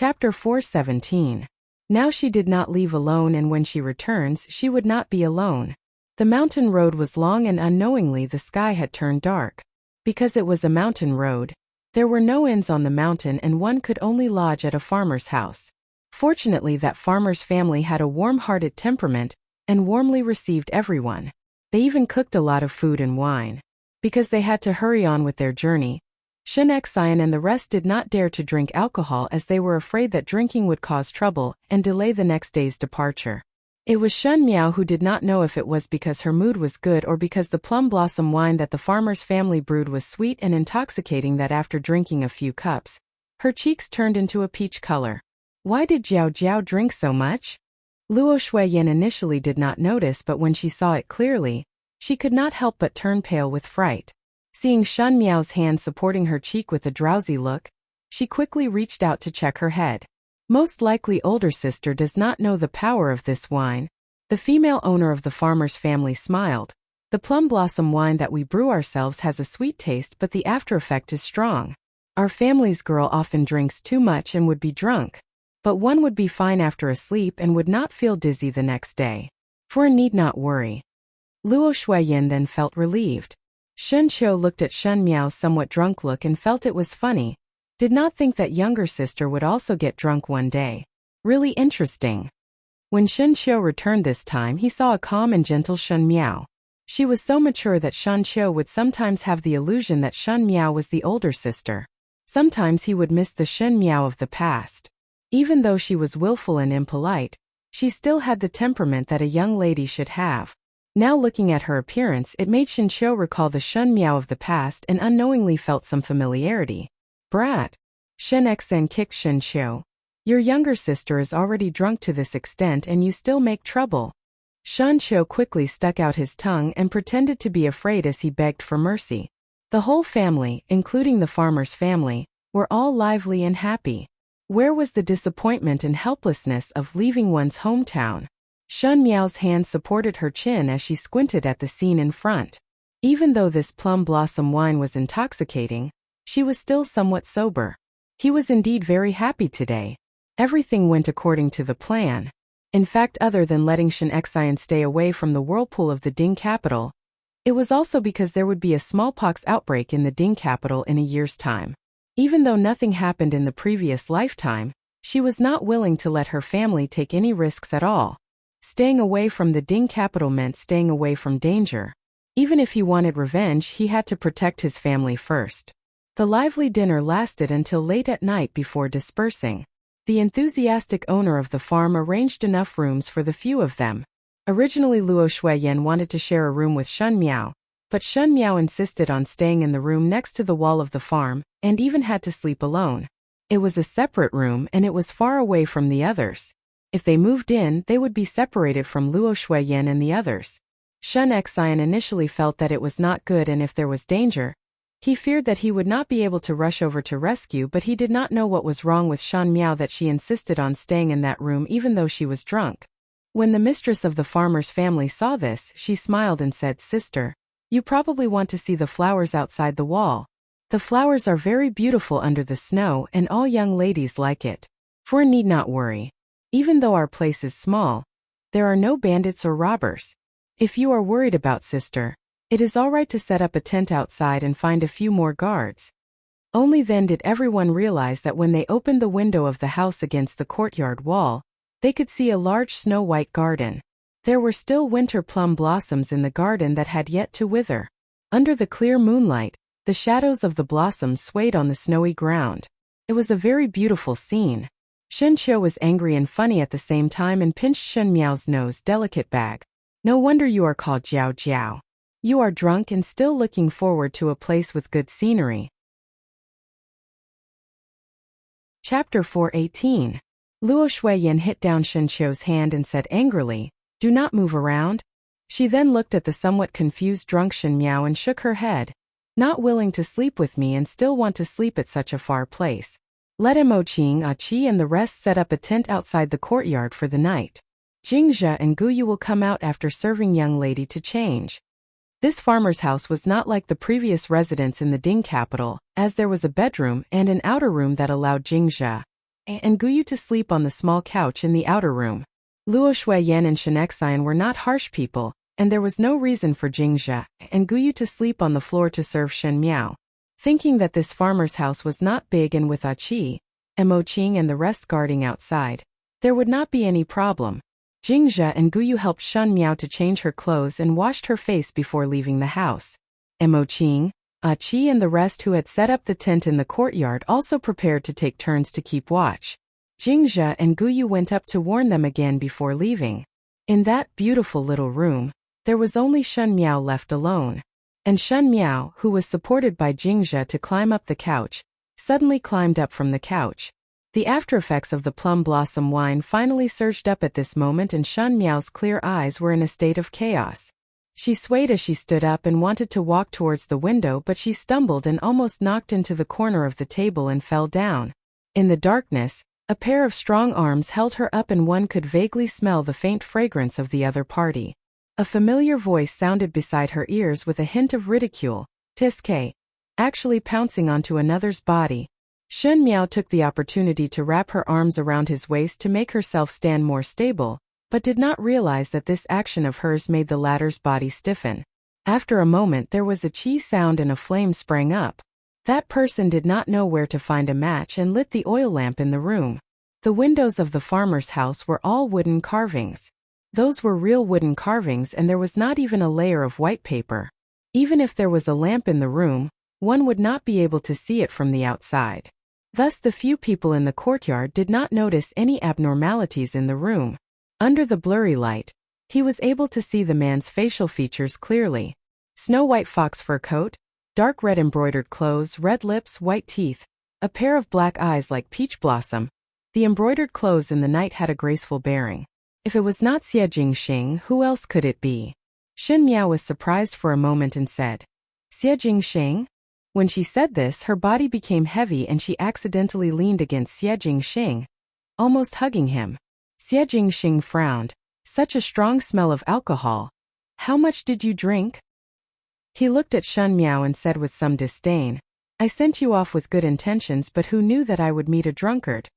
Chapter 417. Now she did not leave alone, and when she returns she would not be alone. The mountain road was long, and unknowingly the sky had turned dark. Because it was a mountain road, there were no inns on the mountain, and one could only lodge at a farmer's house. Fortunately, that farmer's family had a warm-hearted temperament and warmly received everyone. They even cooked a lot of food and wine. Because they had to hurry on with their journey, Shen Xian and the rest did not dare to drink alcohol, as they were afraid that drinking would cause trouble and delay the next day's departure. It was Shen Miao who did not know if it was because her mood was good or because the plum blossom wine that the farmer's family brewed was sweet and intoxicating, that after drinking a few cups, her cheeks turned into a peach color. Why did Jiao Jiao drink so much? Luo Shuiyan initially did not notice, but when she saw it clearly, she could not help but turn pale with fright. Seeing Shen Miao's hand supporting her cheek with a drowsy look, she quickly reached out to check her head. Most likely older sister does not know the power of this wine. The female owner of the farmer's family smiled. The plum blossom wine that we brew ourselves has a sweet taste, but the after effect is strong. Our family's girl often drinks too much and would be drunk. But one would be fine after a sleep and would not feel dizzy the next day. For need not worry. Luo Shuiyan then felt relieved. Shen Qiu looked at Shen Miao's somewhat drunk look and felt it was funny. Did not think that younger sister would also get drunk one day. Really interesting. When Shen Qiu returned this time, he saw a calm and gentle Shen Miao. She was so mature that Shen Qiu would sometimes have the illusion that Shen Miao was the older sister. Sometimes he would miss the Shen Miao of the past. Even though she was willful and impolite, she still had the temperament that a young lady should have. Now looking at her appearance, it made Shen Qiu recall the Shen Miao of the past and unknowingly felt some familiarity. Brat. Shen Xian kicked Shen Qiu. Your younger sister is already drunk to this extent and you still make trouble. Shen Qiu quickly stuck out his tongue and pretended to be afraid as he begged for mercy. The whole family, including the farmer's family, were all lively and happy. Where was the disappointment and helplessness of leaving one's hometown? Shen Miao's hand supported her chin as she squinted at the scene in front. Even though this plum blossom wine was intoxicating, she was still somewhat sober. He was indeed very happy today. Everything went according to the plan. In fact, other than letting Shen Xian stay away from the whirlpool of the Ding capital, it was also because there would be a smallpox outbreak in the Ding capital in a year's time. Even though nothing happened in the previous lifetime, she was not willing to let her family take any risks at all. Staying away from the Ding capital meant staying away from danger. Even if he wanted revenge, he had to protect his family first. The lively dinner lasted until late at night before dispersing. The enthusiastic owner of the farm arranged enough rooms for the few of them. Originally Luo Shuiyan wanted to share a room with Shen Miao, but Shen Miao insisted on staying in the room next to the wall of the farm, and even had to sleep alone. It was a separate room and it was far away from the others. If they moved in, they would be separated from Luo Shuiyan and the others. Shen Xian initially felt that it was not good, and if there was danger, he feared that he would not be able to rush over to rescue, but he did not know what was wrong with Shen Miao that she insisted on staying in that room even though she was drunk. When the mistress of the farmer's family saw this, she smiled and said, "Sister, you probably want to see the flowers outside the wall. The flowers are very beautiful under the snow and all young ladies like it. For need not worry. Even though our place is small, there are no bandits or robbers. If you are worried about sister, it is all right to set up a tent outside and find a few more guards." Only then did everyone realize that when they opened the window of the house against the courtyard wall, they could see a large snow-white garden. There were still winter plum blossoms in the garden that had yet to wither. Under the clear moonlight, the shadows of the blossoms swayed on the snowy ground. It was a very beautiful scene. Shen Qiu was angry and funny at the same time and pinched Shen Miao's nose. "Delicate bag. No wonder you are called Jiao Jiao. You are drunk and still looking forward to a place with good scenery." Chapter 418. Luo Shuiyan hit down Shen Qiu's hand and said angrily, "Do not move around." She then looked at the somewhat confused drunk Shen Miao and shook her head. "Not willing to sleep with me and still want to sleep at such a far place. Let him." Qing, Qi and the rest set up a tent outside the courtyard for the night. Jingzhe and Guyu will come out after serving young lady to change. This farmer's house was not like the previous residence in the Ding capital, as there was a bedroom and an outer room that allowed Jingzhe, and Guyu to sleep on the small couch in the outer room. Luo Shuiyan and Shenxian were not harsh people, and there was no reason for Jingzhe and Guyu to sleep on the floor to serve Shen Miao. Thinking that this farmer's house was not big and with Qi, Mo Qing and the rest guarding outside, there would not be any problem. Jingzhe and Guyu helped Shen Miao to change her clothes and washed her face before leaving the house. Mo Qing, Qi and the rest who had set up the tent in the courtyard also prepared to take turns to keep watch. Jingzhe and Guyu went up to warn them again before leaving. In that beautiful little room, there was only Shen Miao left alone. And Shen Miao, who was supported by Jingzhe to climb up the couch, suddenly climbed up from the couch. The aftereffects of the plum blossom wine finally surged up at this moment, and Shen Miao's clear eyes were in a state of chaos. She swayed as she stood up and wanted to walk towards the window, but she stumbled and almost knocked into the corner of the table and fell down. In the darkness, a pair of strong arms held her up and one could vaguely smell the faint fragrance of the other party. A familiar voice sounded beside her ears with a hint of ridicule. "Tiske." Actually pouncing onto another's body. Shen Miao took the opportunity to wrap her arms around his waist to make herself stand more stable, but did not realize that this action of hers made the latter's body stiffen. After a moment there was a chi sound and a flame sprang up. That person did not know where to find a match and lit the oil lamp in the room. The windows of the farmer's house were all wooden carvings. Those were real wooden carvings, and there was not even a layer of white paper. Even if there was a lamp in the room, one would not be able to see it from the outside. Thus the few people in the courtyard did not notice any abnormalities in the room. Under the blurry light, he was able to see the man's facial features clearly. Snow-white fox fur coat, dark red embroidered clothes, red lips, white teeth, a pair of black eyes like peach blossom. The embroidered clothes in the night had a graceful bearing. If it was not Xie Jingxing, who else could it be? Shen Miao was surprised for a moment and said, "Xie Jingxing?" When she said this, her body became heavy and she accidentally leaned against Xie Jingxing, almost hugging him. Xie Jingxing frowned. "Such a strong smell of alcohol. How much did you drink?" He looked at Shen Miao and said with some disdain, "I sent you off with good intentions, but who knew that I would meet a drunkard?"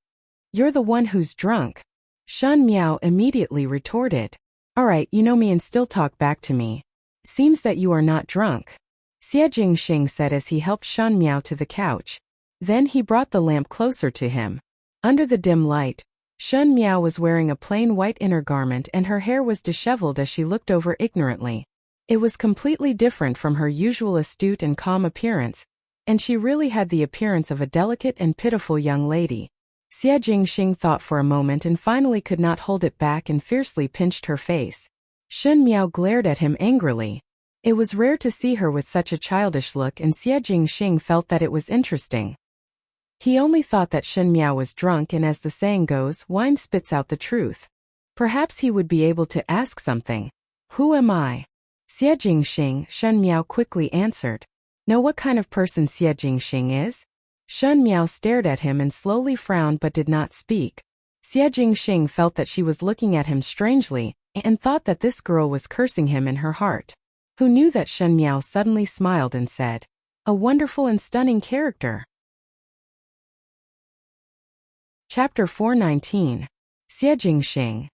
"You're the one who's drunk." Shen Miao immediately retorted. "All right, you know me and still talk back to me. Seems that you are not drunk," Xie Jingxing said as he helped Shen Miao to the couch. Then he brought the lamp closer to him. Under the dim light, Shen Miao was wearing a plain white inner garment and her hair was disheveled as she looked over ignorantly. It was completely different from her usual astute and calm appearance, and she really had the appearance of a delicate and pitiful young lady. Xie Jingxing thought for a moment and finally could not hold it back and fiercely pinched her face. Shen Miao glared at him angrily. It was rare to see her with such a childish look, and Xie Jingxing felt that it was interesting. He only thought that Shen Miao was drunk, and as the saying goes, wine spits out the truth. Perhaps he would be able to ask something. "Who am I?" "Xie Jingxing," Shen Miao quickly answered. "Know what kind of person Xie Jingxing is?" Shen Miao stared at him and slowly frowned but did not speak. Xie Jingxing felt that she was looking at him strangely, and thought that this girl was cursing him in her heart. Who knew that Shen Miao suddenly smiled and said, "A wonderful and stunning character." Chapter 419. Xie Jingxing.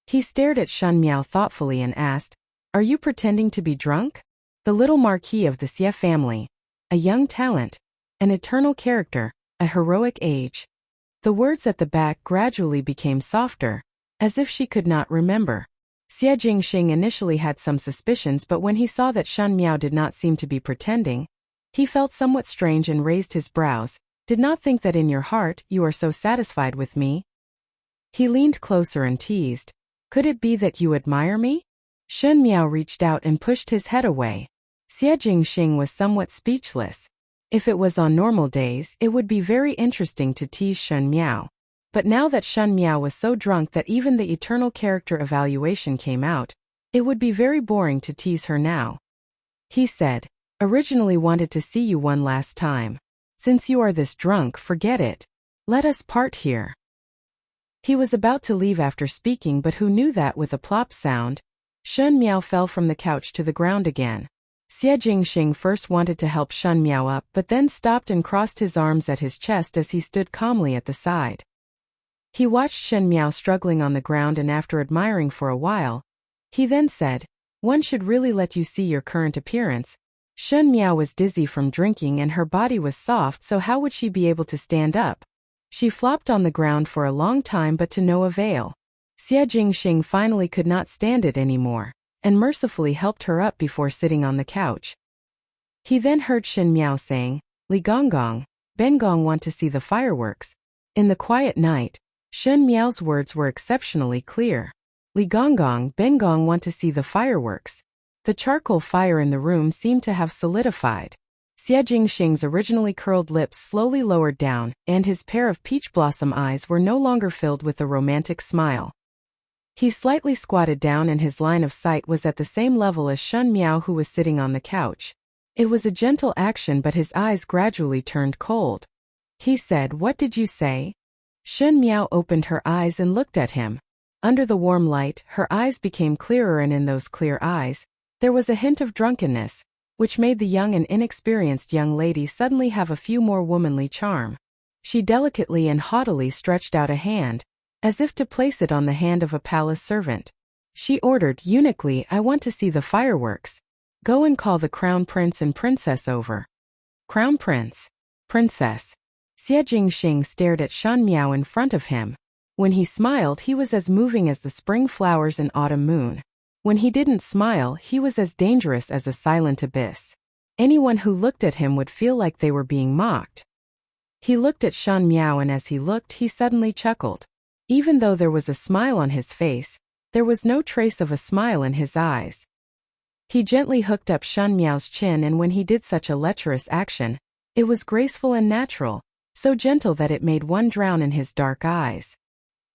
He stared at Shen Miao thoughtfully and asked, "Are you pretending to be drunk?" The little marquis of the Xie family. A young talent. An eternal character. A heroic age. The words at the back gradually became softer, as if she could not remember. Xie Jingxing initially had some suspicions, but when he saw that Shen Miao did not seem to be pretending, he felt somewhat strange and raised his brows. "Did not think that in your heart you are so satisfied with me?" He leaned closer and teased, "Could it be that you admire me?" Shen Miao reached out and pushed his head away. Xie Jingxing was somewhat speechless. If it was on normal days, it would be very interesting to tease Shen Miao. But now that Shen Miao was so drunk that even the eternal character evaluation came out, it would be very boring to tease her now. He said, "Originally wanted to see you one last time. Since you are this drunk, forget it. Let us part here." He was about to leave after speaking, but who knew that with a plop sound, Shen Miao fell from the couch to the ground again. Xie Jingxing first wanted to help Shen Miao up, but then stopped and crossed his arms at his chest as he stood calmly at the side. He watched Shen Miao struggling on the ground, and after admiring for a while, he then said, "One should really let you see your current appearance." Shen Miao was dizzy from drinking and her body was soft, so how would she be able to stand up? She flopped on the ground for a long time, but to no avail. Xie Jingxing finally could not stand it anymore, and mercifully helped her up before sitting on the couch. He then heard Shen Miao saying, "Li Gonggong, Bengong want to see the fireworks." In the quiet night, Shen Miao's words were exceptionally clear. Li Gonggong, Bengong want to see the fireworks. The charcoal fire in the room seemed to have solidified. Xie Jingxing's originally curled lips slowly lowered down, and his pair of peach blossom eyes were no longer filled with a romantic smile. He slightly squatted down, and his line of sight was at the same level as Shen Miao, who was sitting on the couch. It was a gentle action, but his eyes gradually turned cold. He said, "What did you say?" Shen Miao opened her eyes and looked at him. Under the warm light, her eyes became clearer, and in those clear eyes, there was a hint of drunkenness, which made the young and inexperienced young lady suddenly have a few more womanly charm. She delicately and haughtily stretched out a hand, as if to place it on the hand of a palace servant. She ordered, "Uniquely, I want to see the fireworks. Go and call the crown prince and princess over." Crown prince, princess. Xie Jingxing stared at Shen Miao in front of him. When he smiled, he was as moving as the spring flowers and autumn moon. When he didn't smile, he was as dangerous as a silent abyss. Anyone who looked at him would feel like they were being mocked. He looked at Shen Miao, and as he looked, he suddenly chuckled. Even though there was a smile on his face, there was no trace of a smile in his eyes. He gently hooked up Shen Miao's chin, and when he did such a lecherous action, it was graceful and natural, so gentle that it made one drown in his dark eyes.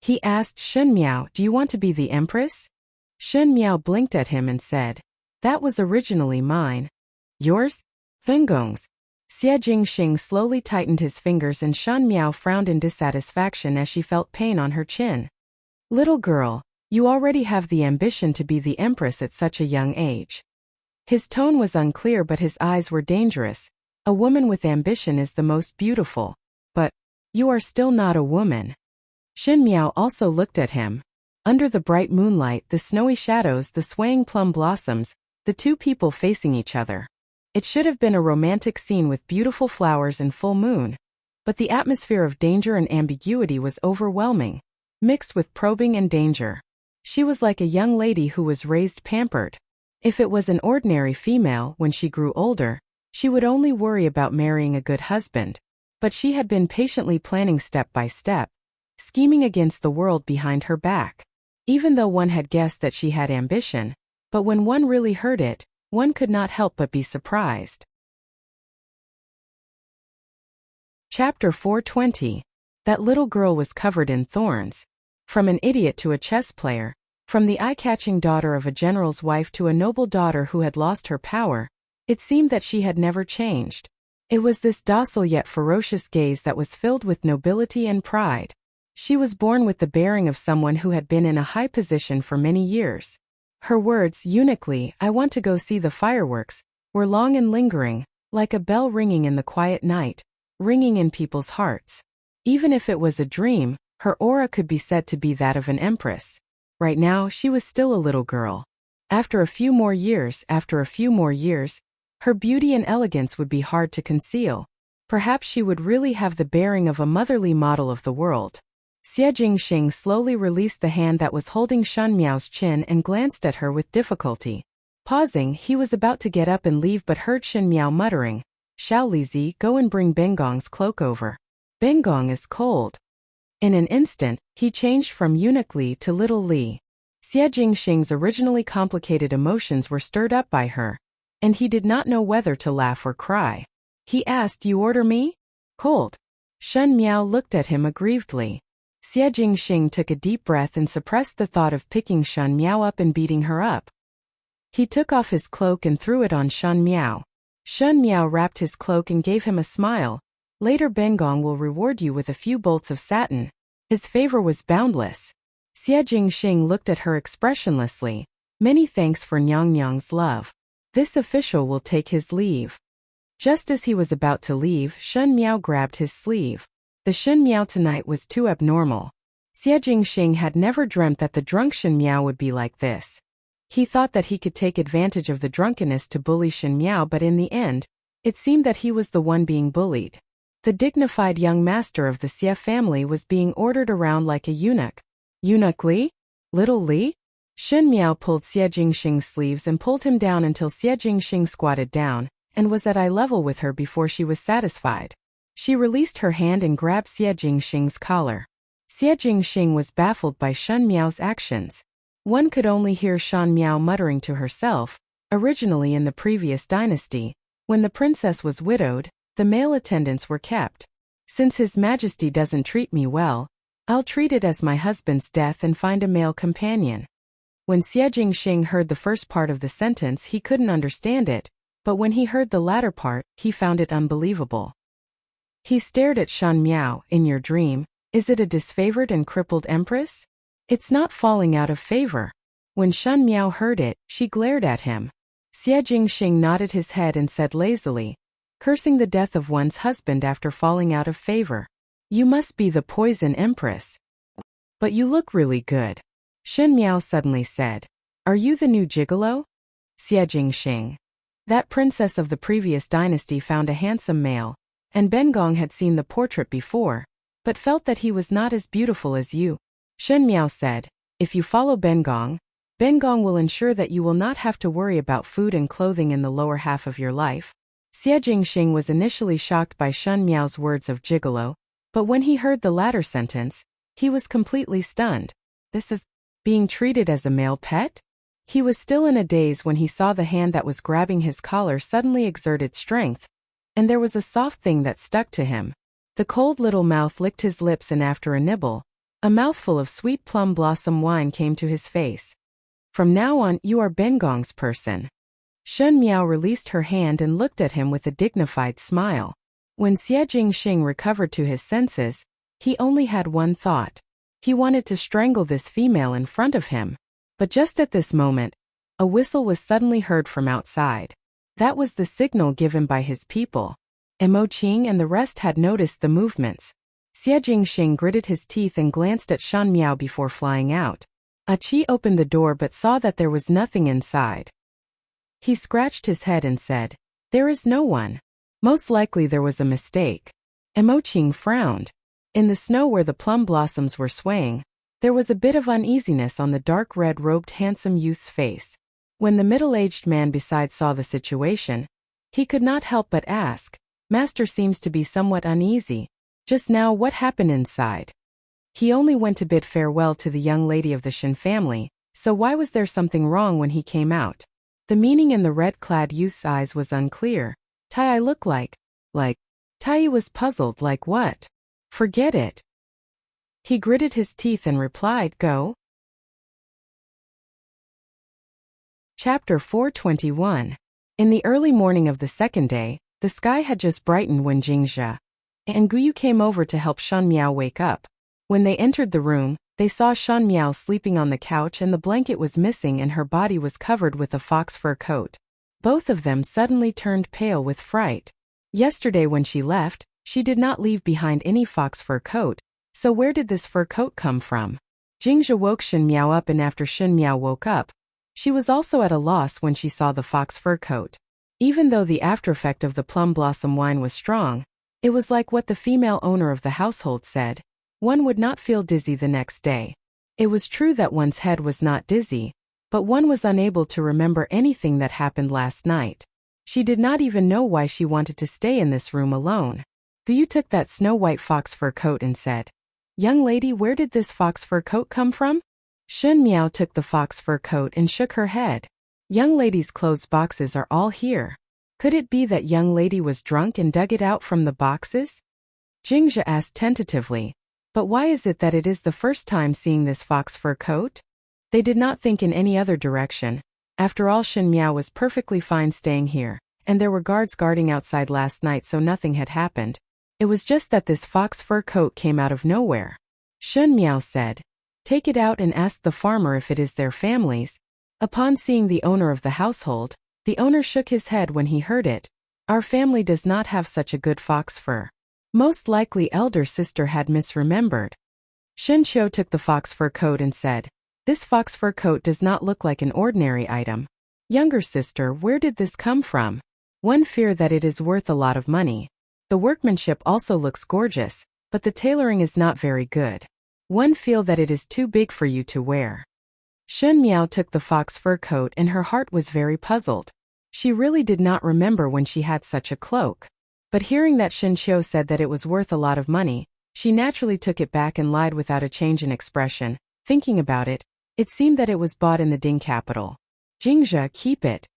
He asked Shen Miao, "Do you want to be the empress?" Shen Miao blinked at him and said, "That was originally mine." "Yours?" "Fengong's." Xie Jingxing slowly tightened his fingers, and Shen Miao frowned in dissatisfaction as she felt pain on her chin. "Little girl, you already have the ambition to be the empress at such a young age." His tone was unclear, but his eyes were dangerous. A woman with ambition is the most beautiful. But you are still not a woman. Shen Miao also looked at him. Under the bright moonlight, the snowy shadows, the swaying plum blossoms, the two people facing each other. It should have been a romantic scene with beautiful flowers and full moon. But the atmosphere of danger and ambiguity was overwhelming, mixed with probing and danger. She was like a young lady who was raised pampered. If it was an ordinary female, when she grew older, she would only worry about marrying a good husband. But she had been patiently planning step by step, scheming against the world behind her back. Even though one had guessed that she had ambition, but when one really heard it, one could not help but be surprised. Chapter 420. That little girl was covered in thorns. From an idiot to a chess player, from the eye-catching daughter of a general's wife to a noble daughter who had lost her power, it seemed that she had never changed. It was this docile yet ferocious gaze that was filled with nobility and pride. She was born with the bearing of someone who had been in a high position for many years. Her words, "Uniquely, I want to go see the fireworks," were long and lingering, like a bell ringing in the quiet night, ringing in people's hearts. Even if it was a dream, her aura could be said to be that of an empress. Right now, she was still a little girl. After a few more years, her beauty and elegance would be hard to conceal. Perhaps she would really have the bearing of a motherly model of the world. Xie Jingxing slowly released the hand that was holding Shen Miao's chin and glanced at her with difficulty. Pausing, he was about to get up and leave, but heard Shen Miao muttering, "Xiao Lizi, go and bring Bengong's cloak over. Bengong is cold." In an instant, he changed from Eunuch Li to Little Li. Xie Jingxing's originally complicated emotions were stirred up by her, and he did not know whether to laugh or cry. He asked, "You order me? Cold?" Shen Miao looked at him aggrievedly. Xie Jingxing took a deep breath and suppressed the thought of picking Shen Miao up and beating her up. He took off his cloak and threw it on Shen Miao. Shen Miao wrapped his cloak and gave him a smile. "Later Bengong will reward you with a few bolts of satin." His favor was boundless. Xie Jingxing looked at her expressionlessly. "Many thanks for Nyang's love. This official will take his leave." Just as he was about to leave, Shen Miao grabbed his sleeve. The Shen Miao tonight was too abnormal. Xie Jingxing had never dreamt that the drunk Shen Miao would be like this. He thought that he could take advantage of the drunkenness to bully Shen Miao, but in the end, it seemed that he was the one being bullied. The dignified young master of the Xie family was being ordered around like a eunuch. Eunuch Li? Little Li? Shen Miao pulled Xie Jingxing's sleeves and pulled him down until Xie Jingxing squatted down and was at eye level with her before she was satisfied. She released her hand and grabbed Xie Jingxing's collar. Xie Jingxing was baffled by Shen Miao's actions. One could only hear Shen Miao muttering to herself. Originally in the previous dynasty, when the princess was widowed, the male attendants were kept. Since His Majesty doesn't treat me well, I'll treat it as my husband's death and find a male companion. When Xie Jingxing heard the first part of the sentence, he couldn't understand it, but when he heard the latter part, he found it unbelievable. He stared at Shen Miao. In your dream, is it a disfavored and crippled empress? It's not falling out of favor. When Shen Miao heard it, she glared at him. Xie Jingxing nodded his head and said lazily, cursing the death of one's husband after falling out of favor. You must be the poison empress. But you look really good. Shen Miao suddenly said. Are you the new gigolo? Xie Jingxing. That princess of the previous dynasty found a handsome male, and Bengong had seen the portrait before, but felt that he was not as beautiful as you. Shen Miao said, if you follow Bengong, Bengong will ensure that you will not have to worry about food and clothing in the lower half of your life. Xie Jingxing was initially shocked by Shen Miao's words of gigolo, but when he heard the latter sentence, he was completely stunned. This is being treated as a male pet? He was still in a daze when he saw the hand that was grabbing his collar suddenly exert its strength, and there was a soft thing that stuck to him. The cold little mouth licked his lips, and after a nibble, a mouthful of sweet plum blossom wine came to his face. From now on, you are Bengong's person. Shen Miao released her hand and looked at him with a dignified smile. When Xie Jingxing recovered to his senses, he only had one thought. He wanted to strangle this female in front of him. But just at this moment, a whistle was suddenly heard from outside. That was the signal given by his people. Mo Qing and the rest had noticed the movements. Xie Jingxing gritted his teeth and glanced at Shen Miao before flying out. Qi opened the door but saw that there was nothing inside. He scratched his head and said, there is no one. Most likely there was a mistake. Mo Qing frowned. In the snow where the plum blossoms were swaying, there was a bit of uneasiness on the dark red-robed handsome youth's face. When the middle-aged man beside saw the situation, he could not help but ask, Master seems to be somewhat uneasy. Just now, what happened inside? He only went to bid farewell to the young lady of the Shen family, so why was there something wrong when he came out? The meaning in the red-clad youth's eyes was unclear. Tai look like. Tai was puzzled, like what? Forget it. He gritted his teeth and replied, go. Chapter 421. In the early morning of the second day, the sky had just brightened when Jingzhe and Guyu came over to help Shen Miao wake up. When they entered the room, they saw Shen Miao sleeping on the couch and the blanket was missing and her body was covered with a fox fur coat. Both of them suddenly turned pale with fright. Yesterday when she left, she did not leave behind any fox fur coat, so where did this fur coat come from? Jingzhe woke Shen Miao up, and after Shen Miao woke up, she was also at a loss when she saw the fox fur coat. Even though the aftereffect of the plum blossom wine was strong, it was like what the female owner of the household said. One would not feel dizzy the next day. It was true that one's head was not dizzy, but one was unable to remember anything that happened last night. She did not even know why she wanted to stay in this room alone. Guyu took that snow-white fox fur coat and said, Young lady, where did this fox fur coat come from? Shen Miao took the fox fur coat and shook her head. Young lady's clothes boxes are all here. Could it be that young lady was drunk and dug it out from the boxes? Jingzhe asked tentatively, but why is it that it is the first time seeing this fox fur coat? They did not think in any other direction. After all, Shen Miao was perfectly fine staying here, and there were guards guarding outside last night, so nothing had happened. It was just that this fox fur coat came out of nowhere. Shen Miao said, Take it out and ask the farmer if it is their family's. Upon seeing the owner of the household, the owner shook his head when he heard it. Our family does not have such a good fox fur. Most likely elder sister had misremembered. Shen Qiu took the fox fur coat and said, "This fox fur coat does not look like an ordinary item. Younger sister, where did this come from? One fear that it is worth a lot of money. The workmanship also looks gorgeous, but the tailoring is not very good. One feel that it is too big for you to wear." Shen Miao took the fox fur coat and her heart was very puzzled. She really did not remember when she had such a cloak. But hearing that Shen Qiu said that it was worth a lot of money, she naturally took it back and lied without a change in expression. Thinking about it, it seemed that it was bought in the Ding capital. "Jingzhe, keep it."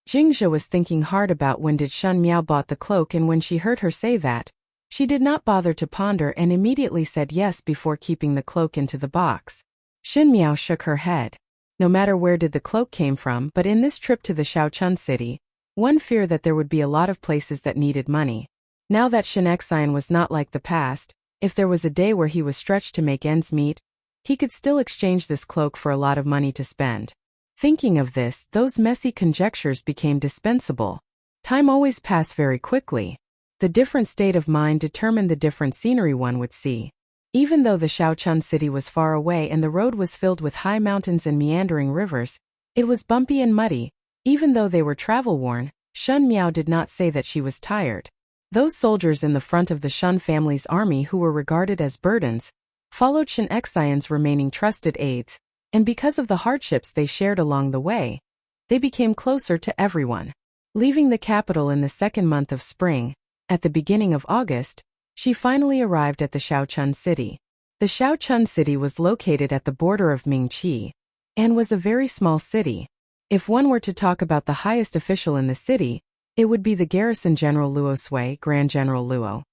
Jingzhe was thinking hard about when did Shen Miao bought the cloak, and when she heard her say that, she did not bother to ponder and immediately said yes before keeping the cloak into the box. Shen Miao shook her head. No matter where did the cloak came from, but in this trip to the Shaochun city, one feared that there would be a lot of places that needed money. Now that Shen Xian was not like the past, if there was a day where he was stretched to make ends meet, he could still exchange this cloak for a lot of money to spend. Thinking of this, those messy conjectures became dispensable. Time always passed very quickly. The different state of mind determined the different scenery one would see. Even though the Shaochun city was far away and the road was filled with high mountains and meandering rivers, it was bumpy and muddy. Even though they were travel-worn, Shen Miao did not say that she was tired. Those soldiers in the front of the Shen family's army who were regarded as burdens, followed Shen Xian's remaining trusted aides, and because of the hardships they shared along the way, they became closer to everyone. Leaving the capital in the second month of spring, at the beginning of August, she finally arrived at the Shaochun city. The Shaochun city was located at the border of Mingqi, and was a very small city. If one were to talk about the highest official in the city, it would be the garrison general Luo Sui, Grand General Luo.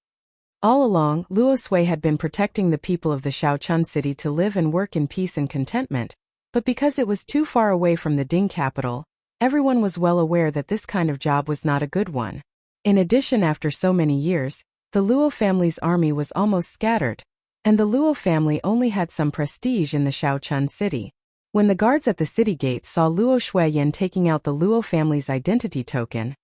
All along, Luo Sui had been protecting the people of the Shaochun city to live and work in peace and contentment, but because it was too far away from the Ding capital, everyone was well aware that this kind of job was not a good one. In addition, after so many years, the Luo family's army was almost scattered, and the Luo family only had some prestige in the Shaochun city. When the guards at the city gates saw Luo Shuiyan taking out the Luo family's identity token,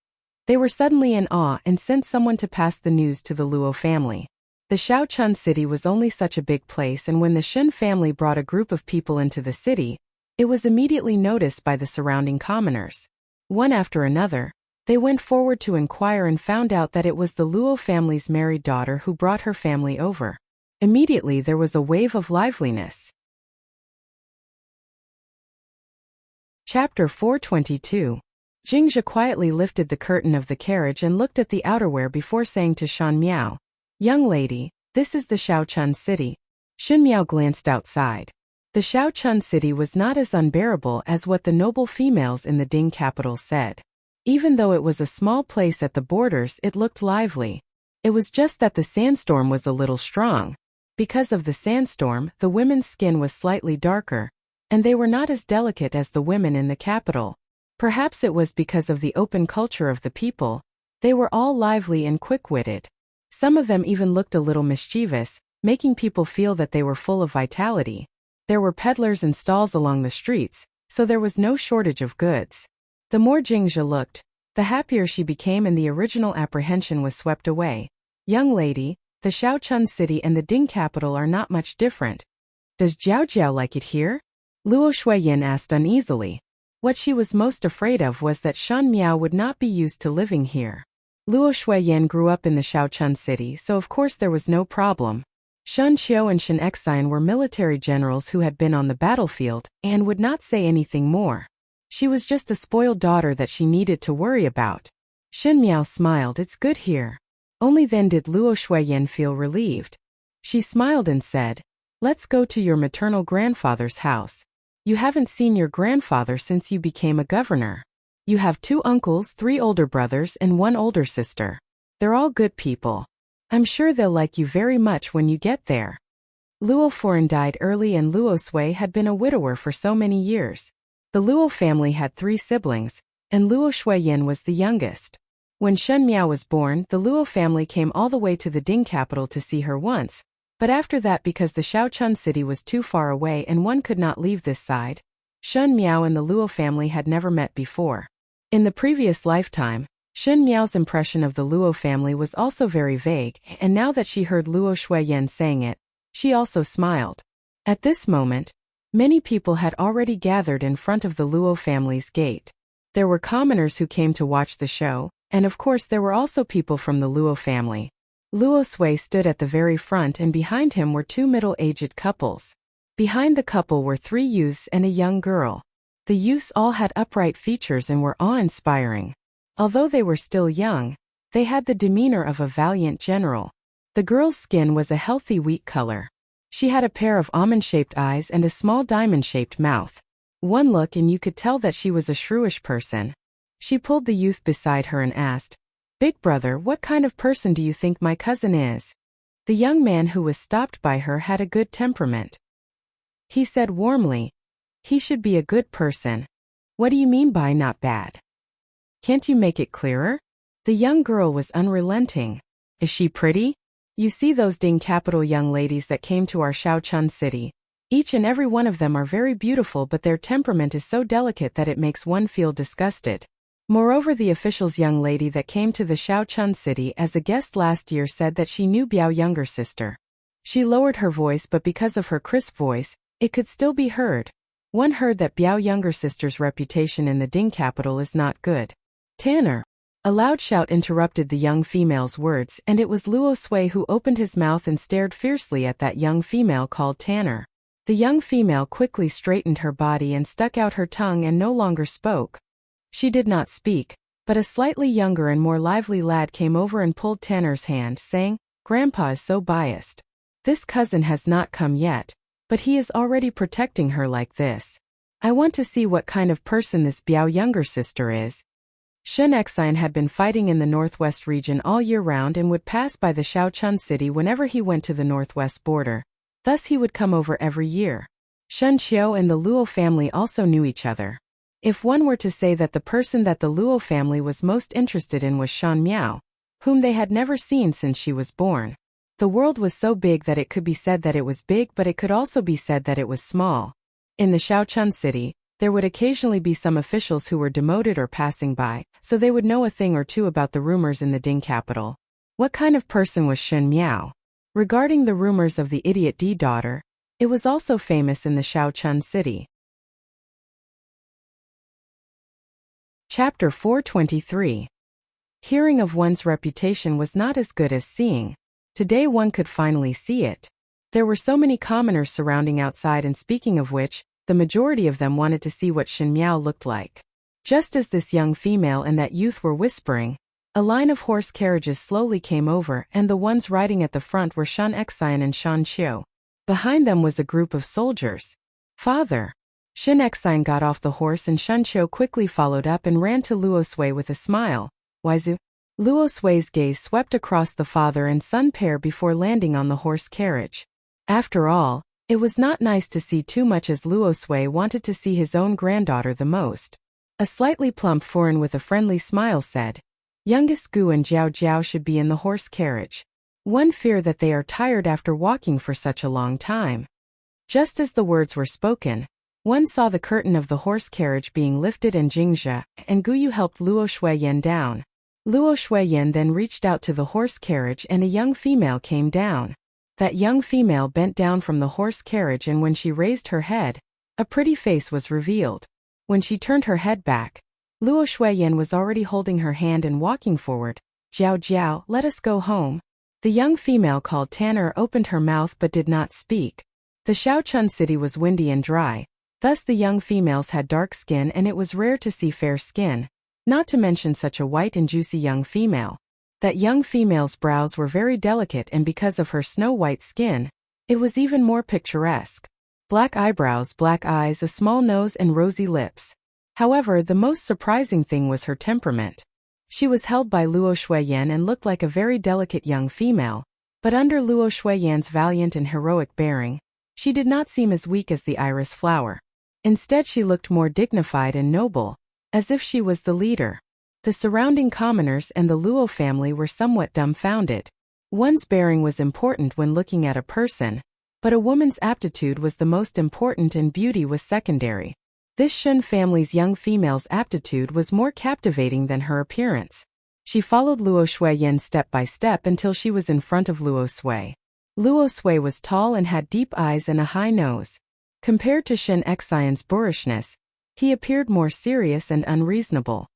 they were suddenly in awe and sent someone to pass the news to the Luo family. The Shaochun city was only such a big place, and when the Shen family brought a group of people into the city, it was immediately noticed by the surrounding commoners. One after another, they went forward to inquire and found out that it was the Luo family's married daughter who brought her family over. Immediately there was a wave of liveliness. Chapter 422. Jingzhe quietly lifted the curtain of the carriage and looked at the outerwear before saying to Shen Miao, "Young lady, this is the Shaochun city." Shen Miao glanced outside. The Shaochun city was not as unbearable as what the noble females in the Ding capital said. Even though it was a small place at the borders, it looked lively. It was just that the sandstorm was a little strong. Because of the sandstorm, the women's skin was slightly darker, and they were not as delicate as the women in the capital. Perhaps it was because of the open culture of the people. They were all lively and quick-witted. Some of them even looked a little mischievous, making people feel that they were full of vitality. There were peddlers and stalls along the streets, so there was no shortage of goods. The more Jingzhe looked, the happier she became, and the original apprehension was swept away. "Young lady, the Shaochun city and the Ding capital are not much different. Does Jiao Jiao like it here?" Luo Shuiyan asked uneasily. What she was most afraid of was that Shen Miao would not be used to living here. Luo Shuiyan grew up in the Shaochun city, so of course there was no problem. Shen Qiu and Shen Xian were military generals who had been on the battlefield and would not say anything more. She was just a spoiled daughter that she needed to worry about. Shen Miao smiled. "It's good here." Only then did Luo Shuiyan feel relieved. She smiled and said, "Let's go to your maternal grandfather's house. You haven't seen your grandfather since you became a governor. You have 2 uncles, 3 older brothers, and 1 older sister. They're all good people. I'm sure they'll like you very much when you get there." Luo Foran died early, and Luo Sui had been a widower for so many years. The Luo family had 3 siblings, and Luo Shuiyan was the youngest. When Shen Miao was born, the Luo family came all the way to the Ding capital to see her once, but after that, because the Shaochun city was too far away and one could not leave this side, Shen Miao and the Luo family had never met before. In the previous lifetime, Shen Miao's impression of the Luo family was also very vague, and now that she heard Luo Shuiyan saying it, She also smiled. At this moment, many people had already gathered in front of the Luo family's gate. There were commoners who came to watch the show, and of course there were also people from the Luo family. Luo Sui stood at the very front and behind him were two middle-aged couples. Behind the couple were three youths and a young girl. The youths all had upright features and were awe-inspiring. Although they were still young, they had the demeanor of a valiant general. The girl's skin was a healthy wheat color. She had a pair of almond-shaped eyes and a small diamond-shaped mouth. One look and you could tell that she was a shrewish person. She pulled the youth beside her and asked, "Big brother, what kind of person do you think my cousin is?" The young man who was stopped by her had a good temperament. He said warmly, "He should be a good person." "What do you mean by not bad? Can't you make it clearer?" The young girl was unrelenting. "Is she pretty? You see those Ding capital young ladies that came to our Shaochun city. Each and every one of them are very beautiful, but their temperament is so delicate that it makes one feel disgusted. Moreover, the official's young lady that came to the Shaochun city as a guest last year said that she knew Biao's younger sister." She lowered her voice, but because of her crisp voice, it could still be heard. One heard that Biao's younger sister's reputation in the Ding capital is not good. "Tanner!" A loud shout interrupted the young female's words, and it was Luo Sui who opened his mouth and stared fiercely at that young female called Tanner. The young female quickly straightened her body and stuck out her tongue and no longer spoke. She did not speak, but a slightly younger and more lively lad came over and pulled Tanner's hand, saying, "Grandpa is so biased. This cousin has not come yet, but he is already protecting her like this. I want to see what kind of person this Biao's younger sister is." Shen Xian had been fighting in the northwest region all year round and would pass by the Shaochun city whenever he went to the northwest border. Thus he would come over every year. Shen Qiu and the Luo family also knew each other. If one were to say that the person that the Luo family was most interested in was Shan Miao, whom they had never seen since she was born. The world was so big that it could be said that it was big, but it could also be said that it was small. In the Shaochun city, there would occasionally be some officials who were demoted or passing by, so they would know a thing or two about the rumors in the Ding capital. What kind of person was Shen Miao? Regarding the rumors of the idiot D daughter, it was also famous in the Shaochun city. Chapter 423. Hearing of one's reputation was not as good as seeing. Today one could finally see it. There were so many commoners surrounding outside, and speaking of which, the majority of them wanted to see what Shen Miao looked like. Just as this young female and that youth were whispering, a line of horse carriages slowly came over, and the ones riding at the front were Shen Xian and Shan Qiu. Behind them was a group of soldiers. "Father!" Shen Xian got off the horse and Shan Qiu quickly followed up and ran to Luo Sui with a smile. "Waizu?" Luo Sui's gaze swept across the father and son pair before landing on the horse carriage. After all, it was not nice to see too much, as Luo Sui wanted to see his own granddaughter the most. A slightly plump foreign with a friendly smile said, "Youngest Gu and Jiao Jiao should be in the horse carriage. One fear that they are tired after walking for such a long time." Just as the words were spoken, one saw the curtain of the horse carriage being lifted and Jingzhe and Guyu helped Luo Shuiyan down. Luo Shuiyan then reached out to the horse carriage and a young female came down. That young female bent down from the horse carriage, and when she raised her head, a pretty face was revealed. When she turned her head back, Luo Shuiyan was already holding her hand and walking forward. "Jiao Jiao, let us go home." The young female called Tanner opened her mouth but did not speak. The Shaochun city was windy and dry, thus the young females had dark skin and it was rare to see fair skin, not to mention such a white and juicy young female. That young female's brows were very delicate, and because of her snow-white skin, it was even more picturesque. Black eyebrows, black eyes, a small nose and rosy lips. However, the most surprising thing was her temperament. She was held by Luo Shuiyan and looked like a very delicate young female, but under Luo Shuiyan's valiant and heroic bearing, she did not seem as weak as the iris flower. Instead, she looked more dignified and noble, as if she was the leader. The surrounding commoners and the Luo family were somewhat dumbfounded. One's bearing was important when looking at a person, but a woman's aptitude was the most important and beauty was secondary. This Shen family's young female's aptitude was more captivating than her appearance. She followed Luo Shuiyan step by step until she was in front of Luo Sui. Luo Sui was tall and had deep eyes and a high nose. Compared to Shen Xian's boorishness, he appeared more serious and unreasonable.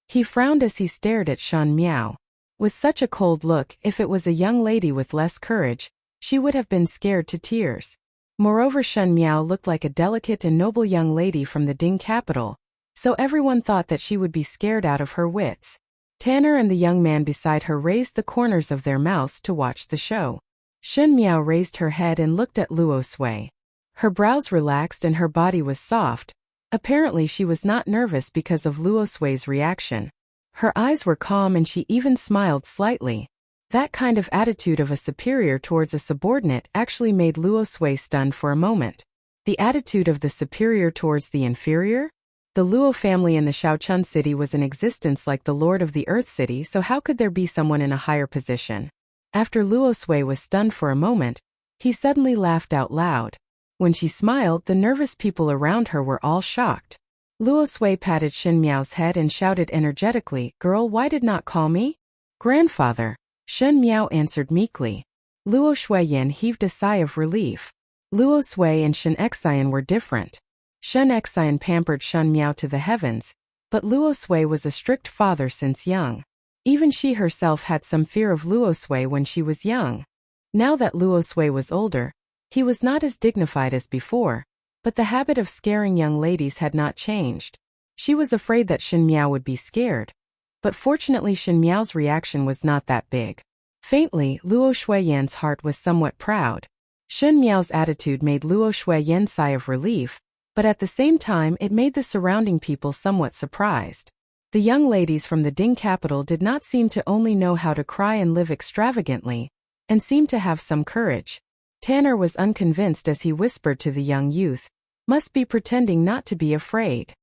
He frowned as he stared at Shen Miao. With such a cold look, if it was a young lady with less courage, she would have been scared to tears. Moreover, Shen Miao looked like a delicate and noble young lady from the Ding capital, so everyone thought that she would be scared out of her wits. Tanner and the young man beside her raised the corners of their mouths to watch the show. Shen Miao raised her head and looked at Luo Sui. Her brows relaxed and her body was soft. Apparently she was not nervous because of Luo Sui's reaction. Her eyes were calm and she even smiled slightly. That kind of attitude of a superior towards a subordinate actually made Luo Sui stunned for a moment. The attitude of the superior towards the inferior? The Luo family in the Shaochun city was in existence like the lord of the Earth city, so how could there be someone in a higher position? After Luo Sui was stunned for a moment, he suddenly laughed out loud. When she smiled, the nervous people around her were all shocked. Luo Sui patted Shen Miao's head and shouted energetically, "Girl, why did not call me?" "Grandfather," Shen Miao answered meekly. Luo Shuiyan heaved a sigh of relief. Luo Sui and Shen Xian were different. Shen Xian pampered Shen Miao to the heavens, but Luo Sui was a strict father since young. Even she herself had some fear of Luo Sui when she was young. Now that Luo Sui was older, he was not as dignified as before, but the habit of scaring young ladies had not changed. She was afraid that Shen Miao would be scared. But fortunately Shen Miao's reaction was not that big. Faintly, Luo Shuiyan's heart was somewhat proud. Shen Miao's attitude made Luo Shuiyan sigh of relief, but at the same time it made the surrounding people somewhat surprised. The young ladies from the Ding capital did not seem to only know how to cry and live extravagantly, and seemed to have some courage. Tanner was unconvinced as he whispered to the young youth, "Must be pretending not to be afraid."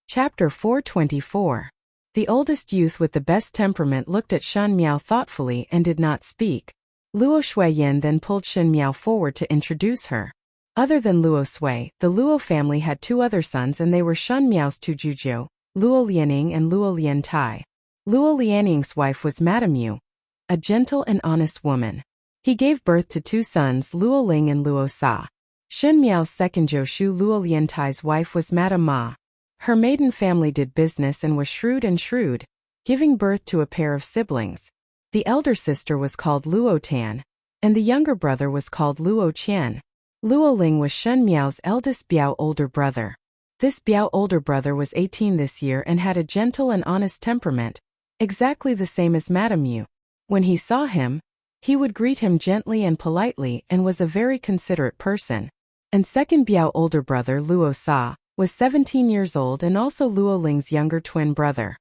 Chapter 424. The oldest youth with the best temperament looked at Shen Miao thoughtfully and did not speak. Luo Shuiyan then pulled Shen Miao forward to introduce her. Other than Luo Sui, the Luo family had two other sons and they were Shen Miao's two Zhujiu, Luo Lianing and Luo Liantai. Luo Lianing's wife was Madame Yu, a gentle and honest woman. He gave birth to two sons, Luo Ling and Luo Sa. Shen Miao's second Joshu, Luo Liantai's wife, was Madame Ma. Her maiden family did business and was shrewd, giving birth to a pair of siblings. The elder sister was called Luo Tan, and the younger brother was called Luo Qian. Luo Ling was Shen Miao's eldest Biao older brother. This Biao older brother was 18 this year and had a gentle and honest temperament, exactly the same as Madame Yu. When he saw him, he would greet him gently and politely and was a very considerate person. And second Biao older brother Luo Sa was 17 years old and also Luo Ling's younger twin brother.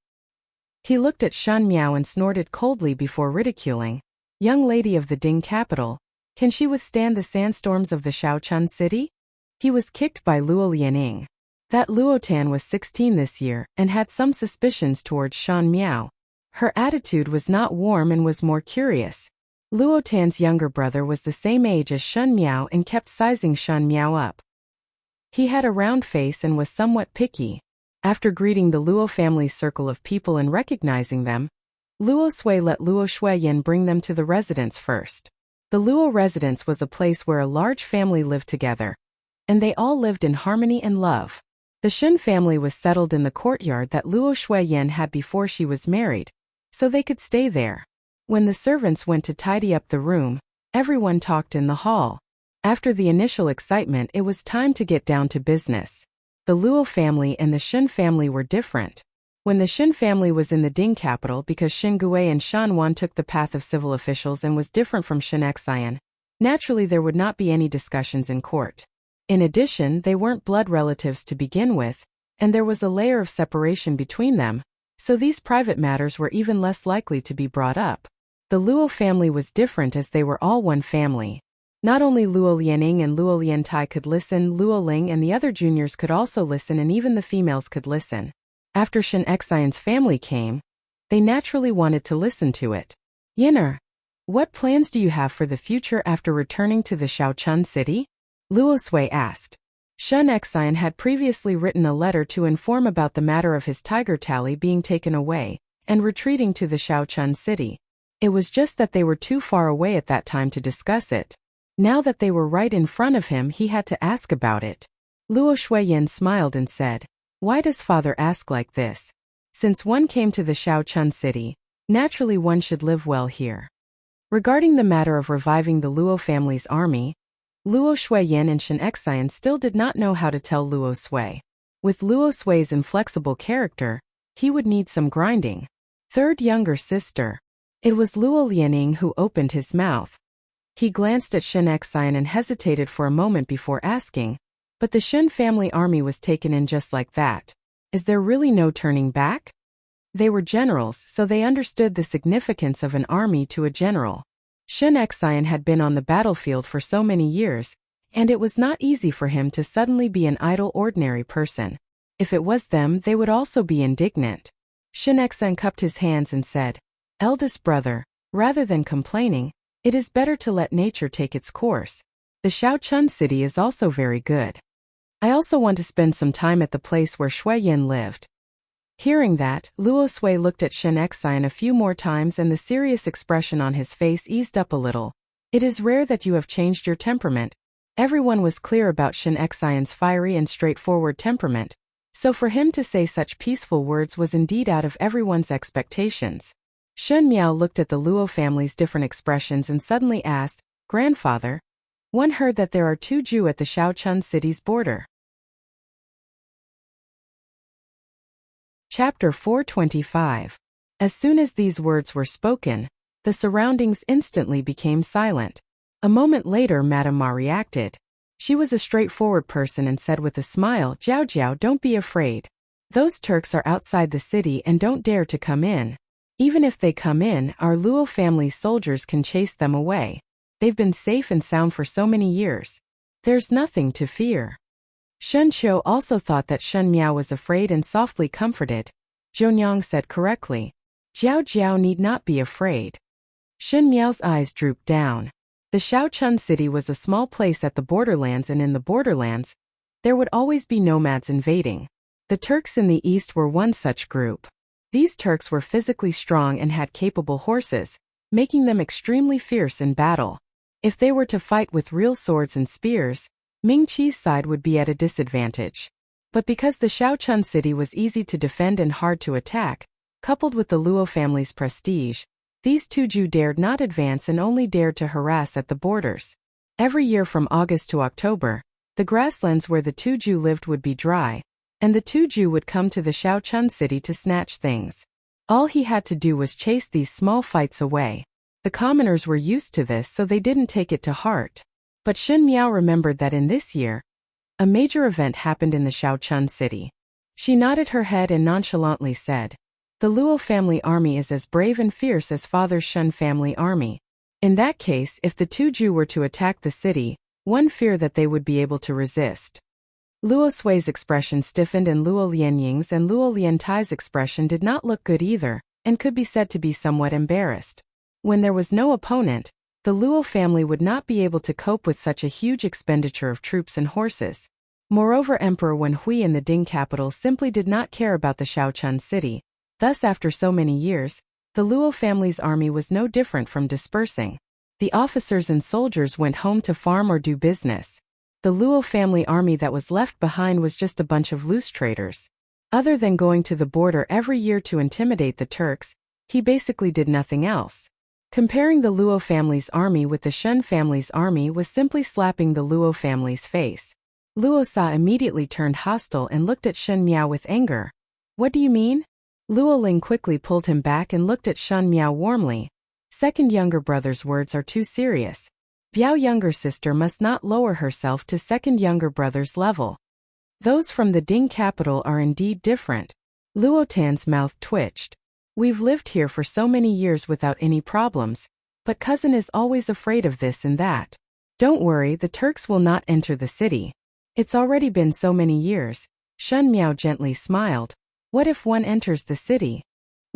He looked at Shen Miao and snorted coldly before ridiculing, "Young lady of the Ding capital, can she withstand the sandstorms of the Shaochun city?" He was kicked by Luo Lianing. That Luo Tan was 16 this year and had some suspicions towards Shen Miao. Her attitude was not warm and was more curious. Luo Tan's younger brother was the same age as Shen Miao and kept sizing Shen Miao up. He had a round face and was somewhat picky. After greeting the Luo family's circle of people and recognizing them, Luo Sui let Luo Shuiyan bring them to the residence first. The Luo residence was a place where a large family lived together, and they all lived in harmony and love. The Shen family was settled in the courtyard that Luo Shuiyan had before she was married, so they could stay there. When the servants went to tidy up the room, everyone talked in the hall. After the initial excitement, it was time to get down to business. The Luo family and the Shen family were different. When the Shen family was in the Ding capital, because Shen Gui and Shan Wan took the path of civil officials and was different from Shen Xian, naturally there would not be any discussions in court. In addition, they weren't blood relatives to begin with, and there was a layer of separation between them, so these private matters were even less likely to be brought up. The Luo family was different as they were all one family. Not only Luo Lianing and Luo Liantai could listen, Luo Ling and the other juniors could also listen, and even the females could listen. After Shen Xian's family came, they naturally wanted to listen to it. "Yin'er, what plans do you have for the future after returning to the Shaochun city?" Luo Sui asked. Shen Xian had previously written a letter to inform about the matter of his tiger tally being taken away and retreating to the Shaochun city. It was just that they were too far away at that time to discuss it. Now that they were right in front of him, he had to ask about it. Luo Shuiyan smiled and said, "Why does father ask like this? Since one came to the Shaochun city, naturally one should live well here." Regarding the matter of reviving the Luo family's army, Luo Shuiyan and Shen Xian still did not know how to tell Luo Sui. With Luo Sui's inflexible character, he would need some grinding. Third younger sister. It was Luo Lianing who opened his mouth. He glanced at Shen Xian and hesitated for a moment before asking, "But the Shen family army was taken in just like that. Is there really no turning back?" They were generals, so they understood the significance of an army to a general. Shen Xian had been on the battlefield for so many years, and it was not easy for him to suddenly be an idle ordinary person. If it was them, they would also be indignant. Shen Xian cupped his hands and said, "Eldest brother, rather than complaining, it is better to let nature take its course. The Shaochun city is also very good. I also want to spend some time at the place where Shuiyan lived." Hearing that, Luo Sui looked at Shen Xian a few more times and the serious expression on his face eased up a little. "It is rare that you have changed your temperament." Everyone was clear about Shen Xian's fiery and straightforward temperament, so for him to say such peaceful words was indeed out of everyone's expectations. Shen Miao looked at the Luo family's different expressions and suddenly asked, "Grandfather, one heard that there are 2 Ju at the Shaochun city's border." Chapter 425. As soon as these words were spoken, the surroundings instantly became silent. A moment later, Madame Ma reacted. She was a straightforward person and said with a smile, "Jiao Jiao, don't be afraid. Those Turks are outside the city and don't dare to come in. Even if they come in, our Luo family's soldiers can chase them away. They've been safe and sound for so many years. There's nothing to fear." Shen Qiu also thought that Shen Miao was afraid and softly comforted. Zhonyang said correctly, "Jiao Jiao need not be afraid." Shen Miao's eyes drooped down. The Shaochun city was a small place at the borderlands, and in the borderlands, there would always be nomads invading. The Turks in the east were one such group. These Turks were physically strong and had capable horses, making them extremely fierce in battle. If they were to fight with real swords and spears, Ming Qi's side would be at a disadvantage. But because the Shaochun city was easy to defend and hard to attack, coupled with the Luo family's prestige, these 2 Ju dared not advance and only dared to harass at the borders. Every year from August to October, the grasslands where the 2 Ju lived would be dry, and the 2 Ju would come to the Shaochun city to snatch things. All he had to do was chase these small fights away. The commoners were used to this, so they didn't take it to heart. But Shen Miao remembered that in this year, a major event happened in the Shaochun city. She nodded her head and nonchalantly said, "The Luo family army is as brave and fierce as father's Shen family army. In that case, if the 2 Ju were to attack the city, one fear that they would be able to resist." Luo Sui's expression stiffened and Luo Lianying's and Luo Liantai's expression did not look good either, and could be said to be somewhat embarrassed. When there was no opponent, the Luo family would not be able to cope with such a huge expenditure of troops and horses. Moreover, Emperor Wenhui in the Ding capital simply did not care about the Shaochun city. Thus, after so many years, the Luo family's army was no different from dispersing. The officers and soldiers went home to farm or do business. The Luo family army that was left behind was just a bunch of loose traders. Other than going to the border every year to intimidate the Turks, he basically did nothing else. Comparing the Luo family's army with the Shen family's army was simply slapping the Luo family's face. Luo Sa immediately turned hostile and looked at Shen Miao with anger. "What do you mean?" Luo Ling quickly pulled him back and looked at Shen Miao warmly. "Second younger brother's words are too serious. Biao younger sister must not lower herself to second younger brother's level. Those from the Ding capital are indeed different." Luo Tan's mouth twitched. "We've lived here for so many years without any problems, but cousin is always afraid of this and that. Don't worry, the Turks will not enter the city. It's already been so many years." Shen Miao gently smiled. "What if one enters the city?"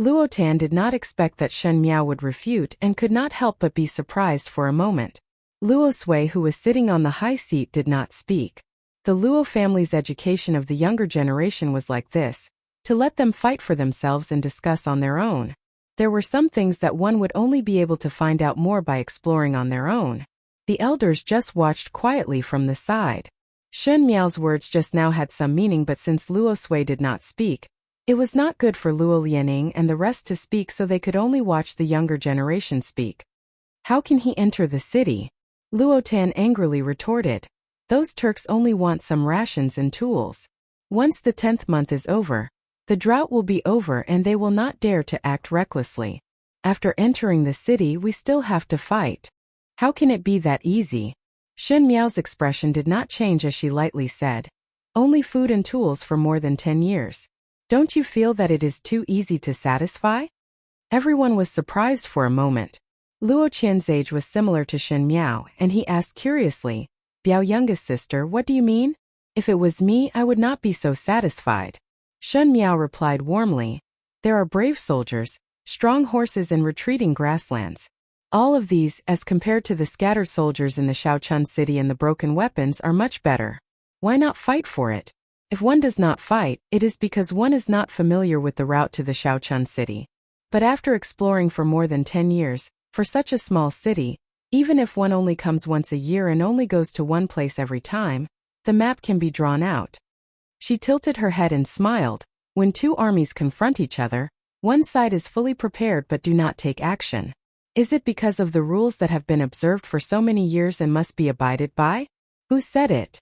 Luo Tan did not expect that Shen Miao would refute and could not help but be surprised for a moment. Luo Sui, who was sitting on the high seat, did not speak. The Luo family's education of the younger generation was like this, to let them fight for themselves and discuss on their own. There were some things that one would only be able to find out more by exploring on their own. The elders just watched quietly from the side. Shen Miao's words just now had some meaning, but since Luo Sui did not speak, it was not good for Luo Lianing and the rest to speak, so they could only watch the younger generation speak. How can he enter the city? Luo Tan angrily retorted. Those Turks only want some rations and tools. Once the 10th month is over, the drought will be over and they will not dare to act recklessly. After entering the city, we still have to fight. How can it be that easy? Shen Miao's expression did not change as she lightly said. Only food and tools for more than 10 years. Don't you feel that it is too easy to satisfy? Everyone was surprised for a moment. Luo Qian's age was similar to Shen Miao, and he asked curiously, Biao youngest sister, what do you mean? If it was me, I would not be so satisfied. Shen Miao replied warmly, there are brave soldiers, strong horses and retreating grasslands. All of these, as compared to the scattered soldiers in the Shaochun city and the broken weapons, are much better. Why not fight for it? If one does not fight, it is because one is not familiar with the route to the Shaochun city. But after exploring for more than 10 years, for such a small city, even if one only comes once a year and only goes to one place every time, the map can be drawn out. She tilted her head and smiled. When two armies confront each other, one side is fully prepared but do not take action. Is it because of the rules that have been observed for so many years and must be abided by? Who said it?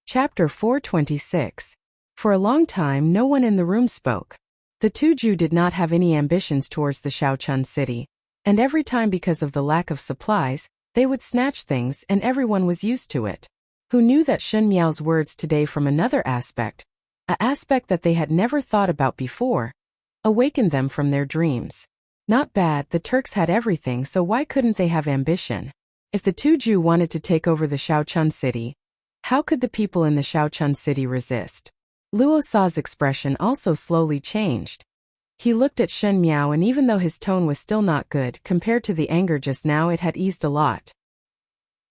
Chapter 426. For a long time no one in the room spoke. The two Jew did not have any ambitions towards the Shaochun city, and every time because of the lack of supplies, they would snatch things and everyone was used to it. Who knew that Shen Miao's words today from another aspect, an aspect that they had never thought about before, awakened them from their dreams. Not bad, the Turks had everything, so why couldn't they have ambition? If the two Jew wanted to take over the Shaochun city, how could the people in the Shaochun city resist? Luo Sa's expression also slowly changed. He looked at Shen Miao, and even though his tone was still not good compared to the anger just now, it had eased a lot.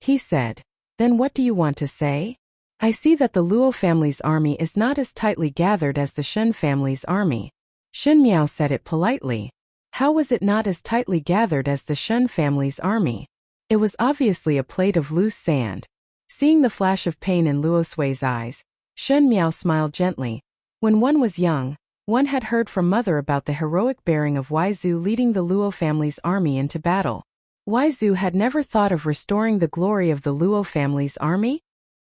He said, then what do you want to say? I see that the Luo family's army is not as tightly gathered as the Shen family's army. Shen Miao said it politely. How was it not as tightly gathered as the Shen family's army? It was obviously a plate of loose sand. Seeing the flash of pain in Luo Sui's eyes, Shen Miao smiled gently. When one was young, one had heard from mother about the heroic bearing of Waizu leading the Luo family's army into battle. Waizu had never thought of restoring the glory of the Luo family's army.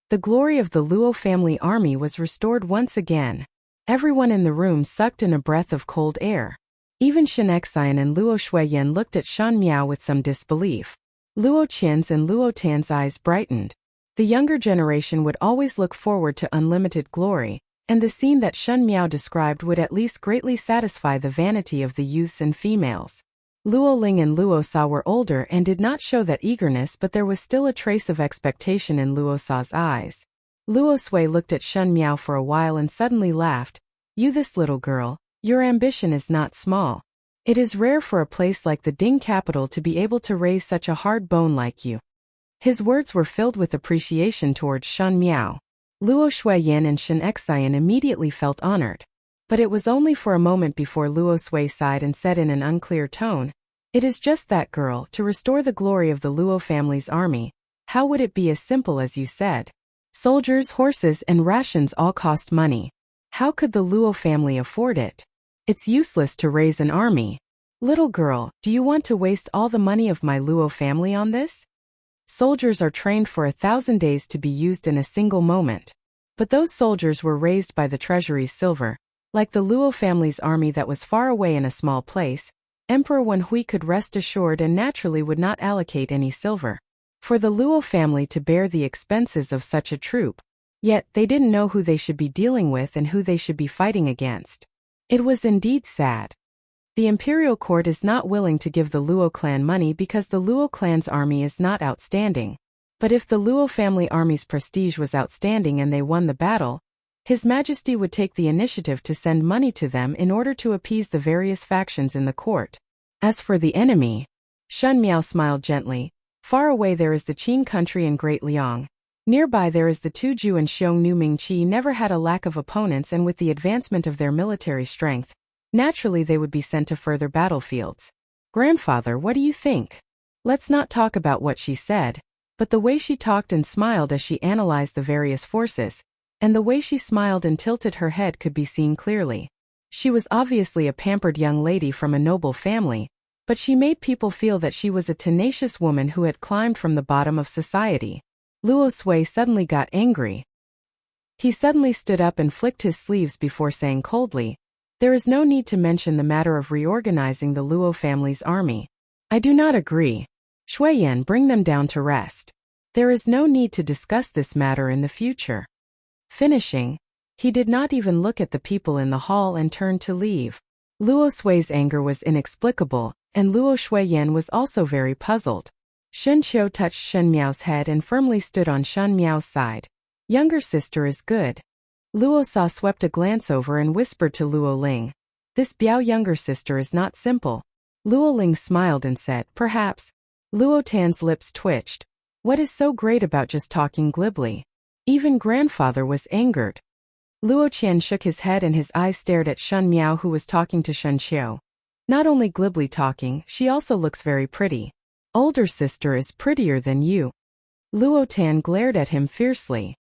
The glory of the Luo family army was restored once again. Everyone in the room sucked in a breath of cold air. Even Shen Xian and Luo Shuiyan looked at Shen Miao with some disbelief. Luo Qian's and Luo Tan's eyes brightened. The younger generation would always look forward to unlimited glory, and the scene that Shen Miao described would at least greatly satisfy the vanity of the youths and females. Luo Ling and Luo Sa were older and did not show that eagerness, but there was still a trace of expectation in Luo Sa's eyes. Luo Sui looked at Shen Miao for a while and suddenly laughed. You, this little girl, your ambition is not small. It is rare for a place like the Ding capital to be able to raise such a hard bone like you. His words were filled with appreciation towards Shen Miao. Luo Shuiyan and Shen Xian immediately felt honored. But it was only for a moment before Luo Sui sighed and said in an unclear tone, it is just that, girl, to restore the glory of the Luo family's army. How would it be as simple as you said? Soldiers, horses, and rations all cost money. How could the Luo family afford it? It's useless to raise an army. Little girl, do you want to waste all the money of my Luo family on this? Soldiers are trained for 1,000 days to be used in a single moment. But those soldiers were raised by the treasury's silver. Like the Luo family's army that was far away in a small place, Emperor Wen Hui could rest assured and naturally would not allocate any silver for the Luo family to bear the expenses of such a troop. Yet, they didn't know who they should be dealing with and who they should be fighting against. It was indeed sad. The imperial court is not willing to give the Luo clan money because the Luo clan's army is not outstanding. But if the Luo family army's prestige was outstanding and they won the battle, His Majesty would take the initiative to send money to them in order to appease the various factions in the court. As for the enemy, Shen Miao smiled gently. Far away there is the Qing country and Great Liang. Nearby there is the Tuju and Xiongnu Mingqi never had a lack of opponents, and with the advancement of their military strength, naturally they would be sent to further battlefields. Grandfather, what do you think? Let's not talk about what she said, but the way she talked and smiled as she analyzed the various forces, and the way she smiled and tilted her head could be seen clearly. She was obviously a pampered young lady from a noble family, but she made people feel that she was a tenacious woman who had climbed from the bottom of society. Luo Sui suddenly got angry. He suddenly stood up and flicked his sleeves before saying coldly, "There is no need to mention the matter of reorganizing the Luo family's army. I do not agree. Shuiyan, bring them down to rest. There is no need to discuss this matter in the future." Finishing, he did not even look at the people in the hall and turned to leave. Luo Sui's anger was inexplicable, and Luo Shuiyan was also very puzzled. Shen Qiu touched Shen Miao's head and firmly stood on Shen Miao's side. "Younger sister is good." Luo Sa swept a glance over and whispered to Luo Ling, "This Biao younger sister is not simple." Luo Ling smiled and said, "Perhaps." Luo Tan's lips twitched. What is so great about just talking glibly? Even grandfather was angered. Luo Qian shook his head and his eyes stared at Shen Miao, who was talking to Shen Qiu. Not only glibly talking, she also looks very pretty. Older sister is prettier than you. Luo Tan glared at him fiercely.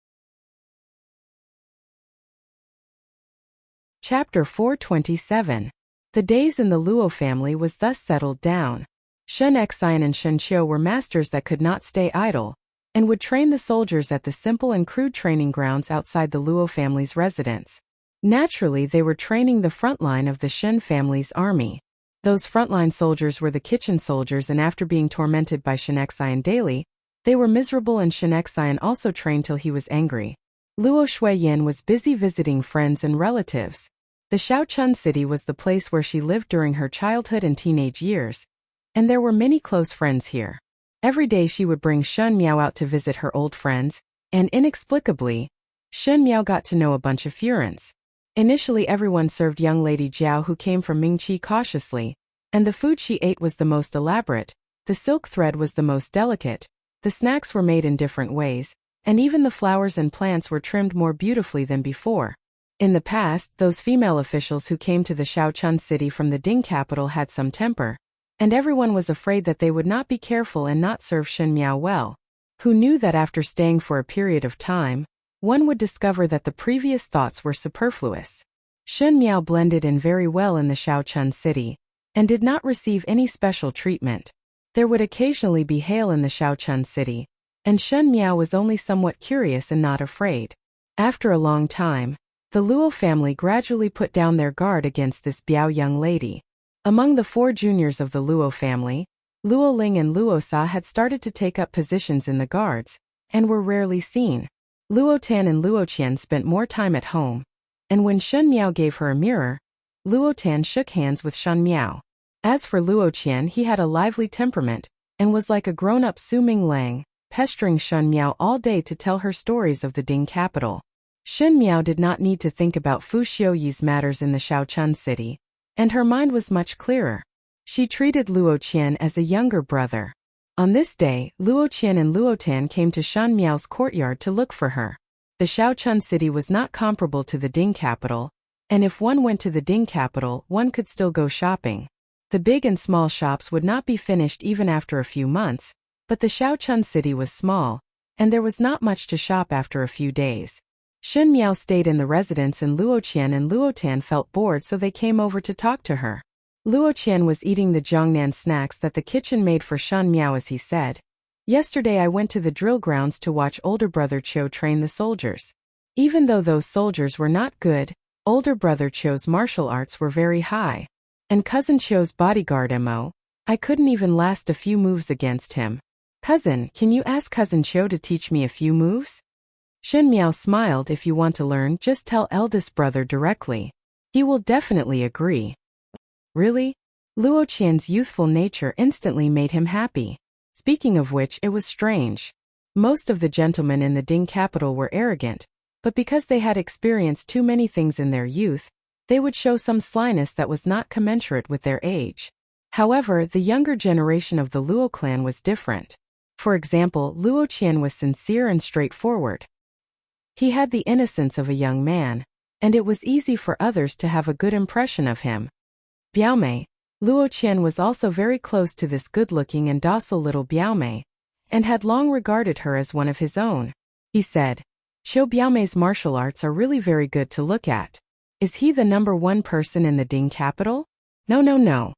Chapter 427. The days in the Luo family was thus settled down. Shen Xian and Shen Qiu were masters that could not stay idle, and would train the soldiers at the simple and crude training grounds outside the Luo family's residence. Naturally, they were training the front line of the Shen family's army. Those frontline soldiers were the kitchen soldiers, and after being tormented by Shen Xian daily, they were miserable, and Shen Xian also trained till he was angry. Luo Shuiyan was busy visiting friends and relatives. The Shaochun city was the place where she lived during her childhood and teenage years, and there were many close friends here. Every day she would bring Shen Miao out to visit her old friends, and inexplicably, Shen Miao got to know a bunch of Furens. Initially everyone served young lady Jiao, who came from Mingqi, cautiously, and the food she ate was the most elaborate, the silk thread was the most delicate, the snacks were made in different ways, and even the flowers and plants were trimmed more beautifully than before. In the past, those female officials who came to the Shaochun city from the Ding capital had some temper, and everyone was afraid that they would not be careful and not serve Shen Miao well. Who knew that after staying for a period of time, one would discover that the previous thoughts were superfluous. Shen Miao blended in very well in the Shaochun city, and did not receive any special treatment. There would occasionally be hail in the Shaochun city, and Shen Miao was only somewhat curious and not afraid. After a long time, the Luo family gradually put down their guard against this Biao young lady. Among the 4 juniors of the Luo family, Luo Ling and Luo Sa had started to take up positions in the guards, and were rarely seen. Luo Tan and Luo Qian spent more time at home, and when Shen Miao gave her a mirror, Luo Tan shook hands with Shen Miao. As for Luo Qian, he had a lively temperament, and was like a grown-up Su Ming Lang, pestering Shen Miao all day to tell her stories of the Ding capital. Shen Miao did not need to think about Fu Xiuyi's matters in the Shaochun city, and her mind was much clearer. She treated Luo Qian as a younger brother. On this day, Luo Qian and Luo Tan came to Shen Miao's courtyard to look for her. The Shaochun city was not comparable to the Ding capital, and if one went to the Ding capital, one could still go shopping. The big and small shops would not be finished even after a few months, but the Shaochun city was small, and there was not much to shop after a few days. Shen Miao stayed in the residence, and Luo Qian and Luo Tan felt bored, so they came over to talk to her. Luo Qian was eating the Jiangnan snacks that the kitchen made for Shen Miao as he said, "Yesterday I went to the drill grounds to watch older brother Qiu train the soldiers. Even though those soldiers were not good, older brother Qiu's martial arts were very high. And cousin Qiu's bodyguard Mo, I couldn't even last a few moves against him. Cousin, can you ask cousin Qiu to teach me a few moves?" Shen Miao smiled. "If you want to learn, just tell eldest brother directly. He will definitely agree." Really? Luo Qian's youthful nature instantly made him happy. Speaking of which, it was strange. Most of the gentlemen in the Ding capital were arrogant, but because they had experienced too many things in their youth, they would show some slyness that was not commensurate with their age. However, the younger generation of the Luo clan was different. For example, Luo Qian was sincere and straightforward. He had the innocence of a young man, and it was easy for others to have a good impression of him. Biaomei, Luo Qian was also very close to this good-looking and docile little Biaomei, and had long regarded her as one of his own. He said, "Qiu Biaomei's martial arts are really very good to look at. Is he the #1 person in the Ding capital? No.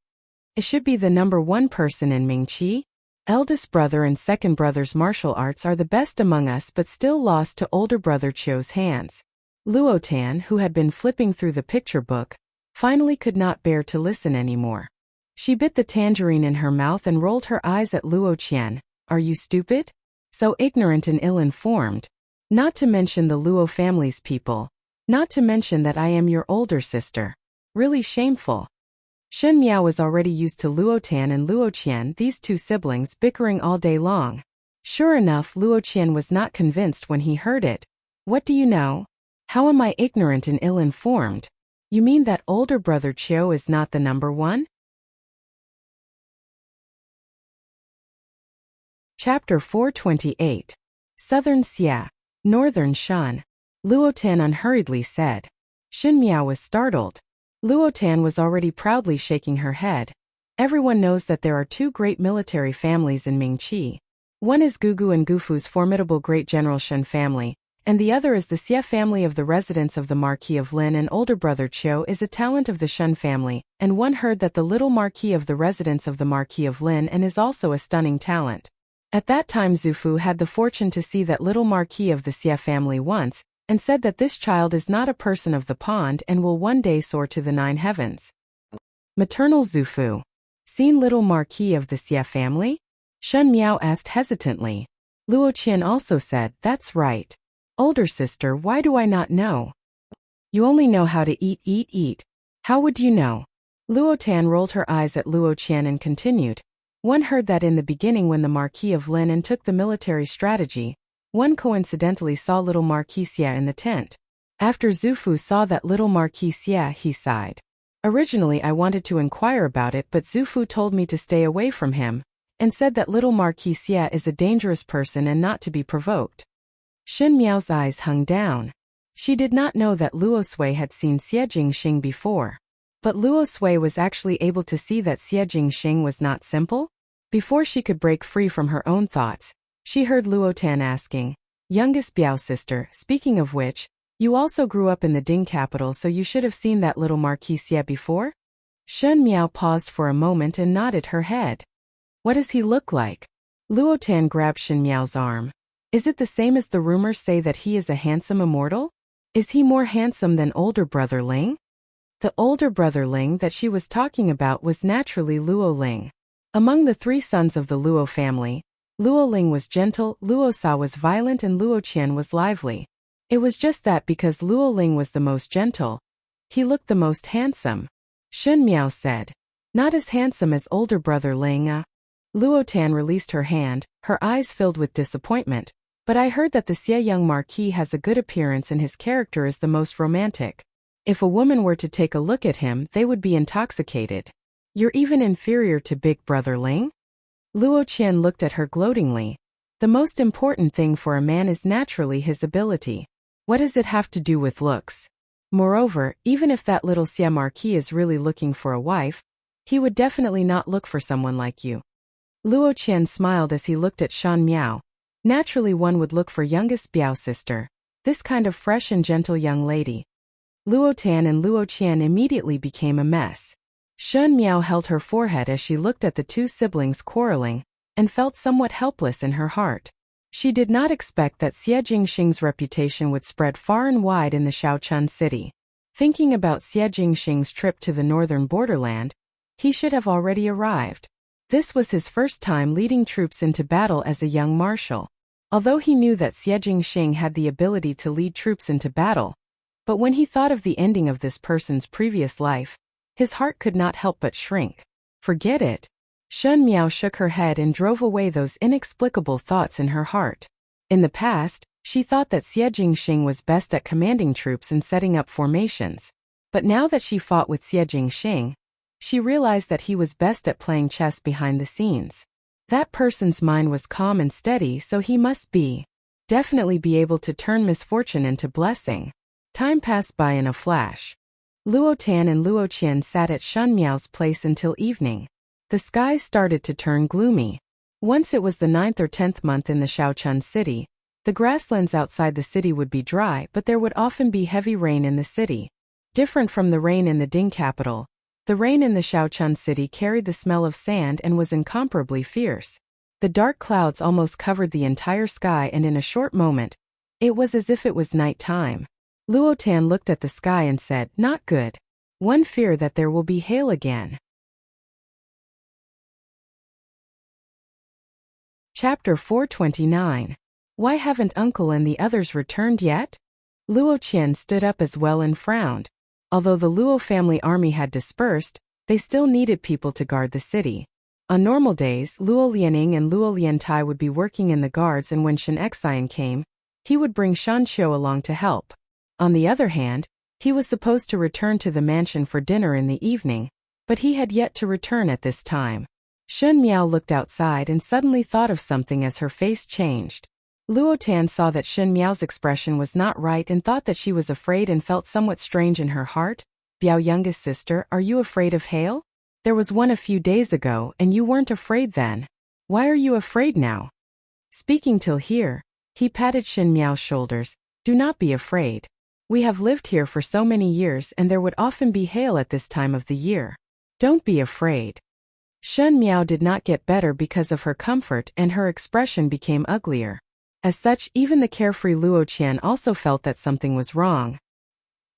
It should be the #1 person in Mingqi. Eldest brother and second brother's martial arts are the best among us but still lost to older brother Qiu's hands." Luo Tan, who had been flipping through the picture book, finally could not bear to listen anymore. She bit the tangerine in her mouth and rolled her eyes at Luo Qian. "Are you stupid? So ignorant and ill-informed? Not to mention the Luo family's people. Not to mention that I am your older sister. Really shameful." Shen Miao was already used to Luo Tan and Luo Qian, these two siblings, bickering all day long. Sure enough, Luo Qian was not convinced when he heard it. "What do you know? How am I ignorant and ill-informed? You mean that older brother Qiu is not the #1? Chapter 428. Southern Xia, Northern Shan. Luo Tan unhurriedly said. Shen Miao was startled. Luo Tan was already proudly shaking her head. Everyone knows that there are two great military families in Mingqi. One is Gugu and Gufu's formidable great general Shen family, and the other is the Xie family of the residents of the Marquis of Lin, and older brother Qiu is a talent of the Shen family, and one heard that the little Marquis of the residents of the Marquis of Lin and is also a stunning talent. At that time Zufu had the fortune to see that little Marquis of the Xie family once, and said that this child is not a person of the pond and will one day soar to the 9 heavens. Maternal Zufu. Seen little Marquis of the Xie family? Shen Miao asked hesitantly. Luo Qian also said, "That's right. Older sister, why do I not know? You only know how to eat. How would you know?" Luo Tan rolled her eyes at Luo Qian and continued. "One heard that in the beginning when the Marquis of Lin took the military strategy, one coincidentally saw little Marquis Xie in the tent. After Zufu saw that little Marquis Xie, he sighed. Originally I wanted to inquire about it, but Zufu told me to stay away from him, and said that little Marquis Xie is a dangerous person and not to be provoked." Shen Miao's eyes hung down. She did not know that Luo Sui had seen Xie Jingxing before. But Luo Sui was actually able to see that Xie Jingxing was not simple? Before she could break free from her own thoughts, she heard Luo Tan asking, "Youngest Biao sister, speaking of which, you also grew up in the Ding capital, so you should have seen that little Marquis Xie before?" Shen Miao paused for a moment and nodded her head. "What does he look like?" Luo Tan grabbed Shen Miao's arm. "Is it the same as the rumors say that he is a handsome immortal? Is he more handsome than older brother Ling?" The older brother Ling that she was talking about was naturally Luo Ling. Among the 3 sons of the Luo family, Luo Ling was gentle, Luo Sa was violent, and Luo Qian was lively. It was just that because Luo Ling was the most gentle, he looked the most handsome. Shen Miao said, "Not as handsome as older brother Ling." Luo Tan released her hand, her eyes filled with disappointment. "But I heard that the Xie young Marquis has a good appearance and his character is the most romantic. If a woman were to take a look at him, they would be intoxicated. You're even inferior to big brother Ling?" Luo Qian looked at her gloatingly. "The most important thing for a man is naturally his ability. What does it have to do with looks? Moreover, even if that little Xie Marquis is really looking for a wife, he would definitely not look for someone like you." Luo Qian smiled as he looked at Shen Miao. Naturally one would look for youngest Biao sister, this kind of fresh and gentle young lady. Luo Tan and Luo Qian immediately became a mess. Shen Miao held her forehead as she looked at the 2 siblings quarreling, and felt somewhat helpless in her heart. She did not expect that Xie Jingxing's reputation would spread far and wide in the Shaochun city. Thinking about Xie Jingxing's trip to the northern borderland, he should have already arrived. This was his first time leading troops into battle as a young marshal. Although he knew that Xie Jingxing had the ability to lead troops into battle, but when he thought of the ending of this person's previous life, his heart could not help but shrink. Forget it. Shen Miao shook her head and drove away those inexplicable thoughts in her heart. In the past, she thought that Xie Jingxing was best at commanding troops and setting up formations. But now that she fought with Xie Jingxing, she realized that he was best at playing chess behind the scenes. That person's mind was calm and steady, so he must definitely be able to turn misfortune into blessing. Time passed by in a flash. Luo Tan and Luo Qian sat at Shen Miao's place until evening. The skies started to turn gloomy. Once it was the 9th or 10th month in the Shaochun city, the grasslands outside the city would be dry, but there would often be heavy rain in the city. Different from the rain in the Ding capital, the rain in the Shaochun city carried the smell of sand and was incomparably fierce. The dark clouds almost covered the entire sky, and in a short moment, it was as if it was night time. Luo Tan looked at the sky and said, "Not good. One fear that there will be hail again." Chapter 429. Why haven't Uncle and the others returned yet? Luo Qian stood up as well and frowned. Although the Luo family army had dispersed, they still needed people to guard the city. On normal days, Luo Lianing and Luo Liantai would be working in the guards, and when Shen Xian came, he would bring Shan Qiu along to help. On the other hand, he was supposed to return to the mansion for dinner in the evening, but he had yet to return at this time. Shen Miao looked outside and suddenly thought of something as her face changed. Luo Tan saw that Shen Miao's expression was not right and thought that she was afraid and felt somewhat strange in her heart. "Biao, youngest sister, are you afraid of hail? There was one a few days ago and you weren't afraid then. Why are you afraid now?" Speaking till here, he patted Shen Miao's shoulders. "Do not be afraid. We have lived here for so many years and there would often be hail at this time of the year. Don't be afraid." Shen Miao did not get better because of her comfort, and her expression became uglier. As such, even the carefree Luo Qian also felt that something was wrong.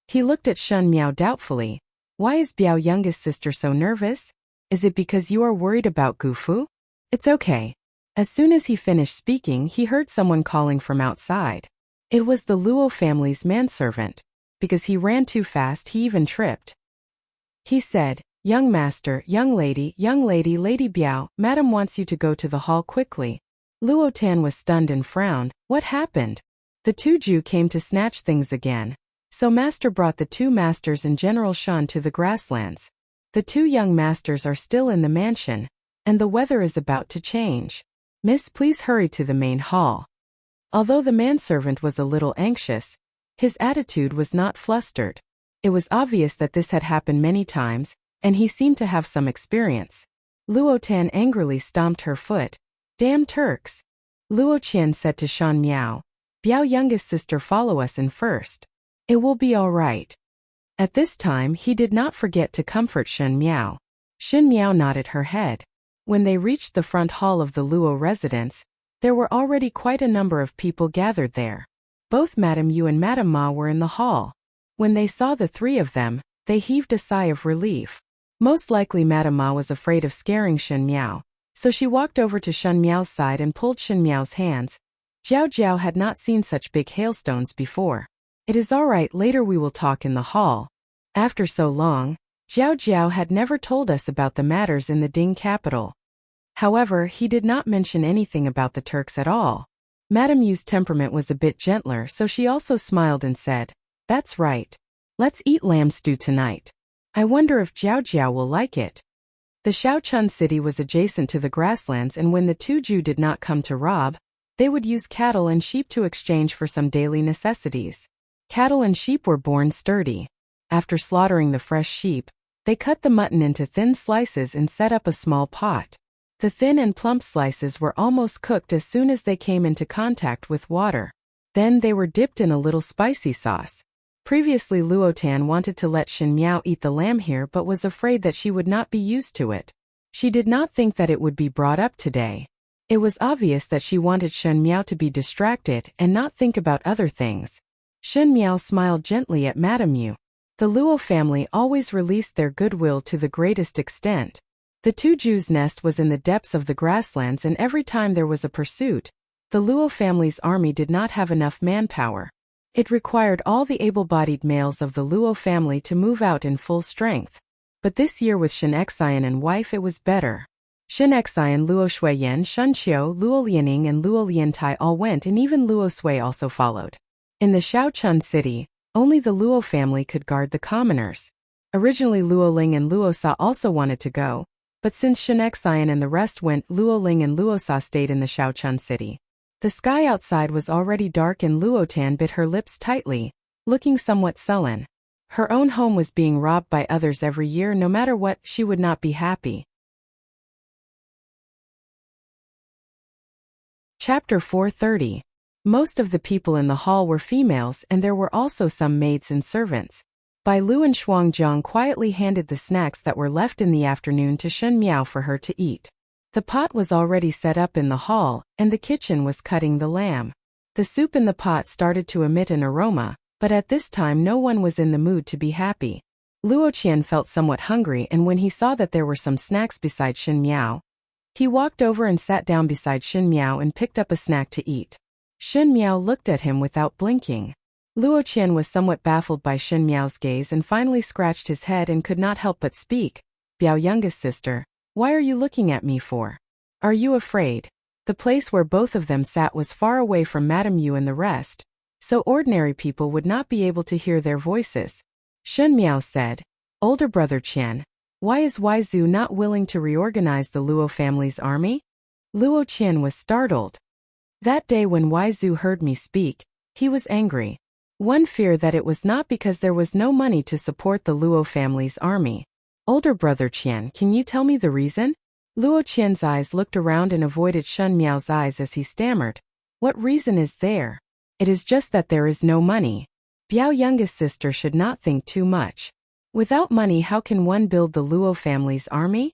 He looked at Shen Miao doubtfully. "Why is Biao, youngest sister, so nervous? Is it because you are worried about Gufu?" "It's okay." As soon as he finished speaking, he heard someone calling from outside. It was the Luo family's manservant. Because he ran too fast, he even tripped. He said, "Young master, young lady, Lady Biao, madam wants you to go to the hall quickly." Luo Tan was stunned and frowned. What happened? The two Jew came to snatch things again. So master brought the two masters and General Shan to the grasslands. The two young masters are still in the mansion, and the weather is about to change. "Miss, please hurry to the main hall." Although the manservant was a little anxious, his attitude was not flustered. It was obvious that this had happened many times, and he seemed to have some experience. Luo Tan angrily stomped her foot. "Damn Turks!" Luo Qian said to Shan Miao. "Biao, youngest sister, follow us in first. It will be all right." At this time, he did not forget to comfort Shen Miao. Shen Miao nodded her head. When they reached the front hall of the Luo residence, there were already quite a number of people gathered there. Both Madame Yu and Madame Ma were in the hall. When they saw the three of them, they heaved a sigh of relief. Most likely Madame Ma was afraid of scaring Shen Miao, so she walked over to Shen Miao's side and pulled Shen Miao's hands. Jiao Jiao had not seen such big hailstones before. "It is all right, later we will talk in the hall." After so long, Jiao Jiao had never told us about the matters in the Ding capital. However, he did not mention anything about the Turks at all. Madame Yu's temperament was a bit gentler, so she also smiled and said, "That's right. Let's eat lamb stew tonight. I wonder if Jiao Jiao will like it." The Shaochun city was adjacent to the grasslands, and when the two Jew did not come to rob, they would use cattle and sheep to exchange for some daily necessities. Cattle and sheep were born sturdy. After slaughtering the fresh sheep, they cut the mutton into thin slices and set up a small pot. The thin and plump slices were almost cooked as soon as they came into contact with water. Then they were dipped in a little spicy sauce. Previously Luo Tan wanted to let Shen Miao eat the lamb here but was afraid that she would not be used to it. She did not think that it would be brought up today. It was obvious that she wanted Shen Miao to be distracted and not think about other things. Shen Miao smiled gently at Madame Yu. The Luo family always released their goodwill to the greatest extent. The two Jews' nest was in the depths of the grasslands, and every time there was a pursuit, the Luo family's army did not have enough manpower. It required all the able-bodied males of the Luo family to move out in full strength. But this year with Shen Xian and wife it was better. Shen Xian, Luo Shuiyan, Shan Qiu, Luo Lianing and Luo Liantai all went, and even Luo Sui also followed. In the Shaochun city, only the Luo family could guard the commoners. Originally Luo Ling and Luo Sa also wanted to go, But since Shenxian and the rest went, Luoling and Luosa stayed in the Shaochun city. The sky outside was already dark and Luotan bit her lips tightly, looking somewhat sullen. Her own home was being robbed by others every year. No matter what, she would not be happy. Chapter 430. Most of the people in the hall were females and there were also some maids and servants. Bai Lu and Shuangjiang quietly handed the snacks that were left in the afternoon to Shen Miao for her to eat. The pot was already set up in the hall, and the kitchen was cutting the lamb. The soup in the pot started to emit an aroma, but at this time no one was in the mood to be happy. Luo Qian felt somewhat hungry, and when he saw that there were some snacks beside Shen Miao, he walked over and sat down beside Shen Miao and picked up a snack to eat. Shen Miao looked at him without blinking. Luo Qian was somewhat baffled by Shen Miao's gaze and finally scratched his head and could not help but speak. "Biao, youngest sister, why are you looking at me for? Are you afraid?" The place where both of them sat was far away from Madame Yu and the rest, so ordinary people would not be able to hear their voices. Shen Miao said, "Older brother Qian, why is Waizu not willing to reorganize the Luo family's army?" Luo Qian was startled. That day when Waizu heard me speak, he was angry. One feared that it was not because there was no money to support the Luo family's army. "Older brother Qian, can you tell me the reason?" Luo Qian's eyes looked around and avoided Shen Miao's eyes as he stammered. "What reason is there? It is just that there is no money. Biao, youngest sister, should not think too much. Without money, how can one build the Luo family's army?"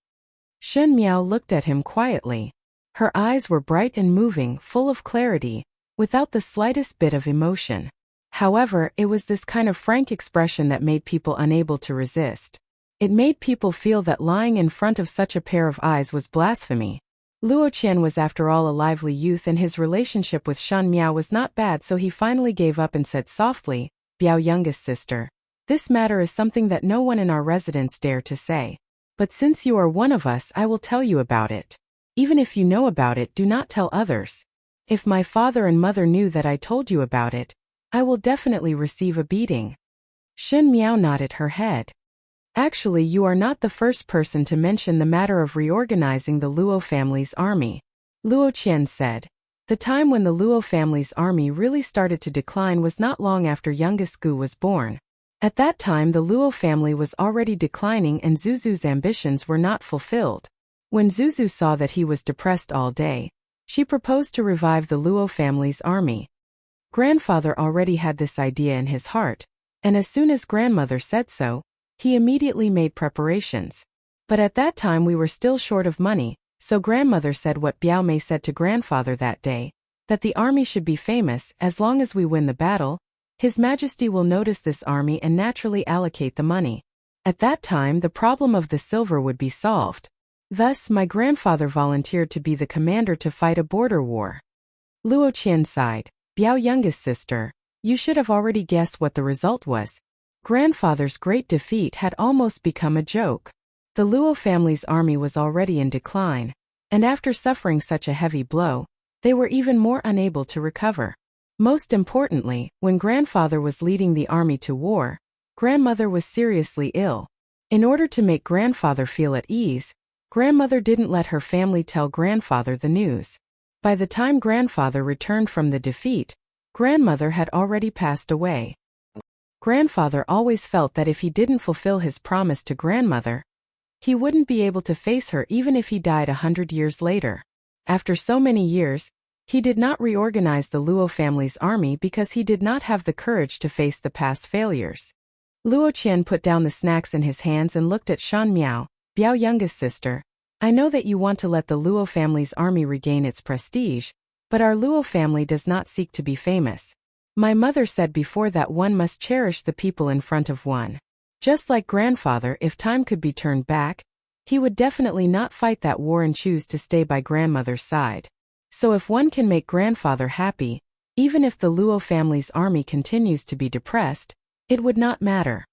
Shen Miao looked at him quietly. Her eyes were bright and moving, full of clarity, without the slightest bit of emotion. However, it was this kind of frank expression that made people unable to resist. It made people feel that lying in front of such a pair of eyes was blasphemy. Luo Qian was after all a lively youth and his relationship with Shen Miao was not bad, so he finally gave up and said softly, "Biao, youngest sister, this matter is something that no one in our residence dare to say. But since you are one of us, I will tell you about it. Even if you know about it, do not tell others. If my father and mother knew that I told you about it, I will definitely receive a beating." Shen Miao nodded her head. "Actually, you are not the first person to mention the matter of reorganizing the Luo family's army," Luo Qian said. The time when the Luo family's army really started to decline was not long after youngest Gu was born. At that time the Luo family was already declining and Zuzu's ambitions were not fulfilled. When Zuzu saw that he was depressed all day, she proposed to revive the Luo family's army. Grandfather already had this idea in his heart, and as soon as grandmother said so, he immediately made preparations. But at that time we were still short of money, so grandmother said what Biao Mei said to grandfather that day, that the army should be famous. As long as we win the battle, His Majesty will notice this army and naturally allocate the money. At that time the problem of the silver would be solved. Thus my grandfather volunteered to be the commander to fight a border war. Luo Qian sighed. "Biao, youngest sister, you should have already guessed what the result was. Grandfather's great defeat had almost become a joke. The Luo family's army was already in decline, and after suffering such a heavy blow, they were even more unable to recover. Most importantly, when grandfather was leading the army to war, grandmother was seriously ill. In order to make grandfather feel at ease, grandmother didn't let her family tell grandfather the news. By the time grandfather returned from the defeat, grandmother had already passed away. Grandfather always felt that if he didn't fulfill his promise to grandmother, he wouldn't be able to face her even if he died 100 years later. After so many years, he did not reorganize the Luo family's army because he did not have the courage to face the past failures." Luo Qian put down the snacks in his hands and looked at Shen Miao. "Biao, youngest sister, I know that you want to let the Luo family's army regain its prestige, but our Luo family does not seek to be famous. My mother said before that one must cherish the people in front of one. Just like grandfather, if time could be turned back, he would definitely not fight that war and choose to stay by grandmother's side. So if one can make grandfather happy, even if the Luo family's army continues to be depressed, it would not matter."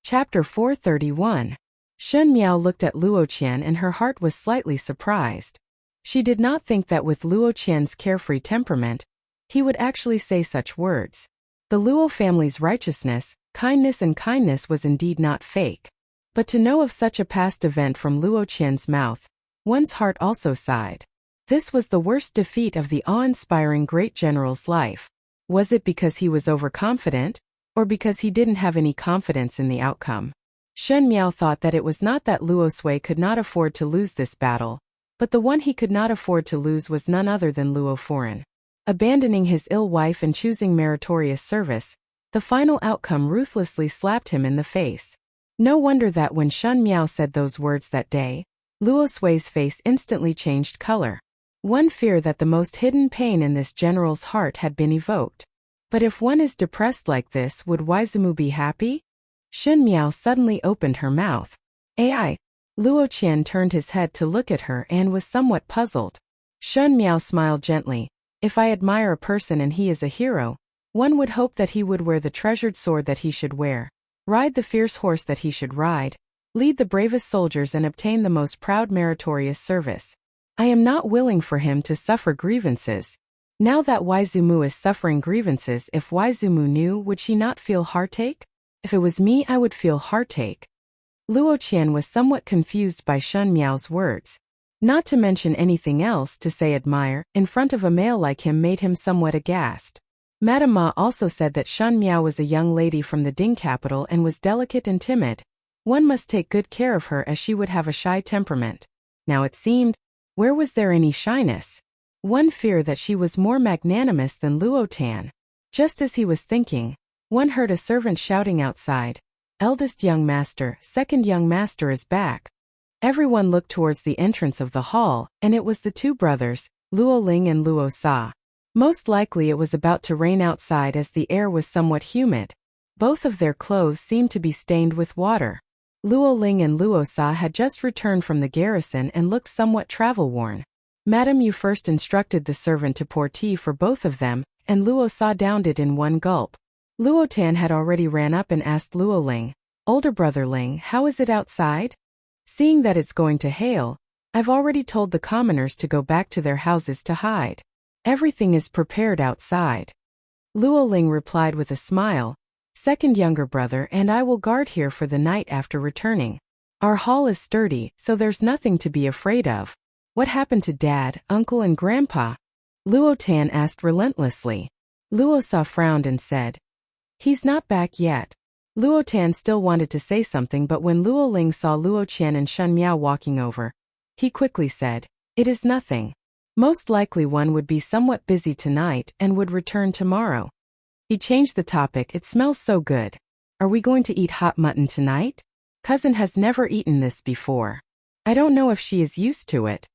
Chapter 431. Shen Miao looked at Luo Qian and her heart was slightly surprised. She did not think that with Luo Qian's carefree temperament, he would actually say such words. The Luo family's righteousness, kindness and kindness was indeed not fake. But to know of such a past event from Luo Qian's mouth, one's heart also sighed. This was the worst defeat of the awe-inspiring great general's life. Was it because he was overconfident, or because he didn't have any confidence in the outcome? Shen Miao thought that it was not that Luo Sui could not afford to lose this battle, but the one he could not afford to lose was none other than Luo Foreign. Abandoning his ill wife and choosing meritorious service, the final outcome ruthlessly slapped him in the face. No wonder that when Shen Miao said those words that day, Luo Sui's face instantly changed color. One feared that the most hidden pain in this general's heart had been evoked. But if one is depressed like this, would Waizumu be happy? Shen Miao suddenly opened her mouth. Ai. Luo Qian turned his head to look at her and was somewhat puzzled. Shen Miao smiled gently. If I admire a person and he is a hero, one would hope that he would wear the treasured sword that he should wear, ride the fierce horse that he should ride, lead the bravest soldiers and obtain the most proud meritorious service. I am not willing for him to suffer grievances. Now that Waizumu is suffering grievances, if Waizumu knew, would she not feel heartache? If it was me, I would feel heartache. Luo Qian was somewhat confused by Shen Miao's words. Not to mention anything else to say admire, in front of a male like him made him somewhat aghast. Madame Ma also said that Shen Miao was a young lady from the Ding capital and was delicate and timid. One must take good care of her as she would have a shy temperament. Now it seemed, where was there any shyness? One feared that she was more magnanimous than Luo Tan. Just as he was thinking, one heard a servant shouting outside, "Eldest young master, second young master is back." Everyone looked towards the entrance of the hall, and it was the two brothers, Luo Ling and Luo Sa. Most likely it was about to rain outside as the air was somewhat humid. Both of their clothes seemed to be stained with water. Luo Ling and Luo Sa had just returned from the garrison and looked somewhat travel-worn. Madame Yu first instructed the servant to pour tea for both of them, and Luo Sa downed it in one gulp. Luo Tan had already ran up and asked Luo Ling, "Older brother Ling, how is it outside?" "Seeing that it's going to hail, I've already told the commoners to go back to their houses to hide. Everything is prepared outside." Luo Ling replied with a smile, "Second younger brother, and I will guard here for the night after returning. Our hall is sturdy, so there's nothing to be afraid of." "What happened to Dad, Uncle and Grandpa?" Luo Tan asked relentlessly. Luo Sa frowned and said, "He's not back yet." Luo Tan still wanted to say something, but when Luo Ling saw Luo Qian and Shen Miao walking over, he quickly said, "It is nothing. Most likely one would be somewhat busy tonight and would return tomorrow." He changed the topic. "It smells so good. Are we going to eat hot mutton tonight? Cousin has never eaten this before. I don't know if she is used to it."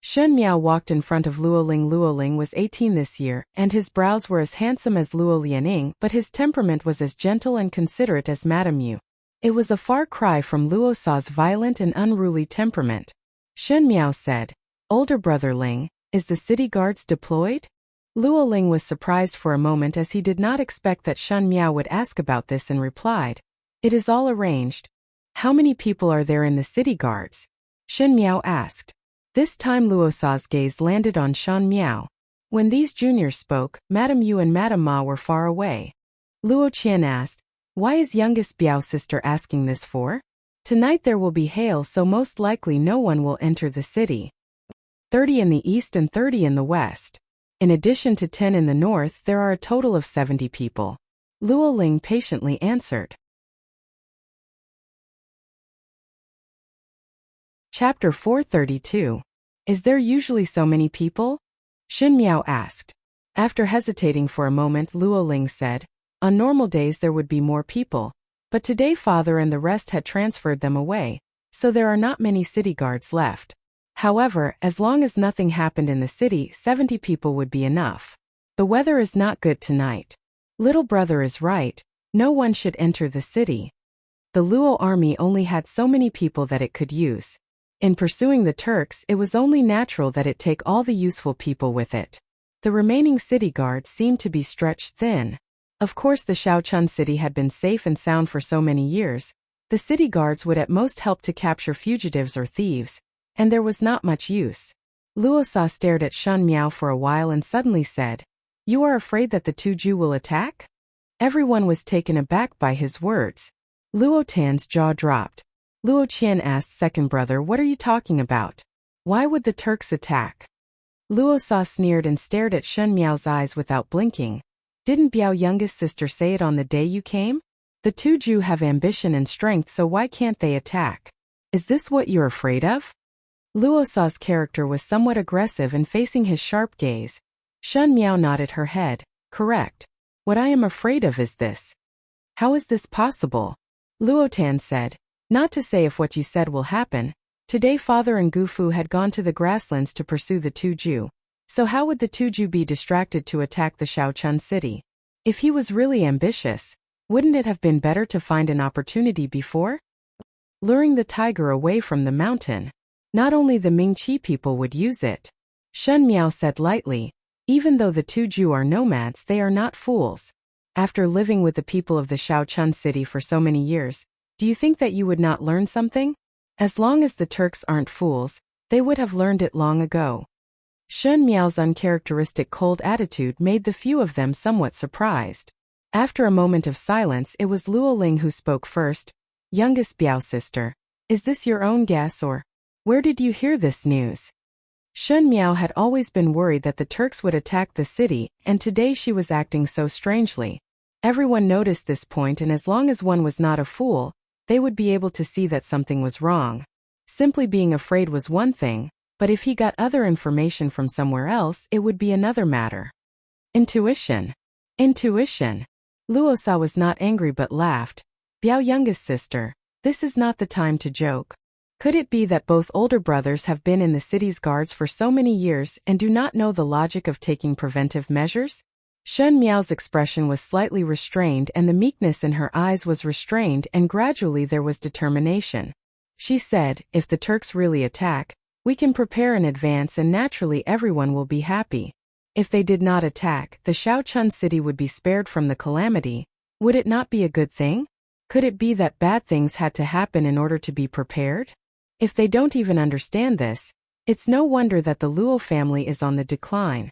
Shen Miao walked in front of Luo Ling. Luo Ling was 18 this year, and his brows were as handsome as Luo Lianing, but his temperament was as gentle and considerate as Madame Yu. It was a far cry from Luo Sa's violent and unruly temperament. Shen Miao said, "Older brother Ling, is the city guards deployed?" Luo Ling was surprised for a moment as he did not expect that Shen Miao would ask about this and replied, "It is all arranged." "How many people are there in the city guards?" Shen Miao asked. This time Luo Sa's gaze landed on Shen Miao. When these juniors spoke, Madame Yu and Madame Ma were far away. Luo Qian asked, "Why is youngest Biao's sister asking this for?" "Tonight there will be hail, so most likely no one will enter the city. 30 in the east and 30 in the west. In addition to 10 in the north, there are a total of 70 people." Luo Ling patiently answered. Chapter 432. Is there usually so many people? Shen Miao asked. After hesitating for a moment, Luo Ling said, "On normal days there would be more people, but today father and the rest had transferred them away, so there are not many city guards left. However, as long as nothing happened in the city, 70 people would be enough. The weather is not good tonight. Little brother is right, no one should enter the city. The Luo army only had so many people that it could use. In pursuing the Turks, it was only natural that it take all the useful people with it. The remaining city guards seemed to be stretched thin. Of course the Shaochun city had been safe and sound for so many years. The city guards would at most help to capture fugitives or thieves, and there was not much use." Luo Sa stared at Shen Miao for a while and suddenly said, "You are afraid that the Tuju will attack?" Everyone was taken aback by his words. Luo Tan's jaw dropped. Luo Qian asked second brother, what are you talking about? Why would the Turks attack? Luo Sa sneered and stared at Shen Miao's eyes without blinking. Didn't Biao youngest sister say it on the day you came? The two Ju have ambition and strength, so why can't they attack? Is this what you're afraid of? Luo Sa's character was somewhat aggressive and facing his sharp gaze. Shen Miao nodded her head. Correct. What I am afraid of is this. How is this possible? Luo Tan said. Not to say if what you said will happen. Today father and Gufu had gone to the grasslands to pursue the two Ju. So how would the two Ju be distracted to attack the Shaochun city? If he was really ambitious, wouldn't it have been better to find an opportunity before? Luring the tiger away from the mountain. Not only the Mingqi people would use it. Shen Miao said lightly. Even though the two Ju are nomads, they are not fools. After living with the people of the Shaochun city for so many years, do you think that you would not learn something? As long as the Turks aren't fools, they would have learned it long ago. Shen Miao's uncharacteristic cold attitude made the few of them somewhat surprised. After a moment of silence, it was Luo Ling who spoke first. Youngest Biao sister, is this your own guess or where did you hear this news? Shen Miao had always been worried that the Turks would attack the city, and today she was acting so strangely. Everyone noticed this point, and as long as one was not a fool, they would be able to see that something was wrong. Simply being afraid was one thing, but if he got other information from somewhere else, it would be another matter. Intuition. Intuition. Luo Sa was not angry but laughed. Biao youngest sister, this is not the time to joke. Could it be that both older brothers have been in the city's guards for so many years and do not know the logic of taking preventive measures? Shen Miao's expression was slightly restrained and the meekness in her eyes was restrained, and gradually there was determination. She said, if the Turks really attack, we can prepare in advance and naturally everyone will be happy. If they did not attack, the Shaochun city would be spared from the calamity. Would it not be a good thing? Could it be that bad things had to happen in order to be prepared? If they don't even understand this, it's no wonder that the Luo family is on the decline.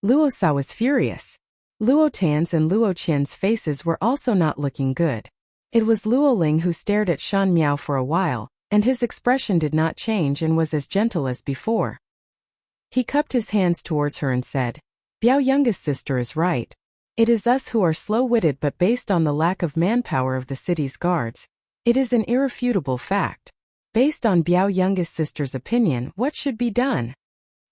Luo Sa was furious. Luo Tan's and Luo Qian's faces were also not looking good. It was Luo Ling who stared at Shen Miao for a while, and his expression did not change and was as gentle as before. He cupped his hands towards her and said, Biao youngest sister is right. It is us who are slow-witted, but based on the lack of manpower of the city's guards, it is an irrefutable fact. Based on Biao youngest sister's opinion, what should be done?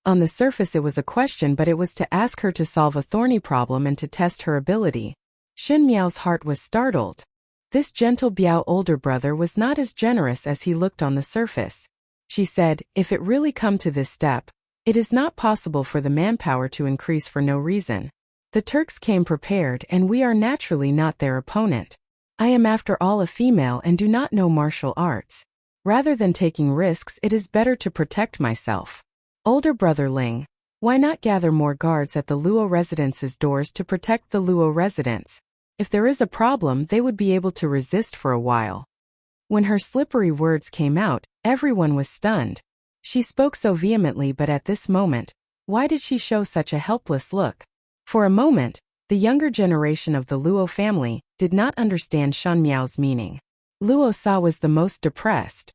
On the surface it was a question, but it was to ask her to solve a thorny problem and to test her ability. Shen Miao's heart was startled. This gentle Biao older brother was not as generous as he looked on the surface. She said, if it really come to this step, it is not possible for the manpower to increase for no reason. The Turks came prepared and we are naturally not their opponent. I am after all a female and do not know martial arts. Rather than taking risks, it is better to protect myself. Older brother Ling, why not gather more guards at the Luo residence's doors to protect the Luo residents? If there is a problem, they would be able to resist for a while. When her slippery words came out, everyone was stunned. She spoke so vehemently, but at this moment, why did she show such a helpless look? For a moment, the younger generation of the Luo family did not understand Shen Miao's meaning. Luo Sa was the most depressed.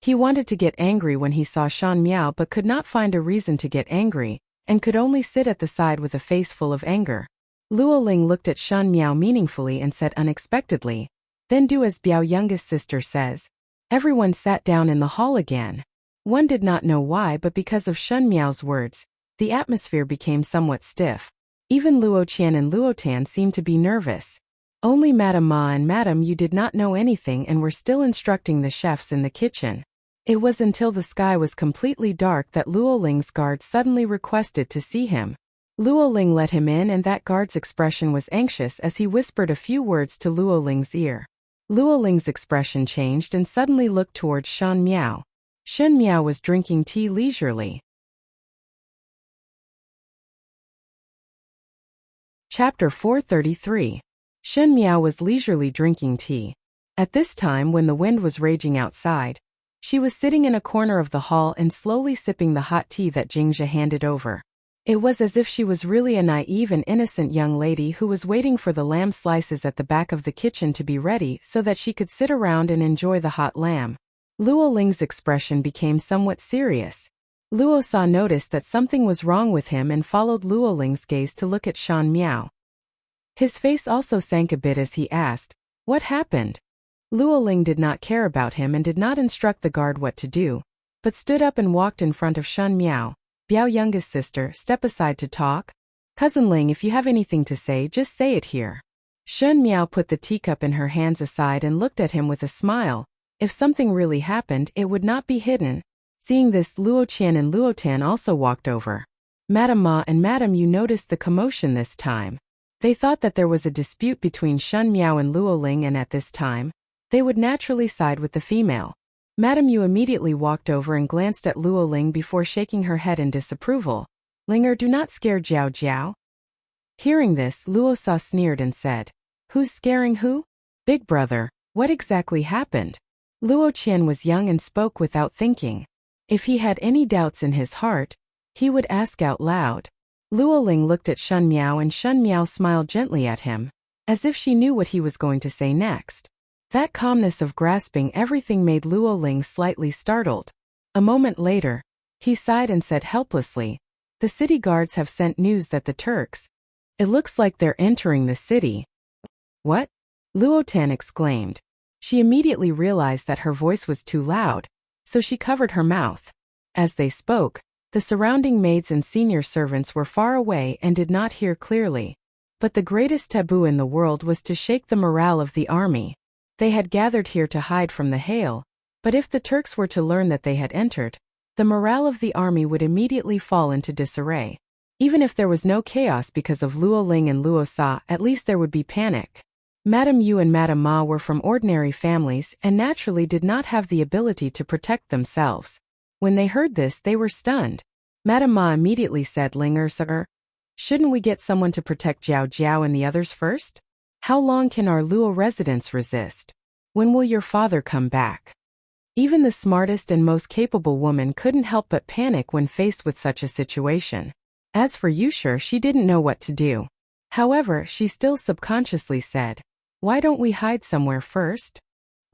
He wanted to get angry when he saw Shen Miao but could not find a reason to get angry, and could only sit at the side with a face full of anger. Luo Ling looked at Shen Miao meaningfully and said unexpectedly, then do as Biao youngest sister says. Everyone sat down in the hall again. One did not know why, but because of Shen Miao's words, the atmosphere became somewhat stiff. Even Luo Qian and Luo Tan seemed to be nervous. Only Madame Ma and Madame Yu did not know anything and were still instructing the chefs in the kitchen. It was until the sky was completely dark that Luo Ling's guard suddenly requested to see him. Luo Ling let him in, and that guard's expression was anxious as he whispered a few words to Luo Ling's ear. Luo Ling's expression changed and suddenly looked towards Shen Miao. Shen Miao was drinking tea leisurely. Chapter 433. Shen Miao was leisurely drinking tea. At this time, when the wind was raging outside, she was sitting in a corner of the hall and slowly sipping the hot tea that Jingzhe handed over. It was as if she was really a naive and innocent young lady who was waiting for the lamb slices at the back of the kitchen to be ready so that she could sit around and enjoy the hot lamb. Luo Ling's expression became somewhat serious. Luo Sa noticed that something was wrong with him and followed Luo Ling's gaze to look at Shan Miao. His face also sank a bit as he asked, "What happened?" Luo Ling did not care about him and did not instruct the guard what to do, but stood up and walked in front of Shan Miao. "Biao, youngest sister, step aside to talk. Cousin Ling, if you have anything to say, just say it here." Shan Miao put the teacup in her hands aside and looked at him with a smile. If something really happened, it would not be hidden. Seeing this, Luo Qian and Luo Tan also walked over. "Madam Ma and Madam Yu noticed the commotion this time. They thought that there was a dispute between Shan Miao and Luo Ling, and at this time, they would naturally side with the female." Madam Yu immediately walked over and glanced at Luo Ling before shaking her head in disapproval. "Linger, do not scare Jiao Jiao." Hearing this, Luo Sa sneered and said, "Who's scaring who? Big brother, what exactly happened?" Luo Qian was young and spoke without thinking. If he had any doubts in his heart, he would ask out loud. Luo Ling looked at Shan Miao and Shan Miao smiled gently at him, as if she knew what he was going to say next. That calmness of grasping everything made Luo Ling slightly startled. A moment later, he sighed and said helplessly, "The city guards have sent news that the Turks. It looks like they're entering the city." "What?" Luo Tan exclaimed. She immediately realized that her voice was too loud, so she covered her mouth. As they spoke, the surrounding maids and senior servants were far away and did not hear clearly. But the greatest taboo in the world was to shake the morale of the army. They had gathered here to hide from the hail, but if the Turks were to learn that they had entered, the morale of the army would immediately fall into disarray. Even if there was no chaos because of Luo Ling and Luo Sa, at least there would be panic. Madame Yu and Madame Ma were from ordinary families and naturally did not have the ability to protect themselves. When they heard this, they were stunned. Madame Ma immediately said, "Linger, sir, shouldn't we get someone to protect Jiao Jiao and the others first? How long can our Luo residents resist? When will your father come back?" Even the smartest and most capable woman couldn't help but panic when faced with such a situation. As for Yushir, she didn't know what to do. However, she still subconsciously said, "Why don't we hide somewhere first?"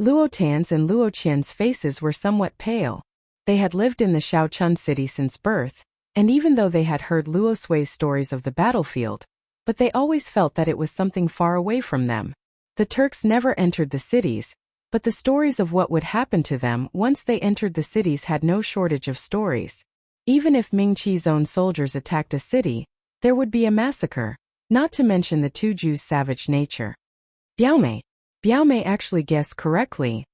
Luo Tan's and Luo Qian's faces were somewhat pale. They had lived in the Shaochun city since birth, and even though they had heard Luo Sui's stories of the battlefield, but they always felt that it was something far away from them. The Turks never entered the cities, but the stories of what would happen to them once they entered the cities had no shortage of stories. Even if Ming Qi's own soldiers attacked a city, there would be a massacre, not to mention the two Jews' savage nature. Biao Mei actually guessed correctly,"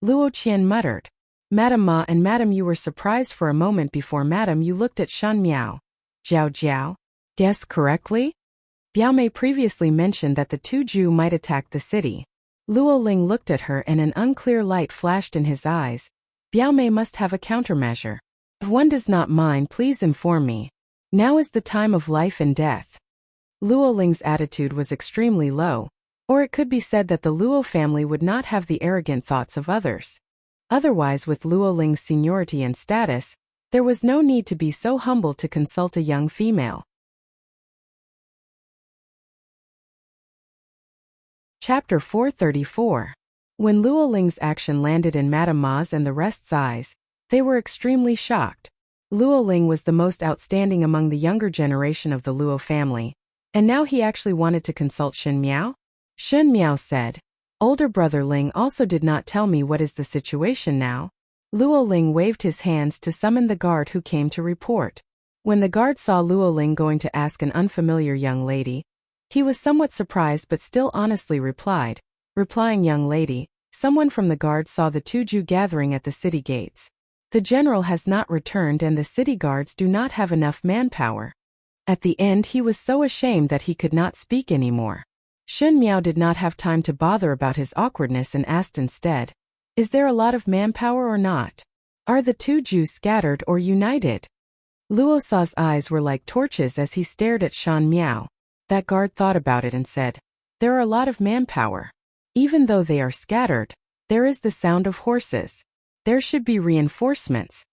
Luo Qian muttered. Madame Ma and Madame Yu were surprised for a moment before Madame Yu looked at Shan Miao. "Jiao Jiao? Guessed correctly?" Biao Mei previously mentioned that the two Jews might attack the city. Luo Ling looked at her and an unclear light flashed in his eyes. Biao Mei must have a countermeasure. "If one does not mind, please inform me. Now is the time of life and death." Luo Ling's attitude was extremely low, or it could be said that the Luo family would not have the arrogant thoughts of others. Otherwise, with Luo Ling's seniority and status, there was no need to be so humble to consult a young female. Chapter 434. When Luo Ling's action landed in Madame Ma's and the rest's eyes, they were extremely shocked. Luo Ling was the most outstanding among the younger generation of the Luo family, and now he actually wanted to consult Shen Miao? Shen Miao said, "Older brother Ling also did not tell me what is the situation now." Luo Ling waved his hands to summon the guard who came to report. When the guard saw Luo Ling going to ask an unfamiliar young lady, he was somewhat surprised but still honestly replied, replying, "Young lady, someone from the guard saw the two Jew gathering at the city gates. The general has not returned and the city guards do not have enough manpower." At the end he was so ashamed that he could not speak anymore. Shen Miao did not have time to bother about his awkwardness and asked instead, "Is there a lot of manpower or not? Are the two Jews scattered or united?" Luo Sa's eyes were like torches as he stared at Shen Miao. That guard thought about it and said, "There are a lot of manpower. Even though they are scattered, there is the sound of horses. There should be reinforcements."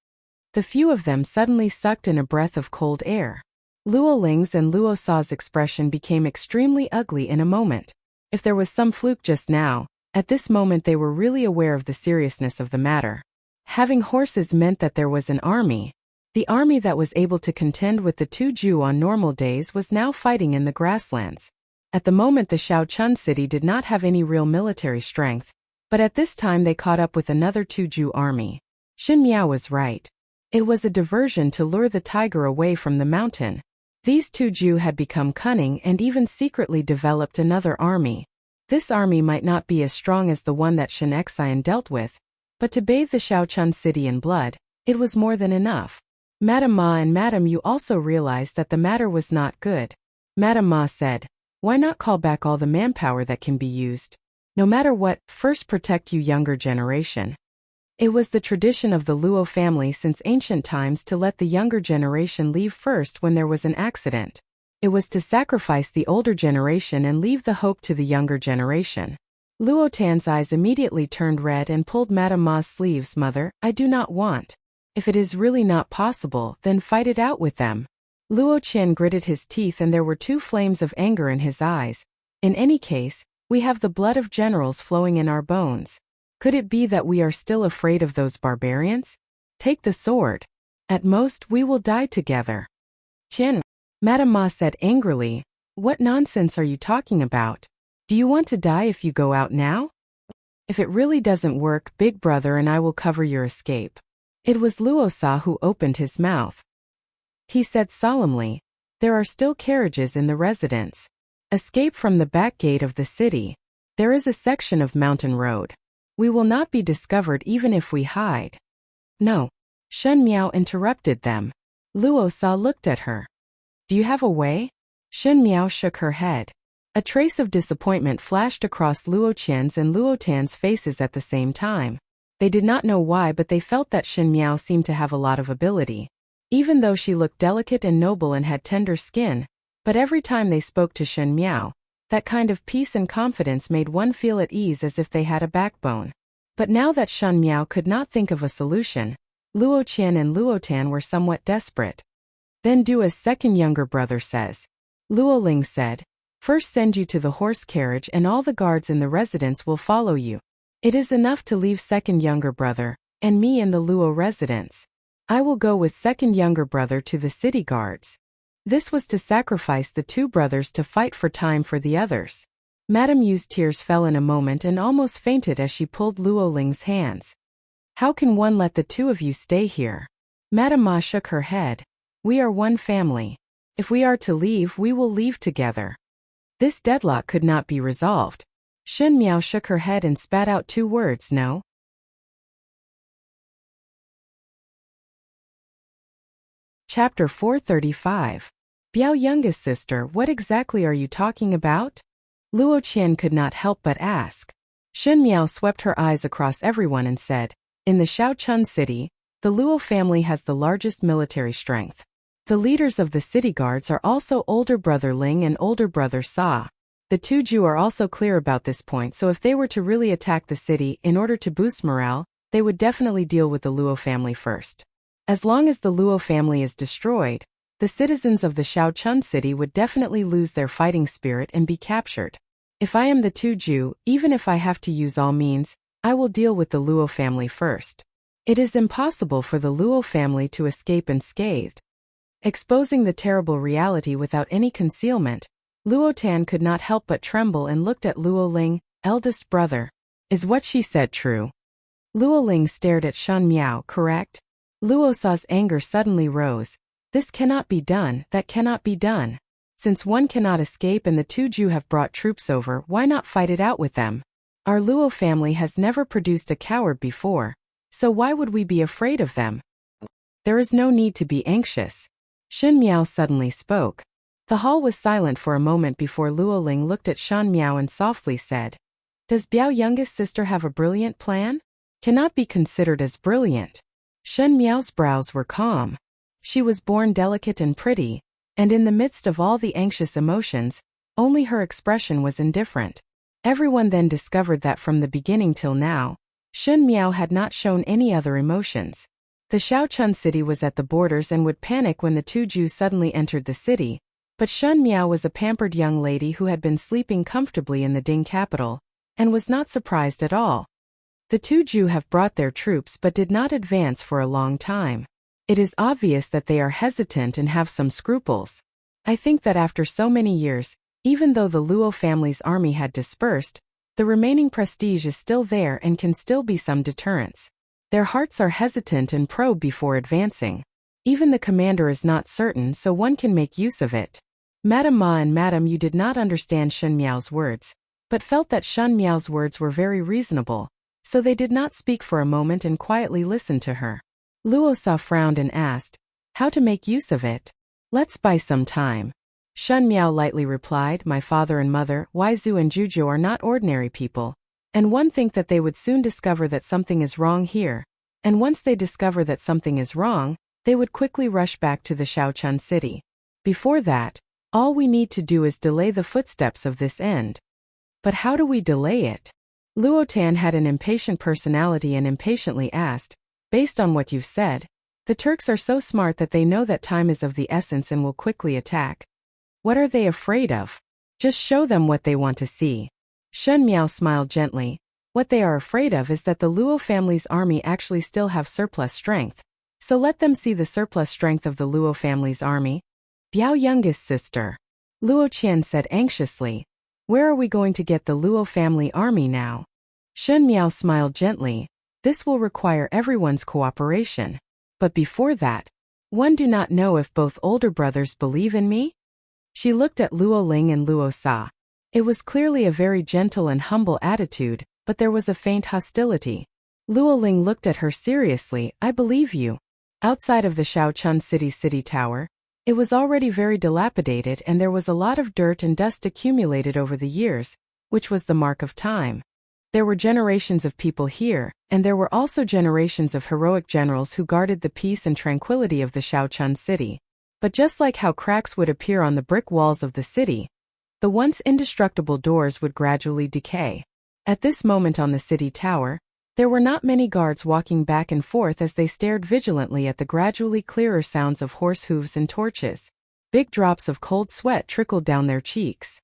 The few of them suddenly sucked in a breath of cold air. Luo Ling's and Luo Sa's expression became extremely ugly in a moment. If there was some fluke just now, at this moment they were really aware of the seriousness of the matter. Having horses meant that there was an army. The army that was able to contend with the two Ju on normal days was now fighting in the grasslands. At the moment the Shaochun city did not have any real military strength, but at this time they caught up with another two Ju army. Xin Miao was right. It was a diversion to lure the tiger away from the mountain. These two Ju had become cunning and even secretly developed another army. This army might not be as strong as the one that Shen Xian dealt with, but to bathe the Shaochun city in blood, it was more than enough. Madame Ma and Madame Yu also realized that the matter was not good. Madame Ma said, "Why not call back all the manpower that can be used? No matter what, first protect you younger generation." It was the tradition of the Luo family since ancient times to let the younger generation leave first when there was an accident. It was to sacrifice the older generation and leave the hope to the younger generation. Luo Tan's eyes immediately turned red and pulled Madame Ma's sleeves. "Mother, I do not want. If it is really not possible, then fight it out with them." Luo Qian gritted his teeth and there were two flames of anger in his eyes. "In any case, we have the blood of generals flowing in our bones. Could it be that we are still afraid of those barbarians? Take the sword. At most, we will die together." "Qian," Madame Ma said angrily, "what nonsense are you talking about? Do you want to die if you go out now? If it really doesn't work, Big Brother and I will cover your escape." It was Luo Sa who opened his mouth. He said solemnly, "There are still carriages in the residence. Escape from the back gate of the city. There is a section of mountain road. We will not be discovered even if we hide." "No." Shen Miao interrupted them. Luo Sa looked at her. "Do you have a way?" Shen Miao shook her head. A trace of disappointment flashed across Luo Qian's and Luo Tan's faces at the same time. They did not know why, but they felt that Shen Miao seemed to have a lot of ability. Even though she looked delicate and noble and had tender skin, but every time they spoke to Shen Miao, that kind of peace and confidence made one feel at ease as if they had a backbone. But now that Shen Miao could not think of a solution, Luo Qian and Luo Tan were somewhat desperate. "Then do as second younger brother says," Luo Ling said. "First send you to the horse carriage and all the guards in the residence will follow you. It is enough to leave second younger brother, and me in the Luo residence. I will go with second younger brother to the city guards." This was to sacrifice the two brothers to fight for time for the others. Madame Yu's tears fell in a moment and almost fainted as she pulled Luo Ling's hands. "How can one let the two of you stay here?" Madame Ma shook her head. "We are one family. If we are to leave, we will leave together." This deadlock could not be resolved. Shen Miao shook her head and spat out two words, "No." Chapter 435. "Biao youngest sister, what exactly are you talking about?" Luo Qian could not help but ask. Shen Miao swept her eyes across everyone and said, "In the Shaochun city, the Luo family has the largest military strength. The leaders of the city guards are also older brother Ling and older brother Sa. The two Ju are also clear about this point, so if they were to really attack the city in order to boost morale, they would definitely deal with the Luo family first. As long as the Luo family is destroyed, the citizens of the Shaochun city would definitely lose their fighting spirit and be captured. If I am the two Ju, even if I have to use all means, I will deal with the Luo family first. It is impossible for the Luo family to escape unscathed." Exposing the terrible reality without any concealment, Luo Tan could not help but tremble and looked at Luo Ling, eldest brother. "Is what she said true?" Luo Ling stared at Shen Miao. "Correct?" Luo Sa's anger suddenly rose. "This cannot be done, that cannot be done. Since one cannot escape and the two Ju have brought troops over, why not fight it out with them? Our Luo family has never produced a coward before, so why would we be afraid of them? There is no need to be anxious." Shen Miao suddenly spoke. The hall was silent for a moment before Luo Ling looked at Shen Miao and softly said, "Does Biao youngest sister have a brilliant plan?" "Cannot be considered as brilliant." Shen Miao's brows were calm. She was born delicate and pretty, and in the midst of all the anxious emotions, only her expression was indifferent. Everyone then discovered that from the beginning till now, Shen Miao had not shown any other emotions. The Shaochun city was at the borders and would panic when the two Jews suddenly entered the city, but Shun Miao was a pampered young lady who had been sleeping comfortably in the Ding capital, and was not surprised at all. The two Jews have brought their troops but did not advance for a long time. It is obvious that they are hesitant and have some scruples. I think that after so many years, even though the Luo family's army had dispersed, the remaining prestige is still there and can still be some deterrence. Their hearts are hesitant and probe before advancing. Even the commander is not certain, so one can make use of it. Madame Ma and Madame Yu did not understand Shun Miao's words, but felt that Shun Miao's words were very reasonable, so they did not speak for a moment and quietly listened to her. Luo Sa frowned and asked, "How to make use of it?" "Let's buy some time." Shun Miao lightly replied, "My father and mother, Waizu and Juju, are not ordinary people, and one think that they would soon discover that something is wrong here, and once they discover that something is wrong, they would quickly rush back to the Shaochun city. Before that, all we need to do is delay the footsteps of this end." "But how do we delay it?" Luo Tan had an impatient personality and impatiently asked, "Based on what you've said, the Turks are so smart that they know that time is of the essence and will quickly attack. What are they afraid of? Just show them what they want to see." Shun Miao smiled gently. "What they are afraid of is that the Luo family's army actually still have surplus strength. So let them see the surplus strength of the Luo family's army." "Biao youngest sister," Luo Qian said anxiously, "where are we going to get the Luo family army now?" Shun Miao smiled gently. "This will require everyone's cooperation. But before that, one do not know if both older brothers believe in me?" She looked at Luo Ling and Luo Sa. It was clearly a very gentle and humble attitude, but there was a faint hostility. Luo Ling looked at her seriously. "I believe you." Outside of the Shaochun city's city tower, it was already very dilapidated and there was a lot of dirt and dust accumulated over the years, which was the mark of time. There were generations of people here, and there were also generations of heroic generals who guarded the peace and tranquility of the Shaochun city. But just like how cracks would appear on the brick walls of the city, the once indestructible doors would gradually decay. At this moment on the city tower, there were not many guards walking back and forth as they stared vigilantly at the gradually clearer sounds of horse hooves and torches. Big drops of cold sweat trickled down their cheeks.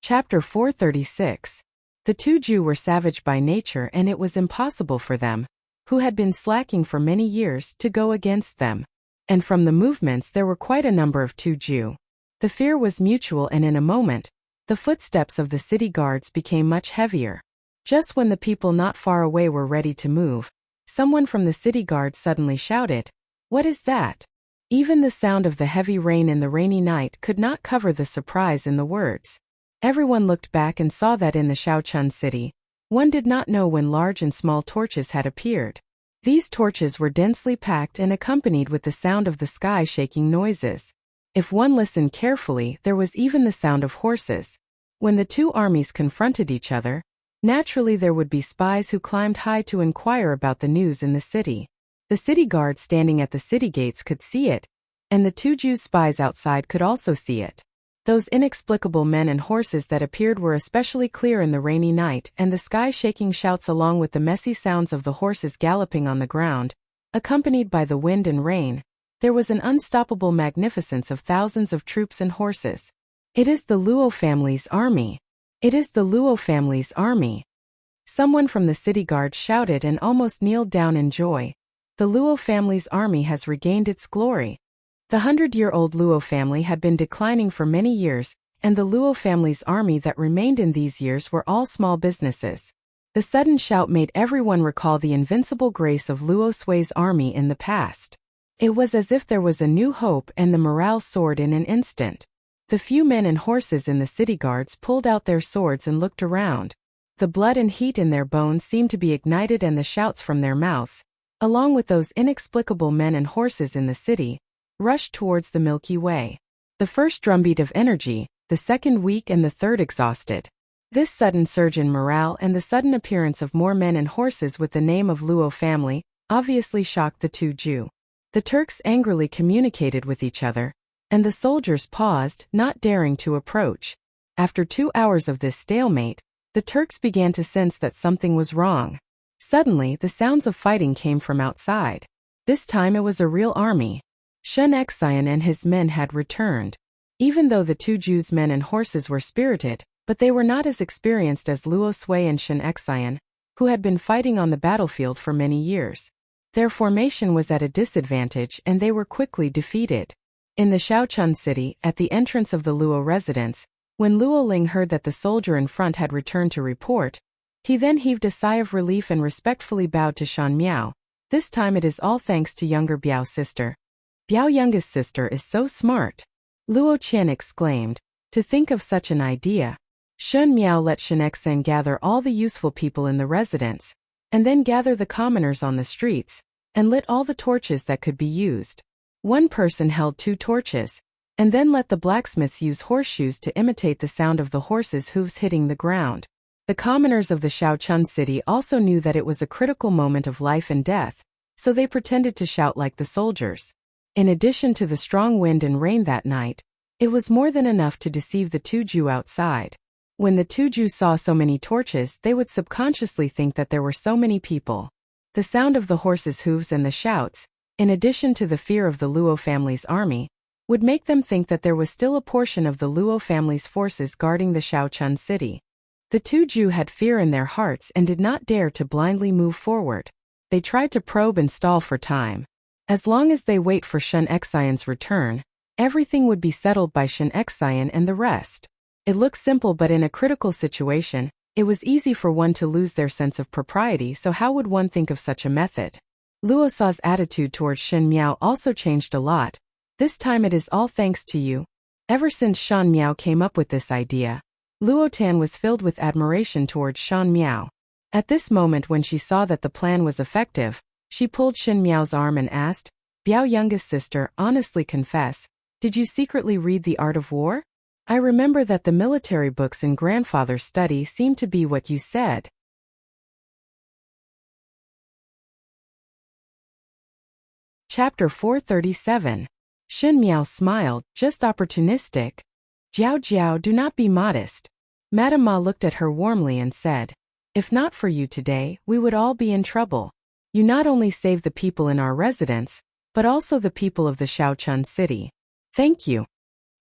Chapter 436. The two Jews were savage by nature and it was impossible for them, who had been slacking for many years, to go against them. And from the movements there were quite a number of two Jews. The fear was mutual and in a moment, the footsteps of the city guards became much heavier. Just when the people not far away were ready to move, someone from the city guard suddenly shouted, "What is that?" Even the sound of the heavy rain in the rainy night could not cover the surprise in the words. Everyone looked back and saw that in the Shaochun city, one did not know when large and small torches had appeared. These torches were densely packed and accompanied with the sound of the sky shaking noises. If one listened carefully, there was even the sound of horses. When the two armies confronted each other, naturally there would be spies who climbed high to inquire about the news in the city. The city guard standing at the city gates could see it, and the two Jew spies outside could also see it. Those inexplicable men and horses that appeared were especially clear in the rainy night, and the sky-shaking shouts along with the messy sounds of the horses galloping on the ground, accompanied by the wind and rain. There was an unstoppable magnificence of thousands of troops and horses. "It is the Luo family's army. It is the Luo family's army." Someone from the city guard shouted and almost kneeled down in joy. "The Luo family's army has regained its glory." The 100-year-old Luo family had been declining for many years, and the Luo family's army that remained in these years were all small businesses. The sudden shout made everyone recall the invincible grace of Luo Sui's army in the past. It was as if there was a new hope and the morale soared in an instant. The few men and horses in the city guards pulled out their swords and looked around. The blood and heat in their bones seemed to be ignited and the shouts from their mouths, along with those inexplicable men and horses in the city, rushed towards the Milky Way. The first drumbeat of energy, the second weak and the third exhausted. This sudden surge in morale and the sudden appearance of more men and horses with the name of Luo family obviously shocked the two Jew. The Turks angrily communicated with each other, and the soldiers paused, not daring to approach. After 2 hours of this stalemate, The Turks began to sense that something was wrong. Suddenly, the sounds of fighting came from outside. This time it was a real army. Sun Xian and his men had returned. Even though the two Jews' men and horses were spirited, but they were not as experienced as Luo Sui and Sun Xian, who had been fighting on the battlefield for many years. Their formation was at a disadvantage and they were quickly defeated. In the Shaochun city, at the entrance of the Luo residence, when Luo Ling heard that the soldier in front had returned to report, he then heaved a sigh of relief and respectfully bowed to Shan Miao. This time it is all thanks to younger Biao's sister. Biao youngest sister is so smart. Luo Qian exclaimed. To think of such an idea. Shan Miao let Shen Xen gather all the useful people in the residence, and then gather the commoners on the streets, and lit all the torches that could be used. One person held 2 torches, and then let the blacksmiths use horseshoes to imitate the sound of the horses' hooves hitting the ground. The commoners of the Shaochun city also knew that it was a critical moment of life and death, so they pretended to shout like the soldiers. In addition to the strong wind and rain that night, it was more than enough to deceive the two Jews outside. When the two Jews saw so many torches, they would subconsciously think that there were so many people. The sound of the horses' hooves and the shouts, in addition to the fear of the Luo family's army, would make them think that there was still a portion of the Luo family's forces guarding the Shaochun city. The two Jews had fear in their hearts and did not dare to blindly move forward. They tried to probe and stall for time. As long as they wait for Shen Xian's return, everything would be settled by Shen Xian and the rest. It looked simple, but in a critical situation, it was easy for one to lose their sense of propriety, so how would one think of such a method? Luo Sa's attitude towards Shen Miao also changed a lot. This time it is all thanks to you. Ever since Shan Miao came up with this idea, Luo Tan was filled with admiration towards Shan Miao. At this moment, when she saw that the plan was effective, she pulled Shen Miao's arm and asked, Biao youngest sister, honestly confess, did you secretly read the art of war? I remember that the military books in grandfather's study seemed to be what you said. Chapter 437. Shen Miao smiled, just opportunistic. Jiao Jiao, do not be modest. Madame Ma looked at her warmly and said, if not for you today, we would all be in trouble. You not only saved the people in our residence, but also the people of the Shaochun city. Thank you.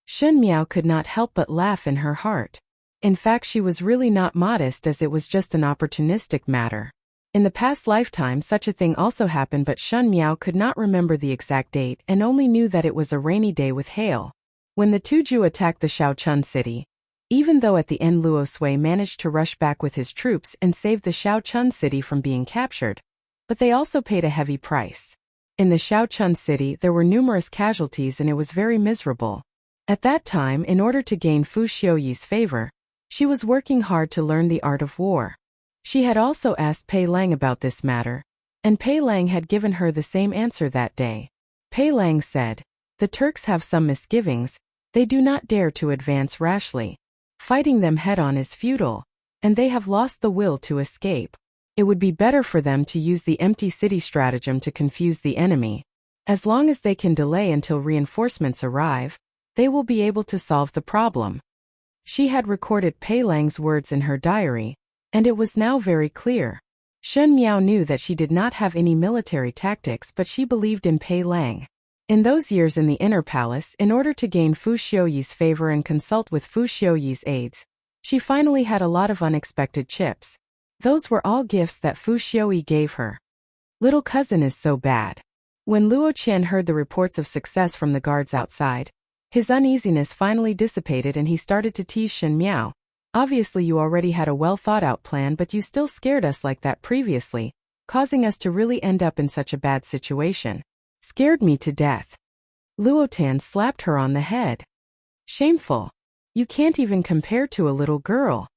Shen Miao could not help but laugh in her heart. In fact, she was really not modest, as it was just an opportunistic matter. In the past lifetime such a thing also happened, but Shen Miao could not remember the exact date and only knew that it was a rainy day with hail. When the two Jews attacked the Shaochun city, even though at the end Luo Sui managed to rush back with his troops and save the Shaochun city from being captured, but they also paid a heavy price. In the Shaochun city there were numerous casualties and it was very miserable. At that time, in order to gain Fu Xiuyi's favor, she was working hard to learn the art of war. She had also asked Pei Lang about this matter, and Pei Lang had given her the same answer that day. Pei Lang said, the Turks have some misgivings, they do not dare to advance rashly. Fighting them head-on is futile, and they have lost the will to escape. It would be better for them to use the empty city stratagem to confuse the enemy. As long as they can delay until reinforcements arrive, they will be able to solve the problem. She had recorded Pei Lang's words in her diary, and it was now very clear. Shen Miao knew that she did not have any military tactics, but she believed in Pei Lang. In those years in the inner palace, in order to gain Fu Xiuyi's favor and consult with Fu Xiuyi's aides, she finally had a lot of unexpected chips. Those were all gifts that Fu Xiuyi gave her. Little cousin is so bad. When Luo Qian heard the reports of success from the guards outside, his uneasiness finally dissipated and he started to tease Shen Miao. Obviously you already had a well-thought-out plan, but you still scared us like that previously, causing us to really end up in such a bad situation. Scared me to death. Luo Tan slapped her on the head. Shameful. You can't even compare to a little girl.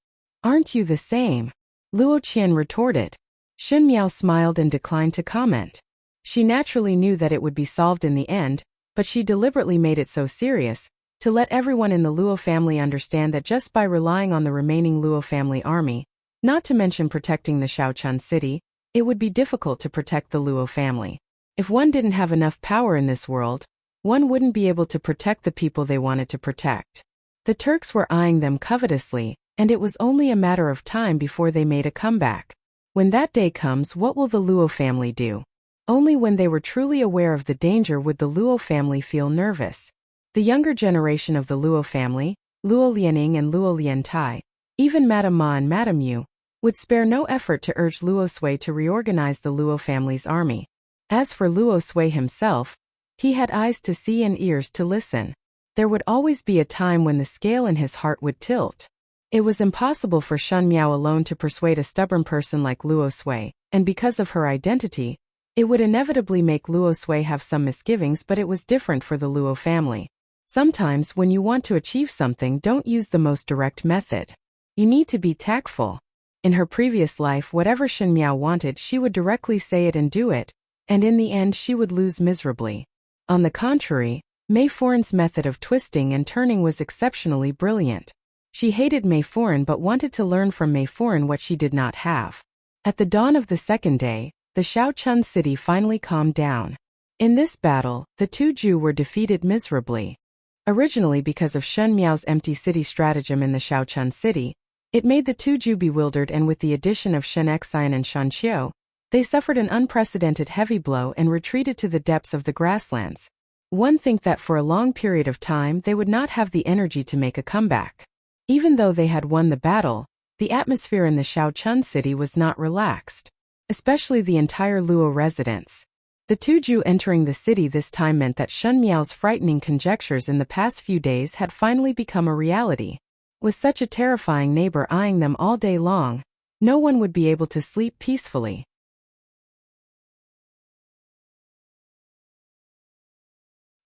Aren't you the same? Luo Qian retorted. Shen Miao smiled and declined to comment. She naturally knew that it would be solved in the end, but she deliberately made it so serious, to let everyone in the Luo family understand that just by relying on the remaining Luo family army, not to mention protecting the Shaochun city, it would be difficult to protect the Luo family. If one didn't have enough power in this world, one wouldn't be able to protect the people they wanted to protect. The Turks were eyeing them covetously, and it was only a matter of time before they made a comeback. When that day comes, what will the Luo family do? Only when they were truly aware of the danger would the Luo family feel nervous. The younger generation of the Luo family, Luo Lianing and Luo Liantai, even Madame Ma and Madame Yu, would spare no effort to urge Luo Sui to reorganize the Luo family's army. As for Luo Sui himself, he had eyes to see and ears to listen. There would always be a time when the scale in his heart would tilt. It was impossible for Shen Miao alone to persuade a stubborn person like Luo Sui, and because of her identity, it would inevitably make Luo Sui have some misgivings, but it was different for the Luo family. Sometimes when you want to achieve something, don't use the most direct method. You need to be tactful. In her previous life, whatever Shen Miao wanted, she would directly say it and do it, and in the end she would lose miserably. On the contrary, Mei Foran's method of twisting and turning was exceptionally brilliant. She hated Mei Foran but wanted to learn from Mei Foran what she did not have. At the dawn of the second day, the Shaochun city finally calmed down. In this battle, the two Ju were defeated miserably. Originally, because of Shen Miao's empty city stratagem in the Shaochun city, it made the two Ju bewildered, and with the addition of Shen Xian and Shan Qiu, they suffered an unprecedented heavy blow and retreated to the depths of the grasslands. One think that for a long period of time they would not have the energy to make a comeback. Even though they had won the battle, the atmosphere in the Shaochun city was not relaxed, especially the entire Luo residents. The two Ju entering the city this time meant that Shen Miao's frightening conjectures in the past few days had finally become a reality. With such a terrifying neighbor eyeing them all day long, no one would be able to sleep peacefully.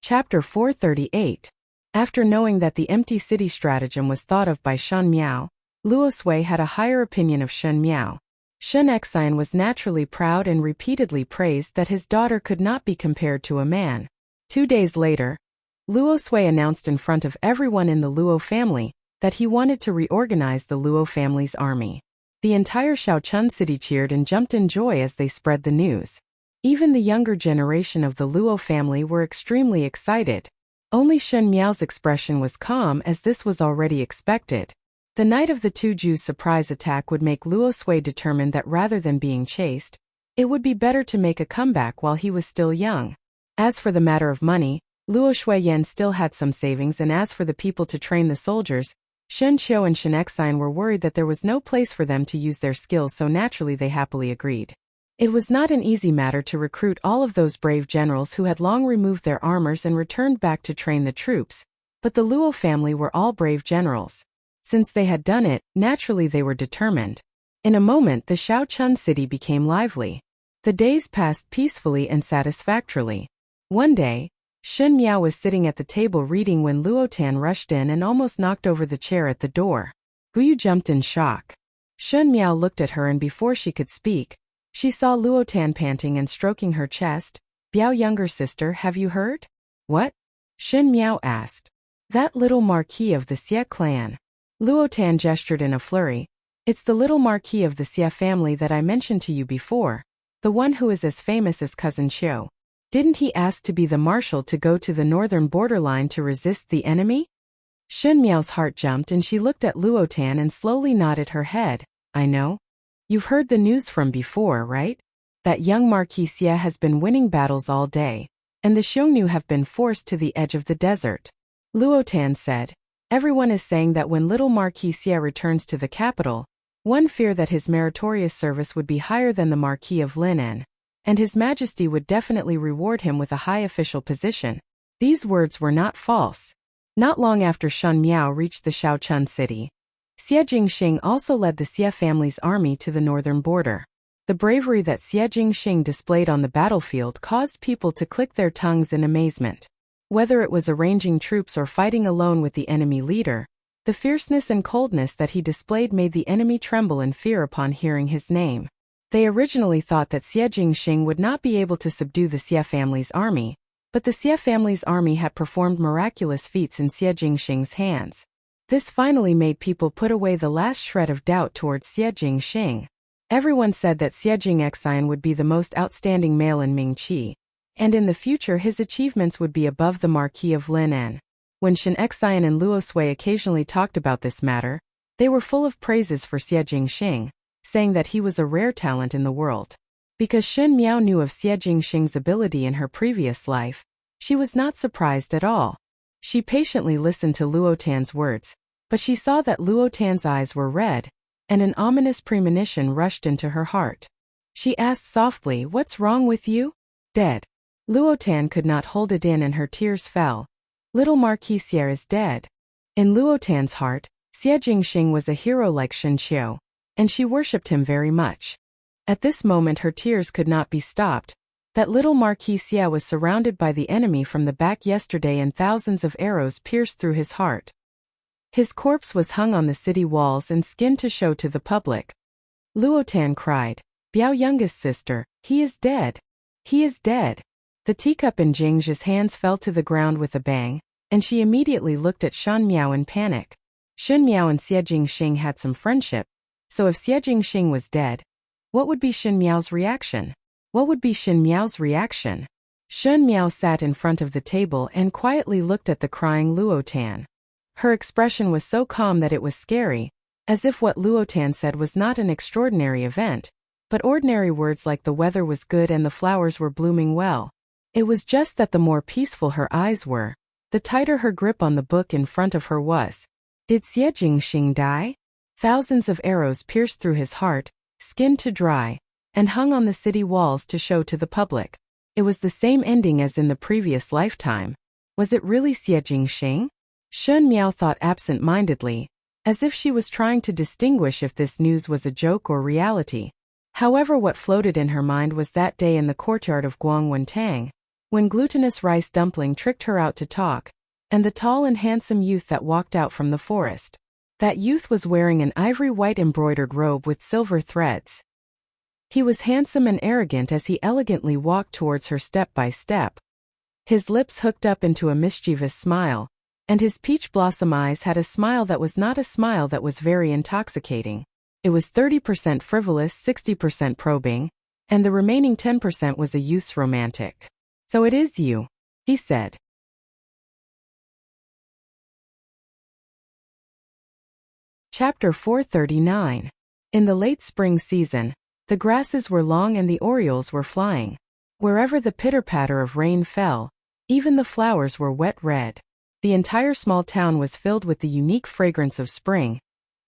Chapter 438. After knowing that the empty city stratagem was thought of by Shen Miao, Luo Sui had a higher opinion of Shen Miao. Shen Xian was naturally proud and repeatedly praised that his daughter could not be compared to a man. 2 days later, Luo Sui announced in front of everyone in the Luo family that he wanted to reorganize the Luo family's army. The entire Shaochun city cheered and jumped in joy as they spread the news. Even the younger generation of the Luo family were extremely excited. Only Shen Miao's expression was calm, as this was already expected. The night of the two Jews' surprise attack would make Luo Sui determined that rather than being chased, it would be better to make a comeback while he was still young. As for the matter of money, Luo Shuiyan still had some savings, and as for the people to train the soldiers, Shen Qiu and Shen Xian were worried that there was no place for them to use their skills, so naturally they happily agreed. It was not an easy matter to recruit all of those brave generals who had long removed their armors and returned back to train the troops, but the Luo family were all brave generals. Since they had done it, naturally they were determined. In a moment the Shaochun city became lively. The days passed peacefully and satisfactorily. One day, Shen Miao was sitting at the table reading when Luo Tan rushed in and almost knocked over the chair at the door. Guyu jumped in shock. Shen Miao looked at her, and before she could speak, she saw Luo Tan panting and stroking her chest. "Biao, younger sister, have you heard?" "What?" Shen Miao asked. "That little marquis of the Xie clan." Luo Tan gestured in a flurry. "It's the little marquis of the Xie family that I mentioned to you before, the one who is as famous as Cousin Qiu. Didn't he ask to be the marshal to go to the northern borderline to resist the enemy?" Shen Miao's heart jumped, and she looked at Luo Tan and slowly nodded her head. "I know. You've heard the news from before, right? That young Marquis Xie has been winning battles all day, and the Xiongnu have been forced to the edge of the desert." Luo Tan said, "Everyone is saying that when little Marquis Xie returns to the capital, one fear that his meritorious service would be higher than the Marquis of Linan, and His Majesty would definitely reward him with a high official position." These words were not false. Not long after Shen Miao reached the Shaochun city, Xie Jingxing also led the Xie family's army to the northern border. The bravery that Xie Jingxing displayed on the battlefield caused people to click their tongues in amazement. Whether it was arranging troops or fighting alone with the enemy leader, the fierceness and coldness that he displayed made the enemy tremble in fear upon hearing his name. They originally thought that Xie Jingxing would not be able to subdue the Xie family's army, but the Xie family's army had performed miraculous feats in Xie Jingxing's hands. This finally made people put away the last shred of doubt towards Xie Jingxing. Everyone said that Xie Jingxian would be the most outstanding male in Mingqi, and in the future his achievements would be above the Marquis of Linan. When Shen Xian and Luo Sui occasionally talked about this matter, They were full of praises for Xie Jingxing, saying that he was a rare talent in the world. Because Shen Miao knew of Xie Jingxing's ability in her previous life, she was not surprised at all. She patiently listened to Luo Tan's words, but she saw that Luo Tan's eyes were red, and an ominous premonition rushed into her heart. She asked softly, "What's wrong with you?" "Dead." Luo Tan could not hold it in and her tears fell. Little Marquis Xie is dead. In Luo Tan's heart, Xie Jingxing was a hero like Shen Qiu, and she worshipped him very much. At this moment her tears could not be stopped. That little Marquis Xie was surrounded by the enemy from the back yesterday and thousands of arrows pierced through his heart. His corpse was hung on the city walls and skinned to show to the public. Luo Tan cried, "Biao youngest sister, he is dead. He is dead." The teacup in Jingzhi's hands fell to the ground with a bang, and she immediately looked at Shen Miao in panic. Shen Miao and Xie Jingxing had some friendship, so if Xie Jingxing was dead, what would be Shen Miao's reaction? What would be Shen Miao's reaction? Shen Miao sat in front of the table and quietly looked at the crying Luo Tan. Her expression was so calm that it was scary, as if what Luo Tan said was not an extraordinary event, but ordinary words like the weather was good and the flowers were blooming well. It was just that the more peaceful her eyes were, the tighter her grip on the book in front of her was. Did Xie Jingxing die? Thousands of arrows pierced through his heart, skinned to dry, and hung on the city walls to show to the public. It was the same ending as in the previous lifetime. Was it really Xie Jingxing? Shen Miao thought absent-mindedly, as if she was trying to distinguish if this news was a joke or reality. However, what floated in her mind was that day in the courtyard of Guangwentang, when glutinous rice dumpling tricked her out to talk, and the tall and handsome youth that walked out from the forest. That youth was wearing an ivory-white embroidered robe with silver threads. He was handsome and arrogant as he elegantly walked towards her step by step. His lips hooked up into a mischievous smile, and his peach blossom eyes had a smile that was not a smile that was very intoxicating. It was 30% frivolous, 60% probing, and the remaining 10% was a youth's romantic. "So it is you," he said. Chapter 439. In the late spring season, the grasses were long and the orioles were flying. Wherever the pitter-patter of rain fell, even the flowers were wet red. The entire small town was filled with the unique fragrance of spring,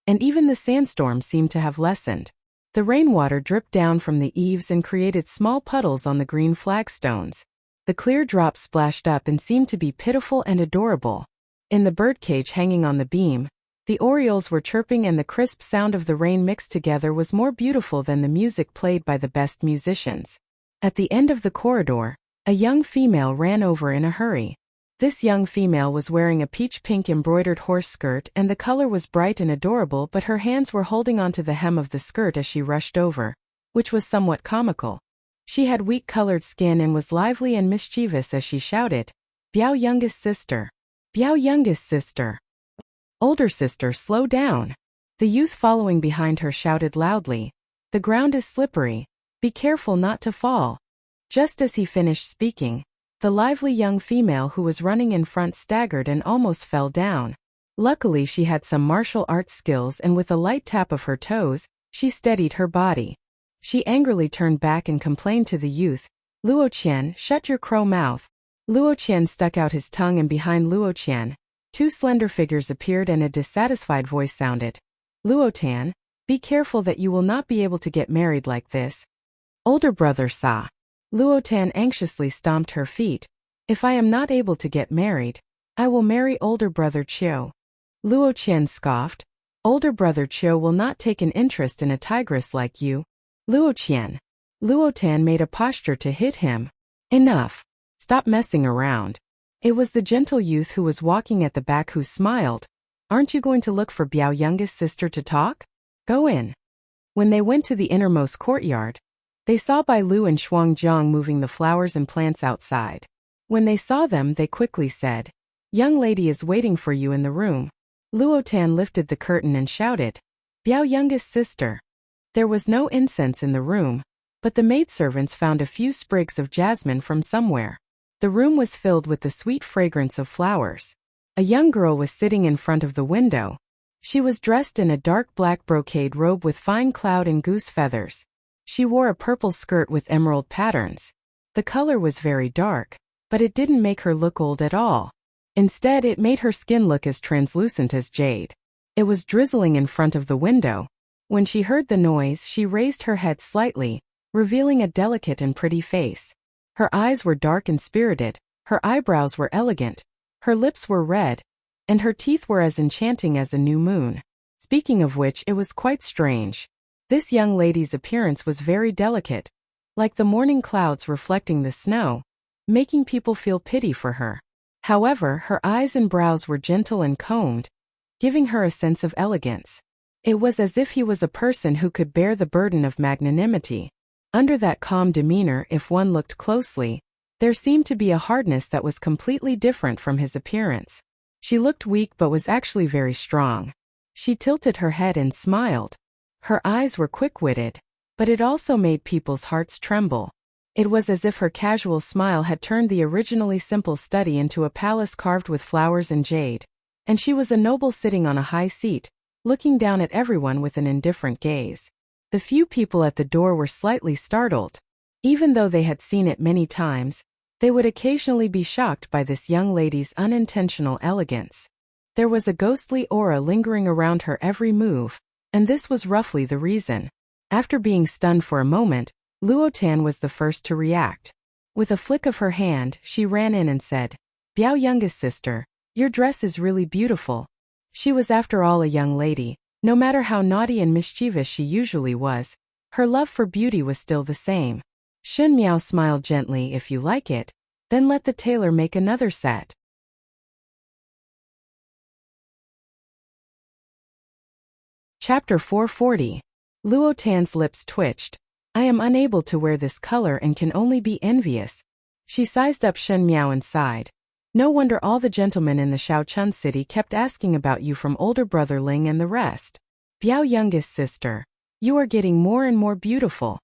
and even the sandstorm seemed to have lessened. The rainwater dripped down from the eaves and created small puddles on the green flagstones. The clear drops splashed up and seemed to be pitiful and adorable. In the birdcage hanging on the beam, the orioles were chirping and the crisp sound of the rain mixed together was more beautiful than the music played by the best musicians. At the end of the corridor, a young female ran over in a hurry. This young female was wearing a peach-pink embroidered horse skirt and the color was bright and adorable, but her hands were holding onto the hem of the skirt as she rushed over, which was somewhat comical. She had weak-colored skin and was lively and mischievous as she shouted, "Biao youngest sister! Biao youngest sister! Older sister, slow down!" The youth following behind her shouted loudly, "The ground is slippery. Be careful not to fall." Just as he finished speaking, the lively young female who was running in front staggered and almost fell down. Luckily she had some martial arts skills and with a light tap of her toes, she steadied her body. She angrily turned back and complained to the youth, "Luo Qian, shut your crow mouth." Luo Qian stuck out his tongue and behind Luo Qian, two slender figures appeared and a dissatisfied voice sounded, "Luo Tan, be careful that you will not be able to get married like this." Older brother Sa. Luo Tan anxiously stomped her feet. "If I am not able to get married, I will marry older brother Qiu." Luo Qian scoffed, "Older brother Qiu will not take an interest in a tigress like you." Luo Qian. Luo Tan made a posture to hit him. "Enough. Stop messing around." It was the gentle youth who was walking at the back who smiled. "Aren't you going to look for Biao youngest sister to talk? Go in." When they went to the innermost courtyard, they saw Bai Lu and Shuang Jiang moving the flowers and plants outside. When they saw them, they quickly said, "Young lady is waiting for you in the room." Luo Tan lifted the curtain and shouted, "Biao youngest sister." There was no incense in the room, but the maidservants found a few sprigs of jasmine from somewhere. The room was filled with the sweet fragrance of flowers. A young girl was sitting in front of the window. She was dressed in a dark black brocade robe with fine cloud and goose feathers. She wore a purple skirt with emerald patterns. The color was very dark, but it didn't make her look old at all. Instead, it made her skin look as translucent as jade. It was drizzling in front of the window. When she heard the noise, she raised her head slightly, revealing a delicate and pretty face. Her eyes were dark and spirited, her eyebrows were elegant, her lips were red, and her teeth were as enchanting as a new moon. Speaking of which, it was quite strange. This young lady's appearance was very delicate, like the morning clouds reflecting the snow, making people feel pity for her. However, her eyes and brows were gentle and combed, giving her a sense of elegance. It was as if he was a person who could bear the burden of magnanimity. Under that calm demeanor, if one looked closely, there seemed to be a hardness that was completely different from his appearance. She looked weak but was actually very strong. She tilted her head and smiled. Her eyes were quick-witted, but it also made people's hearts tremble. It was as if her casual smile had turned the originally simple study into a palace carved with flowers and jade. And she was a noble sitting on a high seat, looking down at everyone with an indifferent gaze. The few people at the door were slightly startled. Even though they had seen it many times, they would occasionally be shocked by this young lady's unintentional elegance. There was a ghostly aura lingering around her every move, and this was roughly the reason. After being stunned for a moment, Luotan was the first to react. With a flick of her hand, she ran in and said, "Biao, youngest sister, your dress is really beautiful." She was after all a young lady. No matter how naughty and mischievous she usually was, her love for beauty was still the same. Shun Miao smiled gently. "If you like it, then let the tailor make another set." Chapter 440. Luotan's lips twitched. "I am unable to wear this color and can only be envious." She sized up Shun Miao and sighed. "No wonder all the gentlemen in the Shaochun city kept asking about you, from older brother Ling and the rest. Biao, youngest sister, you are getting more and more beautiful."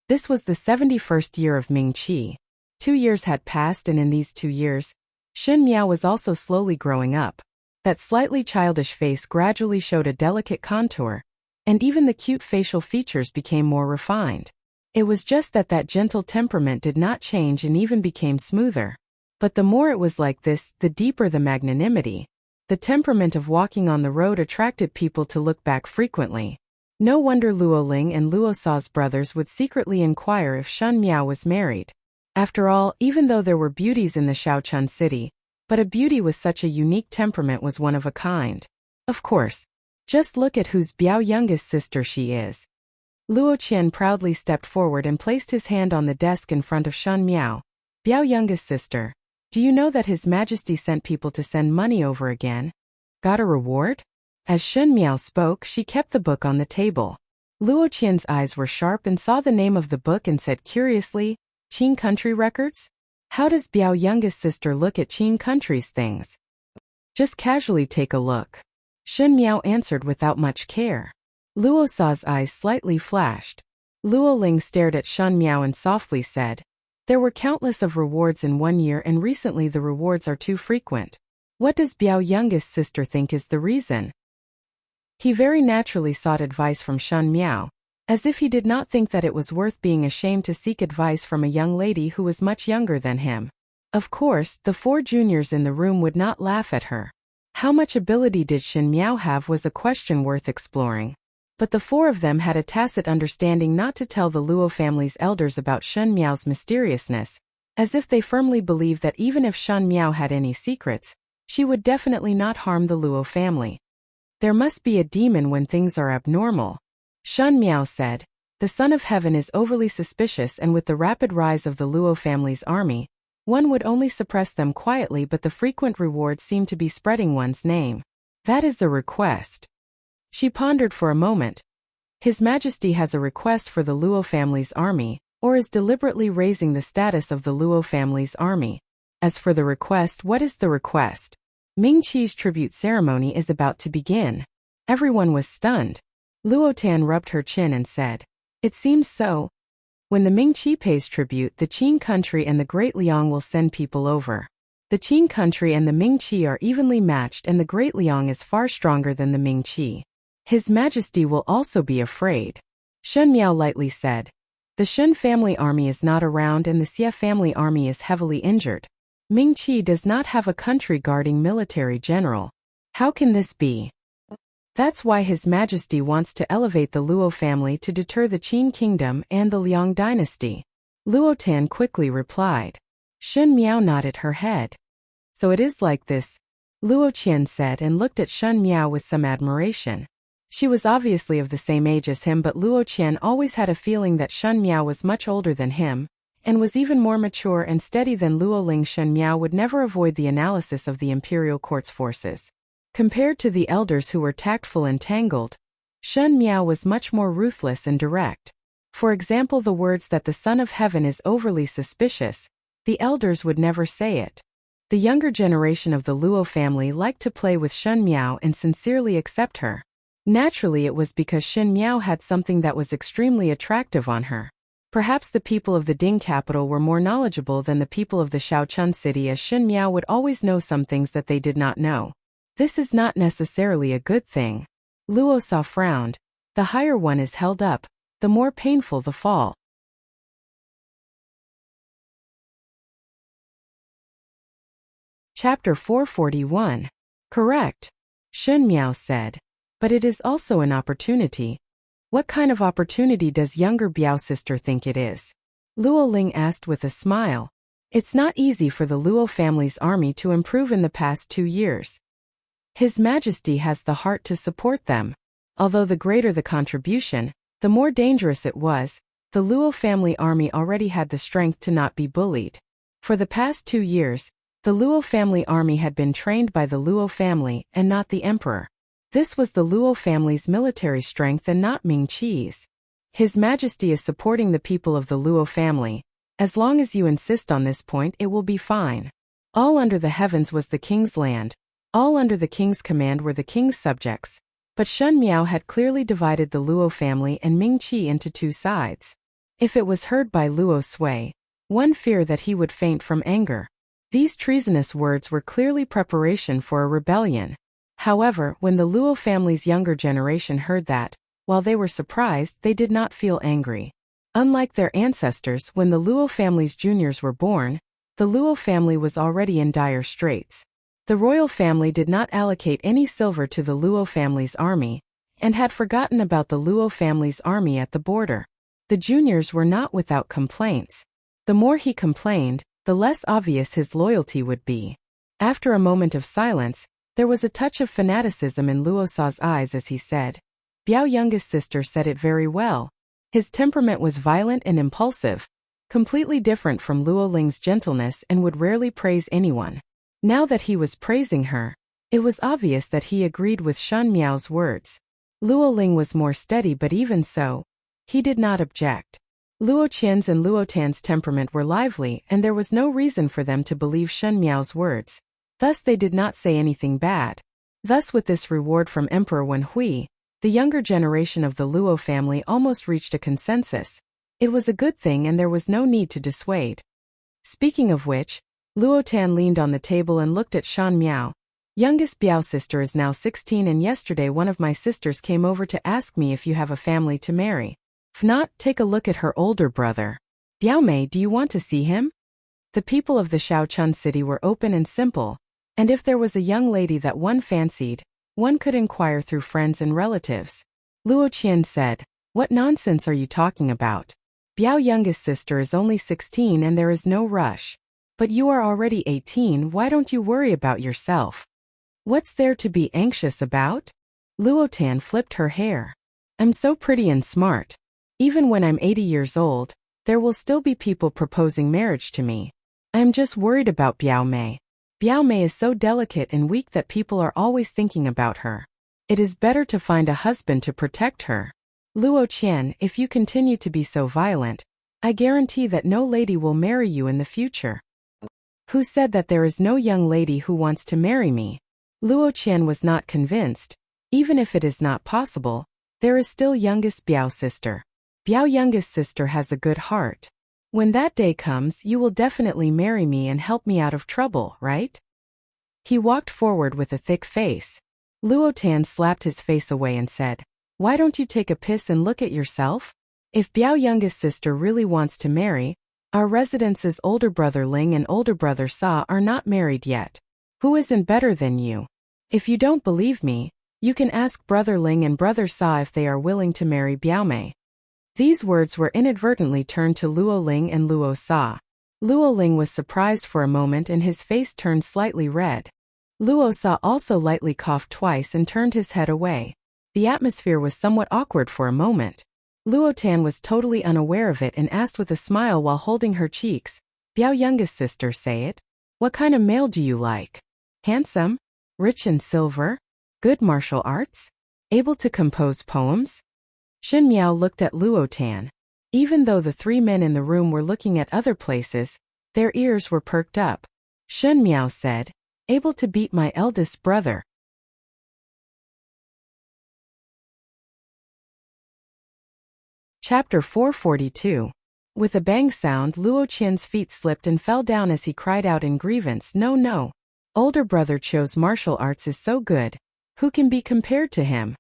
This was the 71st year of Ming Qi. 2 years had passed, and in these 2 years, Shun Miao was also slowly growing up. That slightly childish face gradually showed a delicate contour, and even the cute facial features became more refined. It was just that gentle temperament did not change and even became smoother. But the more it was like this, the deeper the magnanimity. The temperament of walking on the road attracted people to look back frequently. No wonder Luo Ling and Luo Sa's brothers would secretly inquire if Shun Miao was married. After all, even though there were beauties in the Shaochun city, but a beauty with such a unique temperament was one of a kind. Of course. Just look at whose Biao youngest sister she is. Luo Qian proudly stepped forward and placed his hand on the desk in front of Shun Miao. "Biao youngest sister, do you know that His Majesty sent people to send money over again? Got a reward?" As Shun Miao spoke, she kept the book on the table. Luo Qian's eyes were sharp and saw the name of the book and said curiously, "Qin Country Records? How does Biao youngest sister look at Qin Country's things?" "Just casually take a look," Shun Miao answered without much care. Luo Sa's eyes slightly flashed. Luo Ling stared at Shun Miao and softly said, "There were countless of rewards in 1 year, and recently the rewards are too frequent. What does Biao youngest sister think is the reason?" He very naturally sought advice from Shun Miao, as if he did not think that it was worth being ashamed to seek advice from a young lady who was much younger than him. Of course, the 4 juniors in the room would not laugh at her. How much ability did Shun Miao have was a question worth exploring. But the 4 of them had a tacit understanding not to tell the Luo family's elders about Shun Miao's mysteriousness, as if they firmly believed that even if Shun Miao had any secrets, she would definitely not harm the Luo family. "There must be a demon when things are abnormal," Shun Miao said. "The Son of Heaven is overly suspicious, and with the rapid rise of the Luo family's army, one would only suppress them quietly, but the frequent rewards seem to be spreading one's name. That is a request." She pondered for a moment. His Majesty has a request for the Luo family's army, or is deliberately raising the status of the Luo family's army. As for the request, what is the request? Ming Qi's tribute ceremony is about to begin. Everyone was stunned. Luotan rubbed her chin and said, "It seems so. When the Ming Qi pays tribute, the Qin country and the Great Liang will send people over. The Qin country and the Ming Qi are evenly matched, and the Great Liang is far stronger than the Ming Qi. His Majesty will also be afraid. Shun Miao lightly said. The Shun family army is not around and the Xie family army is heavily injured. Ming Qi does not have a country guarding military general. How can this be? That's why His Majesty wants to elevate the Luo family to deter the Qin kingdom and the Liang dynasty. Luo Tan quickly replied. Shun Miao nodded her head. So it is like this, Luo Qian said and looked at Shun Miao with some admiration. She was obviously of the same age as him, but Luo Qian always had a feeling that Shun Miao was much older than him, and was even more mature and steady than Luo Ling. Shun Miao would never avoid the analysis of the imperial court's forces. Compared to the elders who were tactful and tangled, Shun Miao was much more ruthless and direct. For example, the words that the Son of Heaven is overly suspicious, the elders would never say it. The younger generation of the Luo family liked to play with Shun Miao and sincerely accept her. Naturally, it was because Shun Miao had something that was extremely attractive on her. Perhaps the people of the Ding capital were more knowledgeable than the people of the Shaochun city, as Shun Miao would always know some things that they did not know. This is not necessarily a good thing. Luo Sa frowned. The higher one is held up, the more painful the fall. Chapter 441. Correct. Shun Miao said. But it is also an opportunity. What kind of opportunity does younger Biao sister think it is? Luo Ling asked with a smile. It's not easy for the Luo family's army to improve in the past 2 years. His Majesty has the heart to support them. Although the greater the contribution, the more dangerous it was, the Luo family army already had the strength to not be bullied. For the past 2 years, the Luo family army had been trained by the Luo family and not the emperor. This was the Luo family's military strength and not Ming Qi's. His Majesty is supporting the people of the Luo family. As long as you insist on this point, it will be fine. All under the heavens was the king's land. All under the king's command were the king's subjects. But Shun Miao had clearly divided the Luo family and Ming Qi into 2 sides. If it was heard by Luo Sui, one feared that he would faint from anger. These treasonous words were clearly preparation for a rebellion. However, when the Luo family's younger generation heard that, while they were surprised, they did not feel angry. Unlike their ancestors, when the Luo family's juniors were born, the Luo family was already in dire straits. The royal family did not allocate any silver to the Luo family's army, and had forgotten about the Luo family's army at the border. The juniors were not without complaints. The more he complained, the less obvious his loyalty would be. After a moment of silence, there was a touch of fanaticism in Luo Sa's eyes as he said, Biao youngest sister said it very well. His temperament was violent and impulsive, completely different from Luo Ling's gentleness, and would rarely praise anyone. Now that he was praising her, it was obvious that he agreed with Shun Miao's words. Luo Ling was more steady, but even so, he did not object. Luo Qian's and Luo Tan's temperament were lively, and there was no reason for them to believe Shun Miao's words. Thus they did not say anything bad. Thus with this reward from Emperor Wen Hui, the younger generation of the Luo family almost reached a consensus. It was a good thing and there was no need to dissuade. Speaking of which, Luo Tan leaned on the table and looked at Shun Miao. Youngest Biao sister is now 16, and yesterday one of my sisters came over to ask me if you have a family to marry. If not, take a look at her older brother. Biao Mei, do you want to see him? The people of the Shaochun city were open and simple, and if there was a young lady that one fancied, one could inquire through friends and relatives. Luo Qian said, What nonsense are you talking about? Biao youngest sister is only 16 and there is no rush. But you are already 18, why don't you worry about yourself? What's there to be anxious about? Luo Tan flipped her hair. I'm so pretty and smart. Even when I'm 80 years old, there will still be people proposing marriage to me. I'm just worried about Biao Mei. Biao Mei is so delicate and weak that people are always thinking about her. It is better to find a husband to protect her. Luo Qian, if you continue to be so violent, I guarantee that no lady will marry you in the future. Who said that there is no young lady who wants to marry me? Luo Qian was not convinced. Even if it is not possible, there is still youngest Biao sister. Biao youngest sister has a good heart. When that day comes, you will definitely marry me and help me out of trouble, right? He walked forward with a thick face. Luo Tan slapped his face away and said, "Why don't you take a piss and look at yourself? If Biao youngest sister really wants to marry, our residence's older brother Ling and older brother Sa are not married yet. Who isn't better than you? If you don't believe me, you can ask brother Ling and brother Sa if they are willing to marry Biao Mei." These words were inadvertently turned to Luo Ling and Luo Sa. Luo Ling was surprised for a moment and his face turned slightly red. Luo Sa also lightly coughed twice and turned his head away. The atmosphere was somewhat awkward for a moment. Luo Tan was totally unaware of it and asked with a smile while holding her cheeks, "Biao youngest sister, say it. What kind of male do you like? Handsome? Rich in silver? Good martial arts? Able to compose poems?" Shen Miao looked at Luo Tan. Even though the three men in the room were looking at other places, their ears were perked up. Shen Miao said, "Able to beat my eldest brother." Chapter 442. With a bang sound, Luo Qian's feet slipped and fell down as he cried out in grievance, "No, no. Older brother Chou's martial arts is so good. Who can be compared to him?"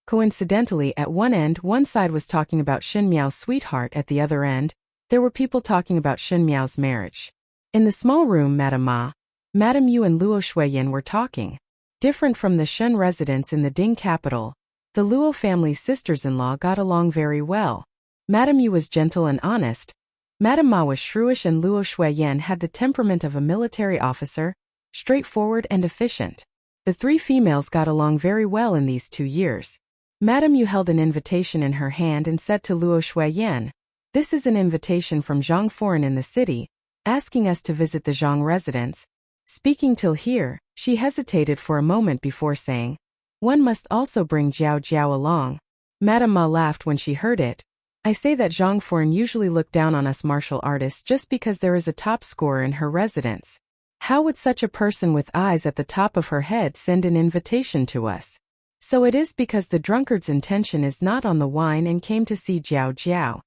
Coincidentally, at one side was talking about Shen Miao's sweetheart, at the other end, there were people talking about Shen Miao's marriage. In the small room, Madame Ma, Madame Yu and Luo Shuiyan were talking. Different from the Shen residence in the Ding capital, the Luo family's sisters-in-law got along very well. Madame Yu was gentle and honest. Madame Ma was shrewish and Luo Shuiyan had the temperament of a military officer, straightforward and efficient. The three females got along very well in these 2 years. Madame Yu held an invitation in her hand and said to Luo Shuiyan, "This is an invitation from Zhang Foreign in the city, asking us to visit the Zhang residence." Speaking till here, she hesitated for a moment before saying, "One must also bring Jiao Jiao along." Madame Ma laughed when she heard it. "I say that Zhang Foreign usually look down on us martial artists just because there is a top scorer in her residence. How would such a person with eyes at the top of her head send an invitation to us? So it is because the drunkard's intention is not on the wine and came to see Jiao Jiao."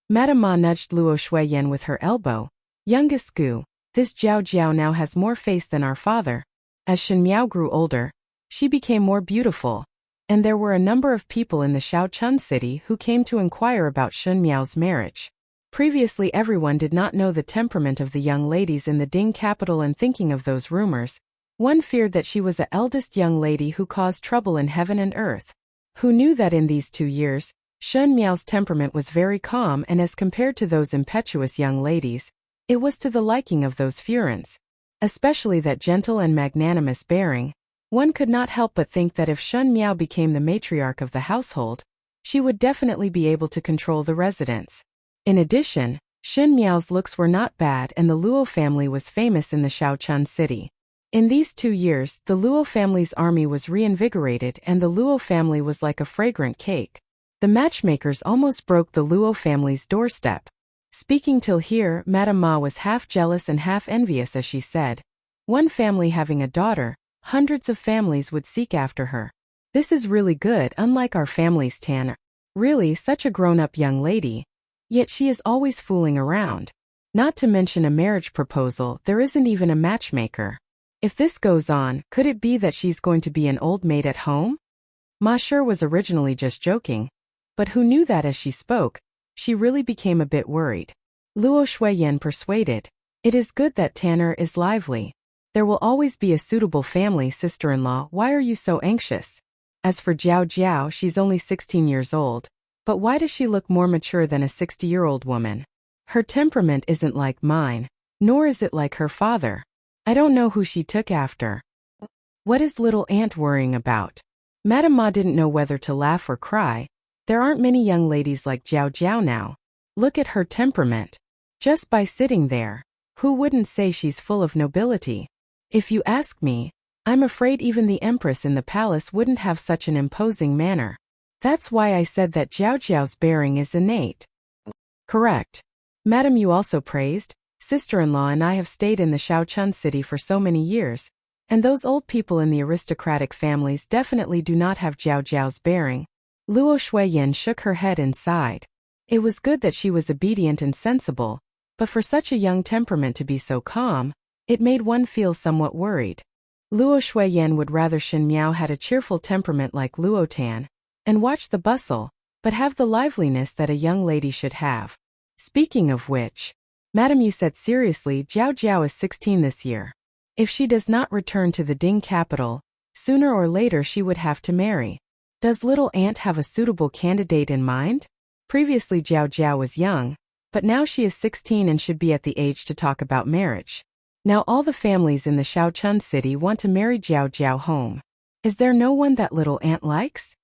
Madame Ma nudged Luo Shuiyan with her elbow. "Youngest Gu, this Jiao Jiao now has more face than our father." As Shen Miao grew older, she became more beautiful, and there were a number of people in the Shaochun city who came to inquire about Shen Miao's marriage. Previously everyone did not know the temperament of the young ladies in the Ding capital, and thinking of those rumors, one feared that she was the eldest young lady who caused trouble in heaven and earth. Who knew that in these 2 years, Shen Miao's temperament was very calm, and as compared to those impetuous young ladies, it was to the liking of those Furens. Especially that gentle and magnanimous bearing. One could not help but think that if Shen Miao became the matriarch of the household, she would definitely be able to control the residence. In addition, Shen Miao's looks were not bad, and the Luo family was famous in the Shaochun city. In these 2 years, the Luo family's army was reinvigorated, and the Luo family was like a fragrant cake. The matchmakers almost broke the Luo family's doorstep. Speaking till here, Madame Ma was half jealous and half envious as she said, "One family having a daughter, hundreds of families would seek after her. This is really good, unlike our family's Tanner. Really such a grown-up young lady. Yet she is always fooling around. Not to mention a marriage proposal, there isn't even a matchmaker. If this goes on, could it be that she's going to be an old maid at home?" Ma Sure was originally just joking, but who knew that as she spoke, she really became a bit worried. Luo Shuiyan persuaded, "It is good that Tanner is lively. There will always be a suitable family, sister-in-law. Why are you so anxious? As for Jiao Jiao, she's only 16 years old, but why does she look more mature than a 60-year-old woman? Her temperament isn't like mine, nor is it like her father. I don't know who she took after. What is little aunt worrying about?" Madame Ma didn't know whether to laugh or cry. There aren't many young ladies like Jiao Jiao now. Look at her temperament. Just by sitting there, who wouldn't say she's full of nobility? If you ask me, I'm afraid even the Empress in the palace wouldn't have such an imposing manner. That's why I said that Jiao Jiao's bearing is innate. Correct. Madame Yu also praised, "Sister-in-law and I have stayed in the Shaochun city for so many years, and those old people in the aristocratic families definitely do not have Jiao Jiao's bearing." Luo Shuiyan shook her head and sighed. It was good that she was obedient and sensible, but for such a young temperament to be so calm, it made one feel somewhat worried. Luo Shuiyan would rather Shen Miao had a cheerful temperament like Luo Tan, and watch the bustle, but have the liveliness that a young lady should have. Speaking of which, Madame Yu said seriously, Jiao Jiao is 16 this year. If she does not return to the Ding capital, sooner or later she would have to marry. Does little aunt have a suitable candidate in mind? Previously Jiao Jiao was young, but now she is 16 and should be at the age to talk about marriage. Now all the families in the Shaochun city want to marry Jiao Jiao home. Is there no one that little aunt likes?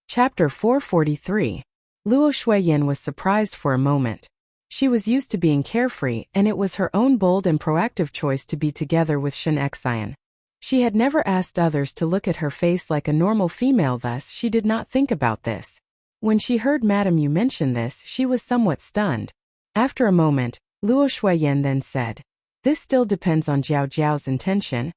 Chapter 443. Luo Shuiyan was surprised for a moment. She was used to being carefree, and it was her own bold and proactive choice to be together with Shen Xian. She had never asked others to look at her face like a normal female, thus she did not think about this. When she heard Madame Yu mention this, she was somewhat stunned. After a moment, Luo Shuiyan then said, "This still depends on Jiao Jiao's intention.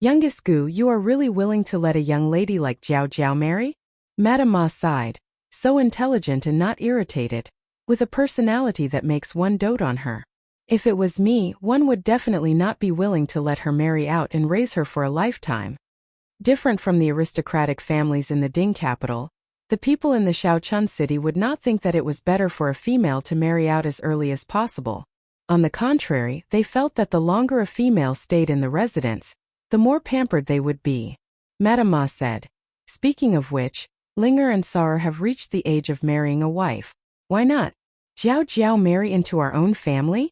Youngest Gu, you are really willing to let a young lady like Jiao Jiao marry?" Madame Ma sighed, so intelligent and not irritated, with a personality that makes one dote on her. If it was me, one would definitely not be willing to let her marry out and raise her for a lifetime. Different from the aristocratic families in the Ding capital, the people in the Shaochun city would not think that it was better for a female to marry out as early as possible. On the contrary, they felt that the longer a female stayed in the residence, the more pampered they would be. Madame Ma said, "Speaking of which, Linger and Sar have reached the age of marrying a wife. Why not Jiao Jiao marry into our own family?"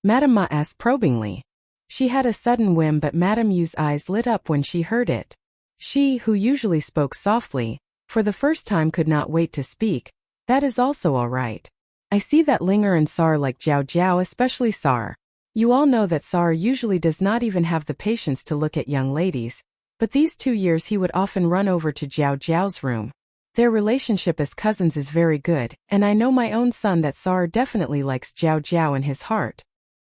Madame Ma asked probingly. She had a sudden whim, but Madame Yu's eyes lit up when she heard it. She, who usually spoke softly, for the first time could not wait to speak. "That is also all right. I see that Linger and Sar like Jiao Jiao, especially Sar. You all know that Sar usually does not even have the patience to look at young ladies, but these 2 years he would often run over to Jiao Jiao's room. Their relationship as cousins is very good, and I know my own son that Sar definitely likes Jiao Jiao in his heart."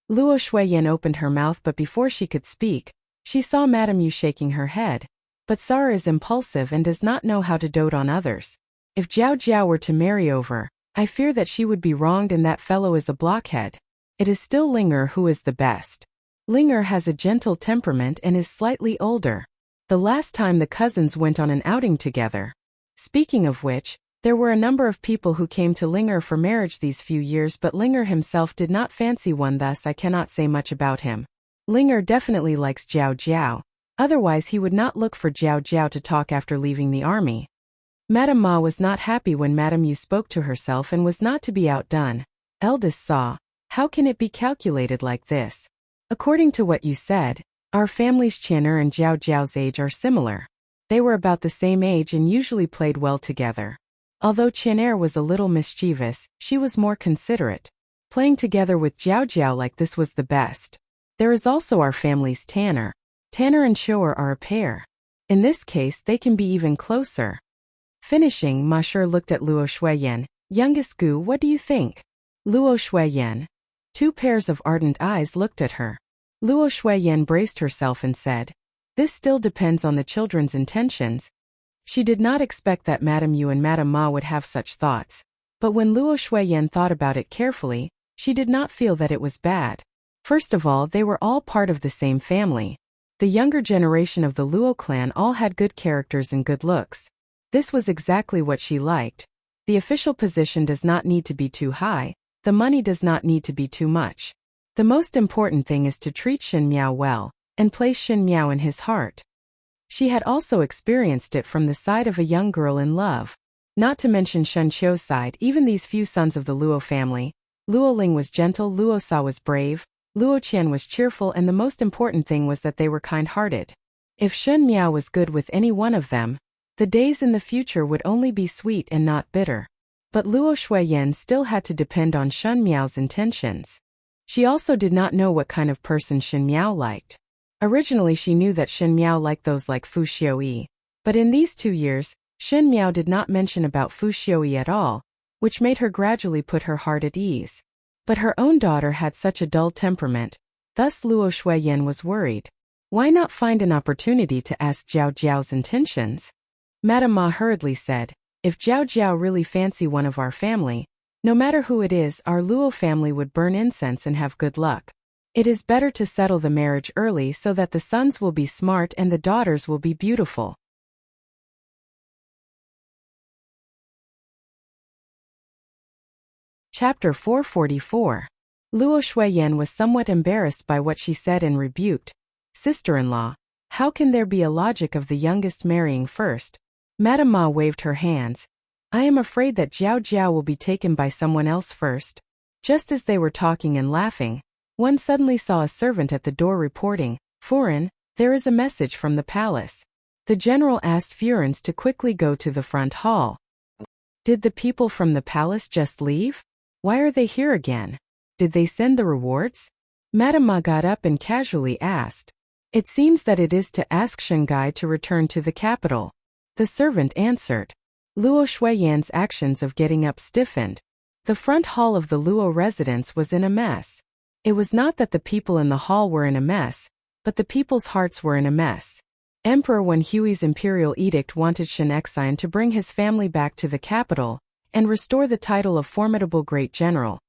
Luo Shuiyan opened her mouth, but before she could speak, she saw Madame Yu shaking her head. But Sar is impulsive and does not know how to dote on others. If Jiao Jiao were to marry over, I fear that she would be wronged, and that fellow is a blockhead. It is still Linger who is the best. Linger has a gentle temperament and is slightly older. The last time the cousins went on an outing together. Speaking of which, there were a number of people who came to Linger for marriage these few years, but Linger himself did not fancy one, thus I cannot say much about him. Linger definitely likes Jiao Jiao. Otherwise he would not look for Jiao Jiao to talk after leaving the army. Madame Ma was not happy when Madame Yu spoke to herself and was not to be outdone. Eldest saw, "How can it be calculated like this? According to what you said, our families Qianer and Jiao Jiao's age are similar. They were about the same age and usually played well together. Although Qianer was a little mischievous, she was more considerate. Playing together with Jiao Jiao like this was the best. There is also our family's Tanner. Tanner and Shoer are a pair. In this case they can be even closer." Finishing, Ma Shi looked at Luo Shuiyan. "Youngest Gu, what do you think?" Luo Shuiyan. Two pairs of ardent eyes looked at her. Luo Shuiyan braced herself and said, "This still depends on the children's intentions." She did not expect that Madame Yu and Madame Ma would have such thoughts. But when Luo Shuiyan thought about it carefully, she did not feel that it was bad. First of all, they were all part of the same family. The younger generation of the Luo clan all had good characters and good looks. This was exactly what she liked. The official position does not need to be too high, the money does not need to be too much. The most important thing is to treat Shen Miao well, and place Shen Miao in his heart. She had also experienced it from the side of a young girl in love. Not to mention Shen Qiu's side, even these few sons of the Luo family. Luo Ling was gentle, Luo Sa was brave, Luo Qian was cheerful, and the most important thing was that they were kind-hearted. If Shen Miao was good with any one of them, the days in the future would only be sweet and not bitter. But Luo Shuiyan still had to depend on Shen Miao's intentions. She also did not know what kind of person Shen Miao liked. Originally she knew that Shen Miao liked those like Fu Xiuyi, but in these 2 years, Shen Miao did not mention about Fu Xiuyi at all, which made her gradually put her heart at ease. But her own daughter had such a dull temperament, thus Luo Shuiyan was worried. Why not find an opportunity to ask Jiao Jiao's intentions? Madame Ma hurriedly said, If Jiao Jiao really fancy one of our family, no matter who it is, our Luo family would burn incense and have good luck. It is better to settle the marriage early so that the sons will be smart and the daughters will be beautiful. Chapter 444. Luo Shuiyan was somewhat embarrassed by what she said and rebuked. Sister-in-law, how can there be a logic of the youngest marrying first? Madame Ma waved her hands. I am afraid that Jiao Jiao will be taken by someone else first. Just as they were talking and laughing, one suddenly saw a servant at the door reporting, Furen, there is a message from the palace. The general asked Furens to quickly go to the front hall. Did the people from the palace just leave? Why are they here again? Did they send the rewards? Madame Ma got up and casually asked. It seems that it is to ask Shanghai to return to the capital. The servant answered. Luo Shuiyan's actions of getting up stiffened. The front hall of the Luo residence was in a mess. It was not that the people in the hall were in a mess, but the people's hearts were in a mess. Emperor Wen Hui's imperial edict wanted Shen Exine to bring his family back to the capital and restore the title of formidable great general.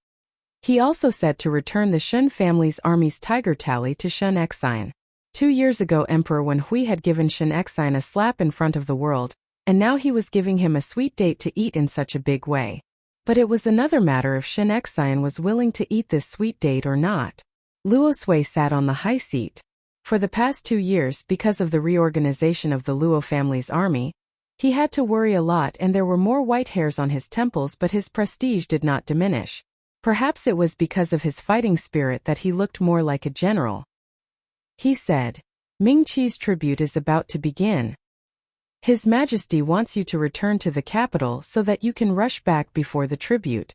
He also said to return the Shen family's army's tiger tally to Shen Exine. 2 years ago Emperor Wen Hui had given Shen Exine a slap in front of the world, and now he was giving him a sweet date to eat in such a big way. But it was another matter if Shen Exine was willing to eat this sweet date or not. Luo Sui sat on the high seat. For the past 2 years, because of the reorganization of the Luo family's army, he had to worry a lot and there were more white hairs on his temples, but his prestige did not diminish. Perhaps it was because of his fighting spirit that he looked more like a general. He said, Ming Qi's tribute is about to begin. His Majesty wants you to return to the capital so that you can rush back before the tribute.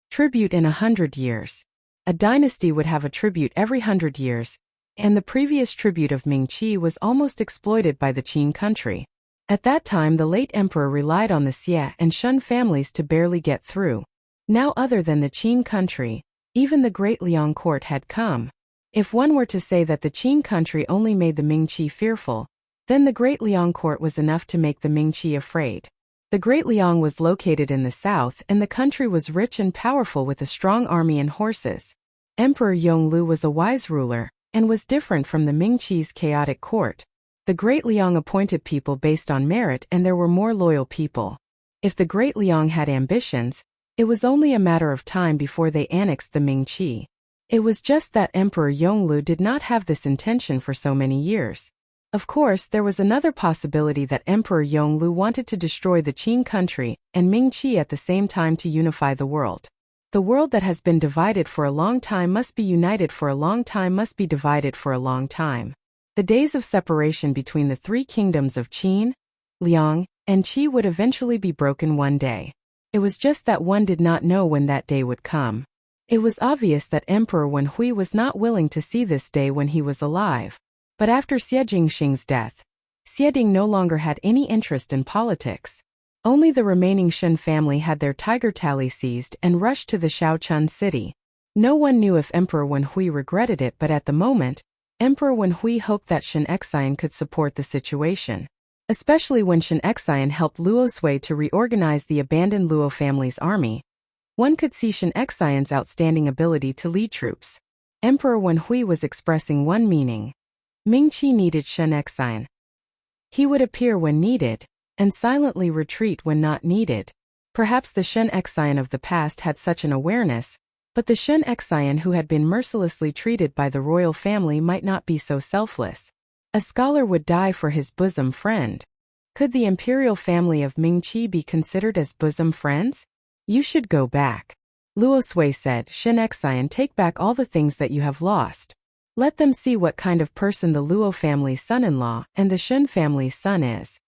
Tribute in 100 years. A dynasty would have a tribute every 100 years, and the previous tribute of Ming Qi was almost exploited by the Qin country. At that time the late emperor relied on the Xie and Shun families to barely get through. Now other than the Qin country, even the Great Liang court had come. If one were to say that the Qin country only made the Ming Qi fearful, then the Great Liang court was enough to make the Ming Qi afraid. The Great Liang was located in the south and the country was rich and powerful with a strong army and horses. Emperor Yonglu was a wise ruler, and was different from the Ming Qi's chaotic court. The Great Liang appointed people based on merit and there were more loyal people. If the Great Liang had ambitions, it was only a matter of time before they annexed the Ming Qi. It was just that Emperor Yonglu did not have this intention for so many years. Of course, there was another possibility that Emperor Yonglu wanted to destroy the Qin country and Ming Qi at the same time to unify the world. The world that has been divided for a long time must be united for a long time must be divided for a long time. The days of separation between the 3 kingdoms of Qin, Liang, and Qi would eventually be broken one day. It was just that one did not know when that day would come. It was obvious that Emperor Wen Hui was not willing to see this day when he was alive. But after Xie Jingxing's death, Xie Ding no longer had any interest in politics. Only the remaining Shen family had their tiger tally seized and rushed to the Shaochun city. No one knew if Emperor Wen Hui regretted it, but at the moment, Emperor Wen Hui hoped that Shen Exine could support the situation. Especially when Shen Exine helped Luo Sui to reorganize the abandoned Luo family's army. One could see Shen Exine's outstanding ability to lead troops. Emperor Wen Hui was expressing one meaning. Ming Qi needed Shen Exine. He would appear when needed, and silently retreat when not needed. Perhaps the Shen Exine of the past had such an awareness, but the Shen Exine who had been mercilessly treated by the royal family might not be so selfless. A scholar would die for his bosom friend. Could the imperial family of Ming Qi be considered as bosom friends? You should go back. Luo Sui said, Shen Exine, take back all the things that you have lost. Let them see what kind of person the Luo family's son-in-law and the Shen family's son is.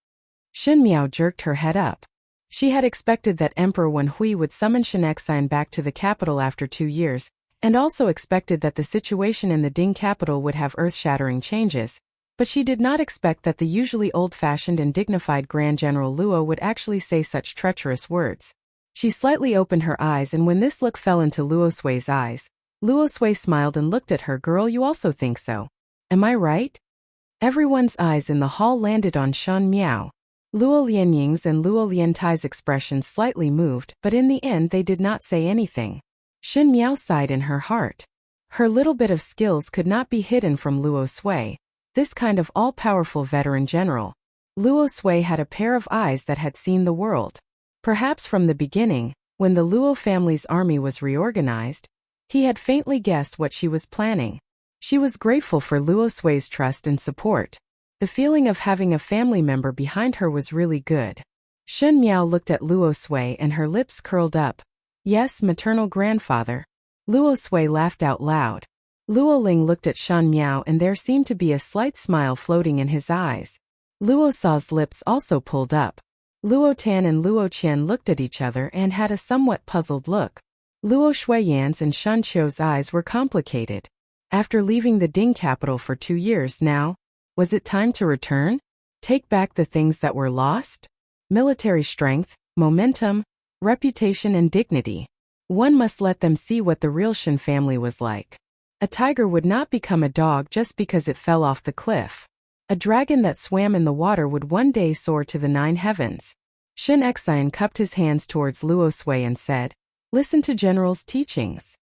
Shen Miao jerked her head up. She had expected that Emperor Wen Hui would summon Shen Exine back to the capital after 2 years, and also expected that the situation in the Ding capital would have earth-shattering changes, but she did not expect that the usually old-fashioned and dignified Grand General Luo would actually say such treacherous words. She slightly opened her eyes, and when this look fell into Luo Sui's eyes, Luo Sui smiled and looked at her. Girl, you also think so? Am I right? Everyone's eyes in the hall landed on Shen Miao. Luo Lianying's and Luo Liantai's expressions slightly moved, but in the end they did not say anything. Xin Miao sighed in her heart. Her little bit of skills could not be hidden from Luo Sui, this kind of all-powerful veteran general. Luo Sui had a pair of eyes that had seen the world. Perhaps from the beginning, when the Luo family's army was reorganized, he had faintly guessed what she was planning. She was grateful for Luo Sui's trust and support. The feeling of having a family member behind her was really good. Xin Miao looked at Luo Sui and her lips curled up. Yes, maternal grandfather. Luo Sui laughed out loud. Luo Ling looked at Shan Miao and there seemed to be a slight smile floating in his eyes. Luo Sa's lips also pulled up. Luo Tan and Luo Qian looked at each other and had a somewhat puzzled look. Luo Shuiyan's and Shan Qiu's eyes were complicated. After leaving the Ding capital for 2 years now, was it time to return? Take back the things that were lost? Military strength, momentum, reputation and dignity. One must let them see what the real Shen family was like. A tiger would not become a dog just because it fell off the cliff. A dragon that swam in the water would one day soar to the 9 heavens. Shen Xian cupped his hands towards Luo Sui and said, "Listen to General's teachings."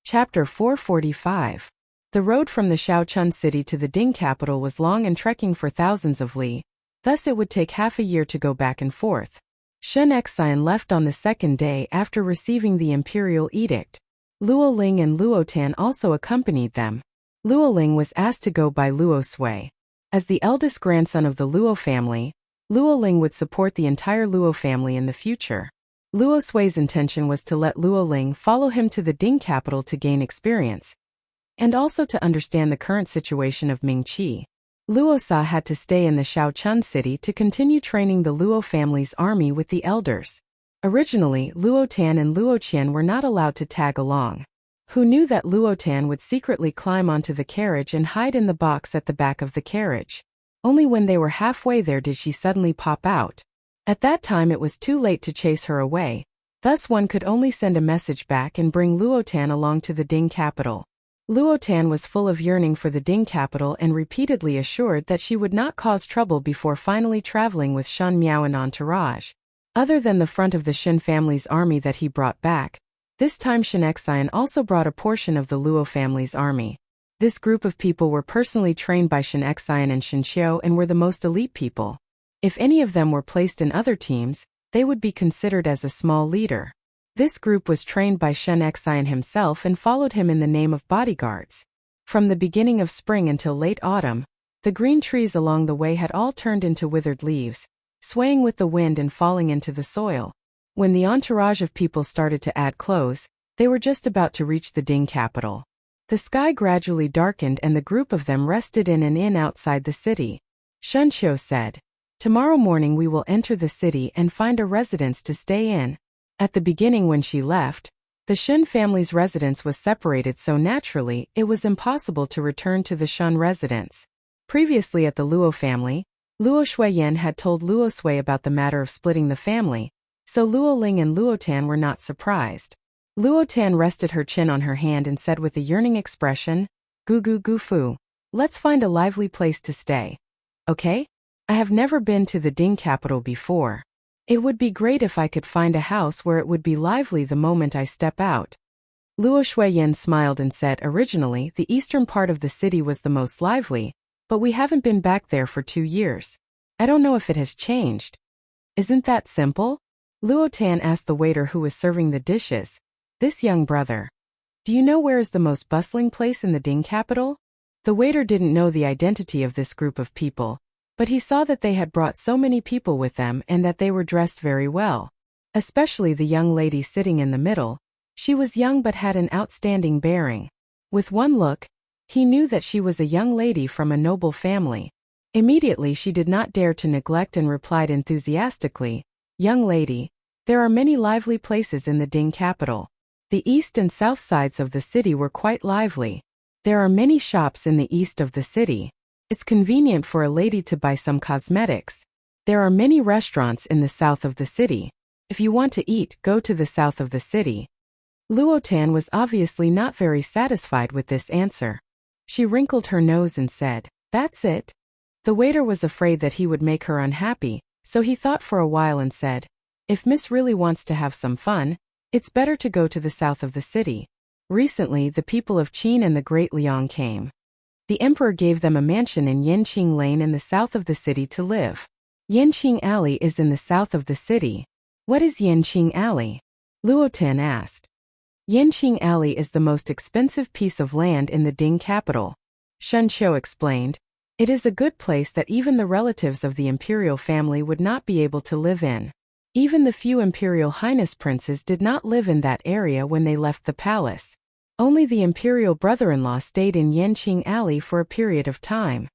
Chapter 445. The road from the Shaochun city to the Ding capital was long and trekking for thousands of li, thus it would take half a year to go back and forth. Shen Xian left on the second day after receiving the imperial edict. Luo Ling and Luo Tan also accompanied them. Luo Ling was asked to go by Luo Sui. As the eldest grandson of the Luo family, Luo Ling would support the entire Luo family in the future. Luo Sui's intention was to let Luo Ling follow him to the Ding capital to gain experience, and also to understand the current situation of Mingqi. Luo Sa had to stay in the Shaochun city to continue training the Luo family's army with the elders. Originally, Luo Tan and Luo Qian were not allowed to tag along. Who knew that Luo Tan would secretly climb onto the carriage and hide in the box at the back of the carriage? Only when they were halfway there did she suddenly pop out. At that time it was too late to chase her away, thus one could only send a message back and bring Luo Tan along to the Ding capital. Luo Tan was full of yearning for the Ding capital and repeatedly assured that she would not cause trouble before finally traveling with Shan Miao and entourage. Other than the front of the Shen family's army that he brought back, this time Shen Xian also brought a portion of the Luo family's army. This group of people were personally trained by Shen Xian and Shen Qiu and were the most elite people. If any of them were placed in other teams, they would be considered as a small leader. This group was trained by Shen Xian himself and followed him in the name of bodyguards. From the beginning of spring until late autumn, the green trees along the way had all turned into withered leaves, swaying with the wind and falling into the soil. When the entourage of people started to add clothes, they were just about to reach the Ding capital. The sky gradually darkened and the group of them rested in an inn outside the city. Shen Qiu said, "Tomorrow morning we will enter the city and find a residence to stay in." At the beginning when she left, the Shen family's residence was separated so naturally it was impossible to return to the Shen residence. Previously at the Luo family, Luo Shuiyan had told Luo Sui about the matter of splitting the family, so Luo Ling and Luo Tan were not surprised. Luo Tan rested her chin on her hand and said with a yearning expression, "Gu gu gu fu. Let's find a lively place to stay. Okay? I have never been to the Ding capital before. It would be great if I could find a house where it would be lively the moment I step out." Luo Shuiyan smiled and said originally the eastern part of the city was the most lively, but we haven't been back there for 2 years. I don't know if it has changed. Isn't that simple? Luo Tan asked the waiter who was serving the dishes. This young brother. Do you know where is the most bustling place in the Ding capital? The waiter didn't know the identity of this group of people, but he saw that they had brought so many people with them and that they were dressed very well. Especially the young lady sitting in the middle. She was young but had an outstanding bearing. With one look, he knew that she was a young lady from a noble family. Immediately she did not dare to neglect and replied enthusiastically, "Young lady, there are many lively places in the Ding capital." The east and south sides of the city were quite lively. There are many shops in the east of the city. It's convenient for a lady to buy some cosmetics. There are many restaurants in the south of the city. If you want to eat, go to the south of the city. Luo Tan was obviously not very satisfied with this answer. She wrinkled her nose and said, "That's it." The waiter was afraid that he would make her unhappy, so he thought for a while and said, "If Miss really wants to have some fun, it's better to go to the south of the city. Recently the people of Qin and the Great Liang came. The emperor gave them a mansion in Yanqing Lane in the south of the city to live. Yanqing Alley is in the south of the city." "What is Yanqing Alley?" Luotan asked. "Yanqing Alley is the most expensive piece of land in the Ding capital," Shun Qiu explained. "It is a good place that even the relatives of the imperial family would not be able to live in. Even the few imperial highness princes did not live in that area when they left the palace. Only the imperial brother-in-law stayed in Yanqing Alley for a period of time."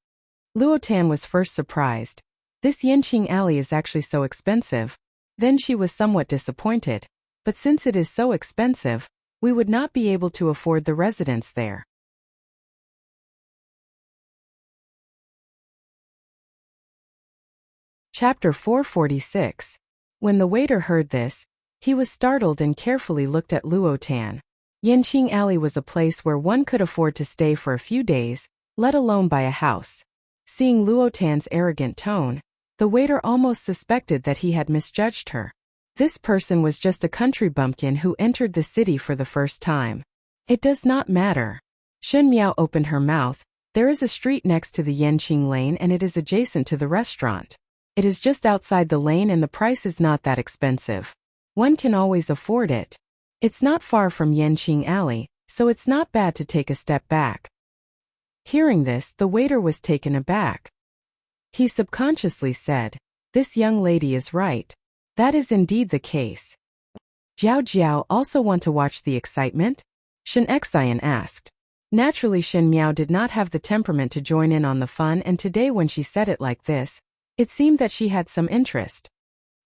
Luotan was first surprised. This Yanqing Alley is actually so expensive. Then she was somewhat disappointed. But since it is so expensive, we would not be able to afford the residence there. Chapter 446. When the waiter heard this, he was startled and carefully looked at Luotan. Yanqing Alley was a place where one could afford to stay for a few days, let alone buy a house. Seeing Luotan's arrogant tone, the waiter almost suspected that he had misjudged her. This person was just a country bumpkin who entered the city for the first time. "It does not matter." Shun Miao opened her mouth. "There is a street next to the Yanqing Lane and it is adjacent to the restaurant. It is just outside the lane and the price is not that expensive. One can always afford it. It's not far from Yanqing Alley, so it's not bad to take a step back." Hearing this, the waiter was taken aback. He subconsciously said, "This young lady is right. That is indeed the case." "Jiao Jiao also want to watch the excitement?" Shen Xian asked. Naturally Shen Miao did not have the temperament to join in on the fun, and today when she said it like this, it seemed that she had some interest.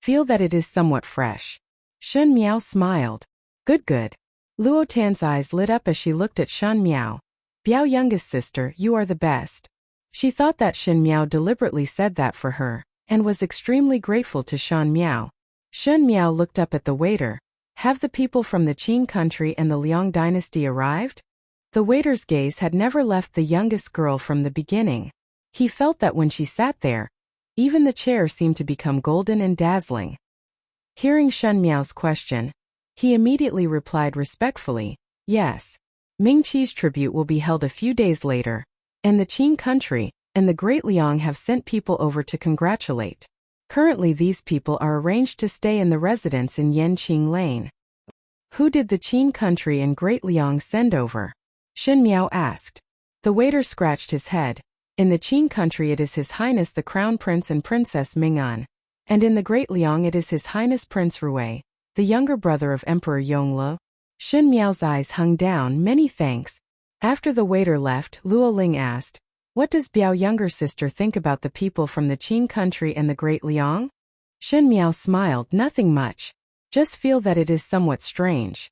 "Feel that it is somewhat fresh." Shen Miao smiled. Good good." Luotan's eyes lit up as she looked at Shen Miao. "Biao youngest sister, you are the best." She thought that Shen Miao deliberately said that for her, and was extremely grateful to Shen Miao. Shen Miao looked up at the waiter. "Have the people from the Qin country and the Liang dynasty arrived?" The waiter's gaze had never left the youngest girl from the beginning. He felt that when she sat there, even the chair seemed to become golden and dazzling. Hearing Shen Miao's question, he immediately replied respectfully, "Yes. Ming Qi's tribute will be held a few days later, and the Qin country and the Great Liang have sent people over to congratulate. Currently these people are arranged to stay in the residence in Yanqing Lane." "Who did the Qin country and Great Liang send over?" Shen Miao asked. The waiter scratched his head. "In the Qin country it is His Highness the Crown Prince and Princess Ming'an, and in the Great Liang it is His Highness Prince Rui, the younger brother of Emperor Yongle." Shen Miao's eyes hung down. "Many thanks." After the waiter left, Luo Ling asked, "What does Biao younger sister think about the people from the Qin country and the Great Liang?" Shen Miao smiled. "Nothing much. Just feel that it is somewhat strange."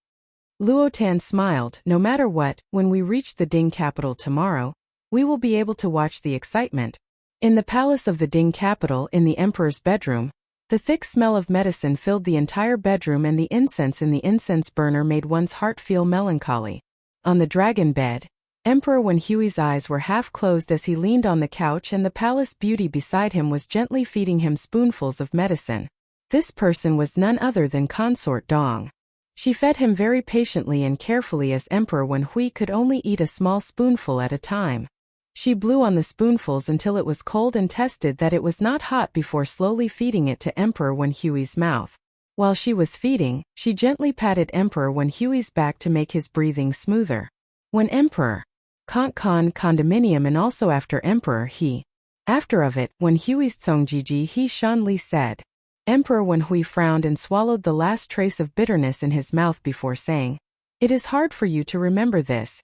Luotan smiled. "No matter what, when we reach the Ding capital tomorrow, we will be able to watch the excitement." In the palace of the Ding capital, in the emperor's bedroom, the thick smell of medicine filled the entire bedroom, and the incense in the incense burner made one's heart feel melancholy. On the dragon bed, Emperor Wen Hui's eyes were half closed as he leaned on the couch, and the palace beauty beside him was gently feeding him spoonfuls of medicine. This person was none other than Consort Dong. She fed him very patiently and carefully, as Emperor Wen Hui could only eat a small spoonful at a time. She blew on the spoonfuls until it was cold and tested that it was not hot before slowly feeding it to Emperor Wen Hui's mouth. While she was feeding, she gently patted Emperor Wen Hui's back to make his breathing smoother. When Emperor Con condominium, and also after Emperor he. After of it, when Hui's Tsongjiji he Shan Li said. Emperor Wen Hui frowned and swallowed the last trace of bitterness in his mouth before saying, "It is hard for you to remember this.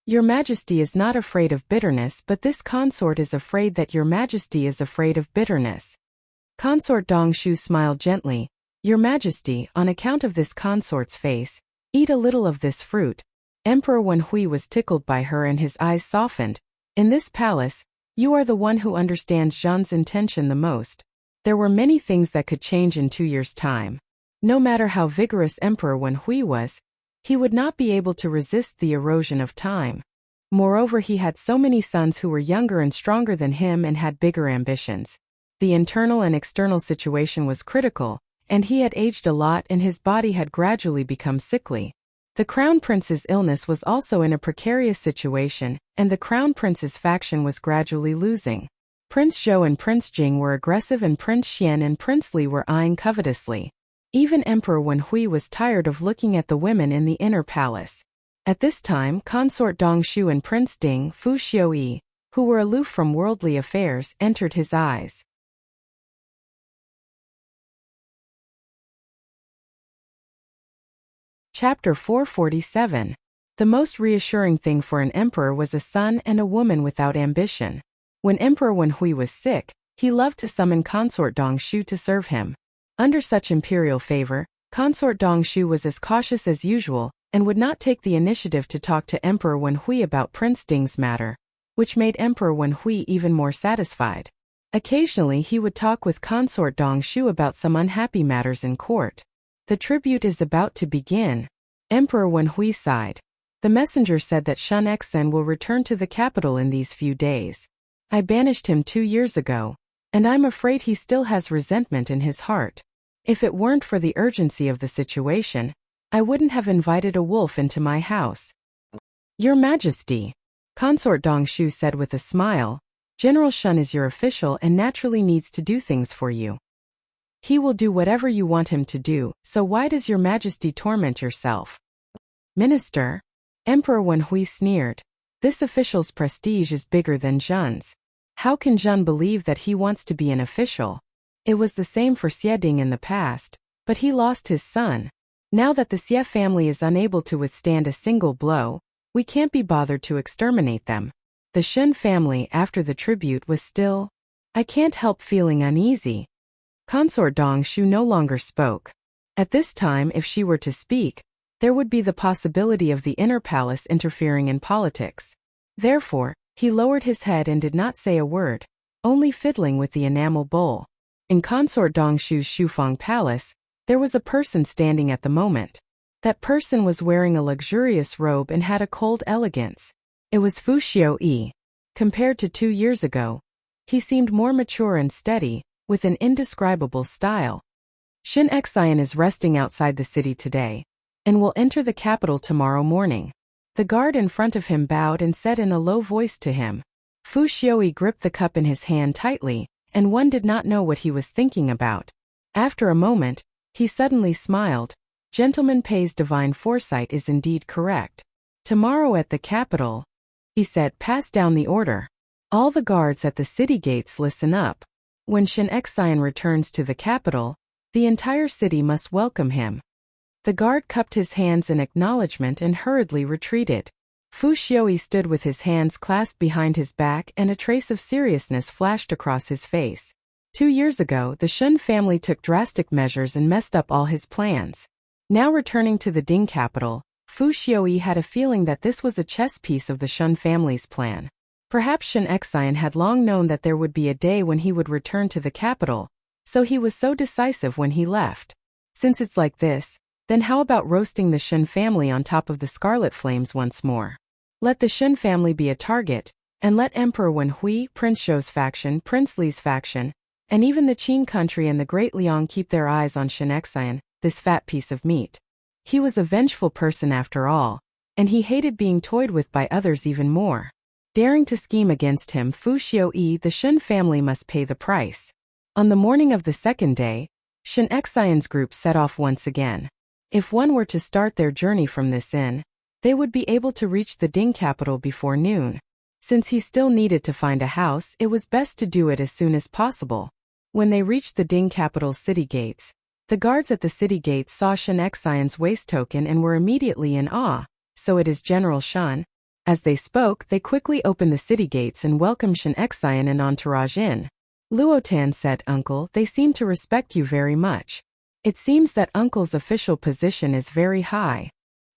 Your Majesty is not afraid of bitterness, but this consort is afraid that your Majesty is afraid of bitterness." Consort Dong Shu smiled gently. "Your Majesty, on account of this consort's face, eat a little of this fruit." Emperor Wen Hui was tickled by her and his eyes softened. "In this palace, you are the one who understands Zhan's intention the most. There were many things that could change in 2 years' time. No matter how vigorous Emperor Wen Hui was, he would not be able to resist the erosion of time. Moreover, he had so many sons who were younger and stronger than him and had bigger ambitions. The internal and external situation was critical, and he had aged a lot and his body had gradually become sickly. The Crown Prince's illness was also in a precarious situation, and the Crown Prince's faction was gradually losing. Prince Zhou and Prince Jing were aggressive and Prince Xian and Prince Li were eyeing covetously. Even Emperor Wenhui was tired of looking at the women in the inner palace. At this time, Consort Dongshu and Prince Ding Fu Xiuyi, who were aloof from worldly affairs, entered his eyes. Chapter 447. The most reassuring thing for an emperor was a son and a woman without ambition. When Emperor Wenhui was sick, he loved to summon Consort Dongshu to serve him. Under such imperial favor, Consort Dongshu was as cautious as usual and would not take the initiative to talk to Emperor Wenhui about Prince Ding's matter, which made Emperor Wenhui even more satisfied. Occasionally he would talk with Consort Dongshu about some unhappy matters in court. The tribute is about to begin. Emperor Wenhui sighed. The messenger said that Shun Exen will return to the capital in these few days. I banished him 2 years ago, and I'm afraid he still has resentment in his heart. If it weren't for the urgency of the situation, I wouldn't have invited a wolf into my house. Your Majesty, Consort Dongshu said with a smile, General Shun is your official and naturally needs to do things for you. He will do whatever you want him to do, so why does your Majesty torment yourself? Minister, Emperor Wenhui sneered. This official's prestige is bigger than Zhen's. How can Zhen believe that he wants to be an official? It was the same for Xieding in the past, but he lost his son. Now that the Xie family is unable to withstand a single blow, we can't be bothered to exterminate them. The Shun family after the tribute was still. I can't help feeling uneasy. Consort Dongshu no longer spoke. At this time, if she were to speak, there would be the possibility of the inner palace interfering in politics. Therefore, he lowered his head and did not say a word, only fiddling with the enamel bowl. In Consort Dongshu's Shufang Palace, there was a person standing at the moment. That person was wearing a luxurious robe and had a cold elegance. It was Fu Xiuyi. Compared to 2 years ago, he seemed more mature and steady, with an indescribable style. Shin Xian is resting outside the city today, and will enter the capital tomorrow morning. The guard in front of him bowed and said in a low voice to him. Fu Xiuyi gripped the cup in his hand tightly, and one did not know what he was thinking about. After a moment, he suddenly smiled. Gentleman Pei's divine foresight is indeed correct. Tomorrow at the capital, he said, pass down the order. All the guards at the city gates listen up. When Shin Xian returns to the capital, the entire city must welcome him. The guard cupped his hands in acknowledgement and hurriedly retreated. Fu Xiuyi stood with his hands clasped behind his back and a trace of seriousness flashed across his face. 2 years ago, the Shun family took drastic measures and messed up all his plans. Now returning to the Ding capital, Fu Xiuyi had a feeling that this was a chess piece of the Shun family's plan. Perhaps Shin Xian had long known that there would be a day when he would return to the capital, so he was so decisive when he left. Since it's like this, then how about roasting the Shin family on top of the scarlet flames once more? Let the Shin family be a target, and let Emperor Wenhui, Prince Zhou's faction, Prince Li's faction, and even the Qin country and the Great Liang keep their eyes on Shin Xian, this fat piece of meat. He was a vengeful person after all, and he hated being toyed with by others even more. Daring to scheme against him, Fu Xiuyi, the Shun family must pay the price. On the morning of the second day, Shin Xian's group set off once again. If one were to start their journey from this inn, they would be able to reach the Ding capital before noon. Since he still needed to find a house, it was best to do it as soon as possible. When they reached the Ding capital's city gates, the guards at the city gates saw Shin Xian's waist token and were immediately in awe. So it is General Shun. As they spoke, they quickly opened the city gates and welcomed Shin Xian and entourage in. Luotan said, Uncle, they seem to respect you very much. It seems that Uncle's official position is very high.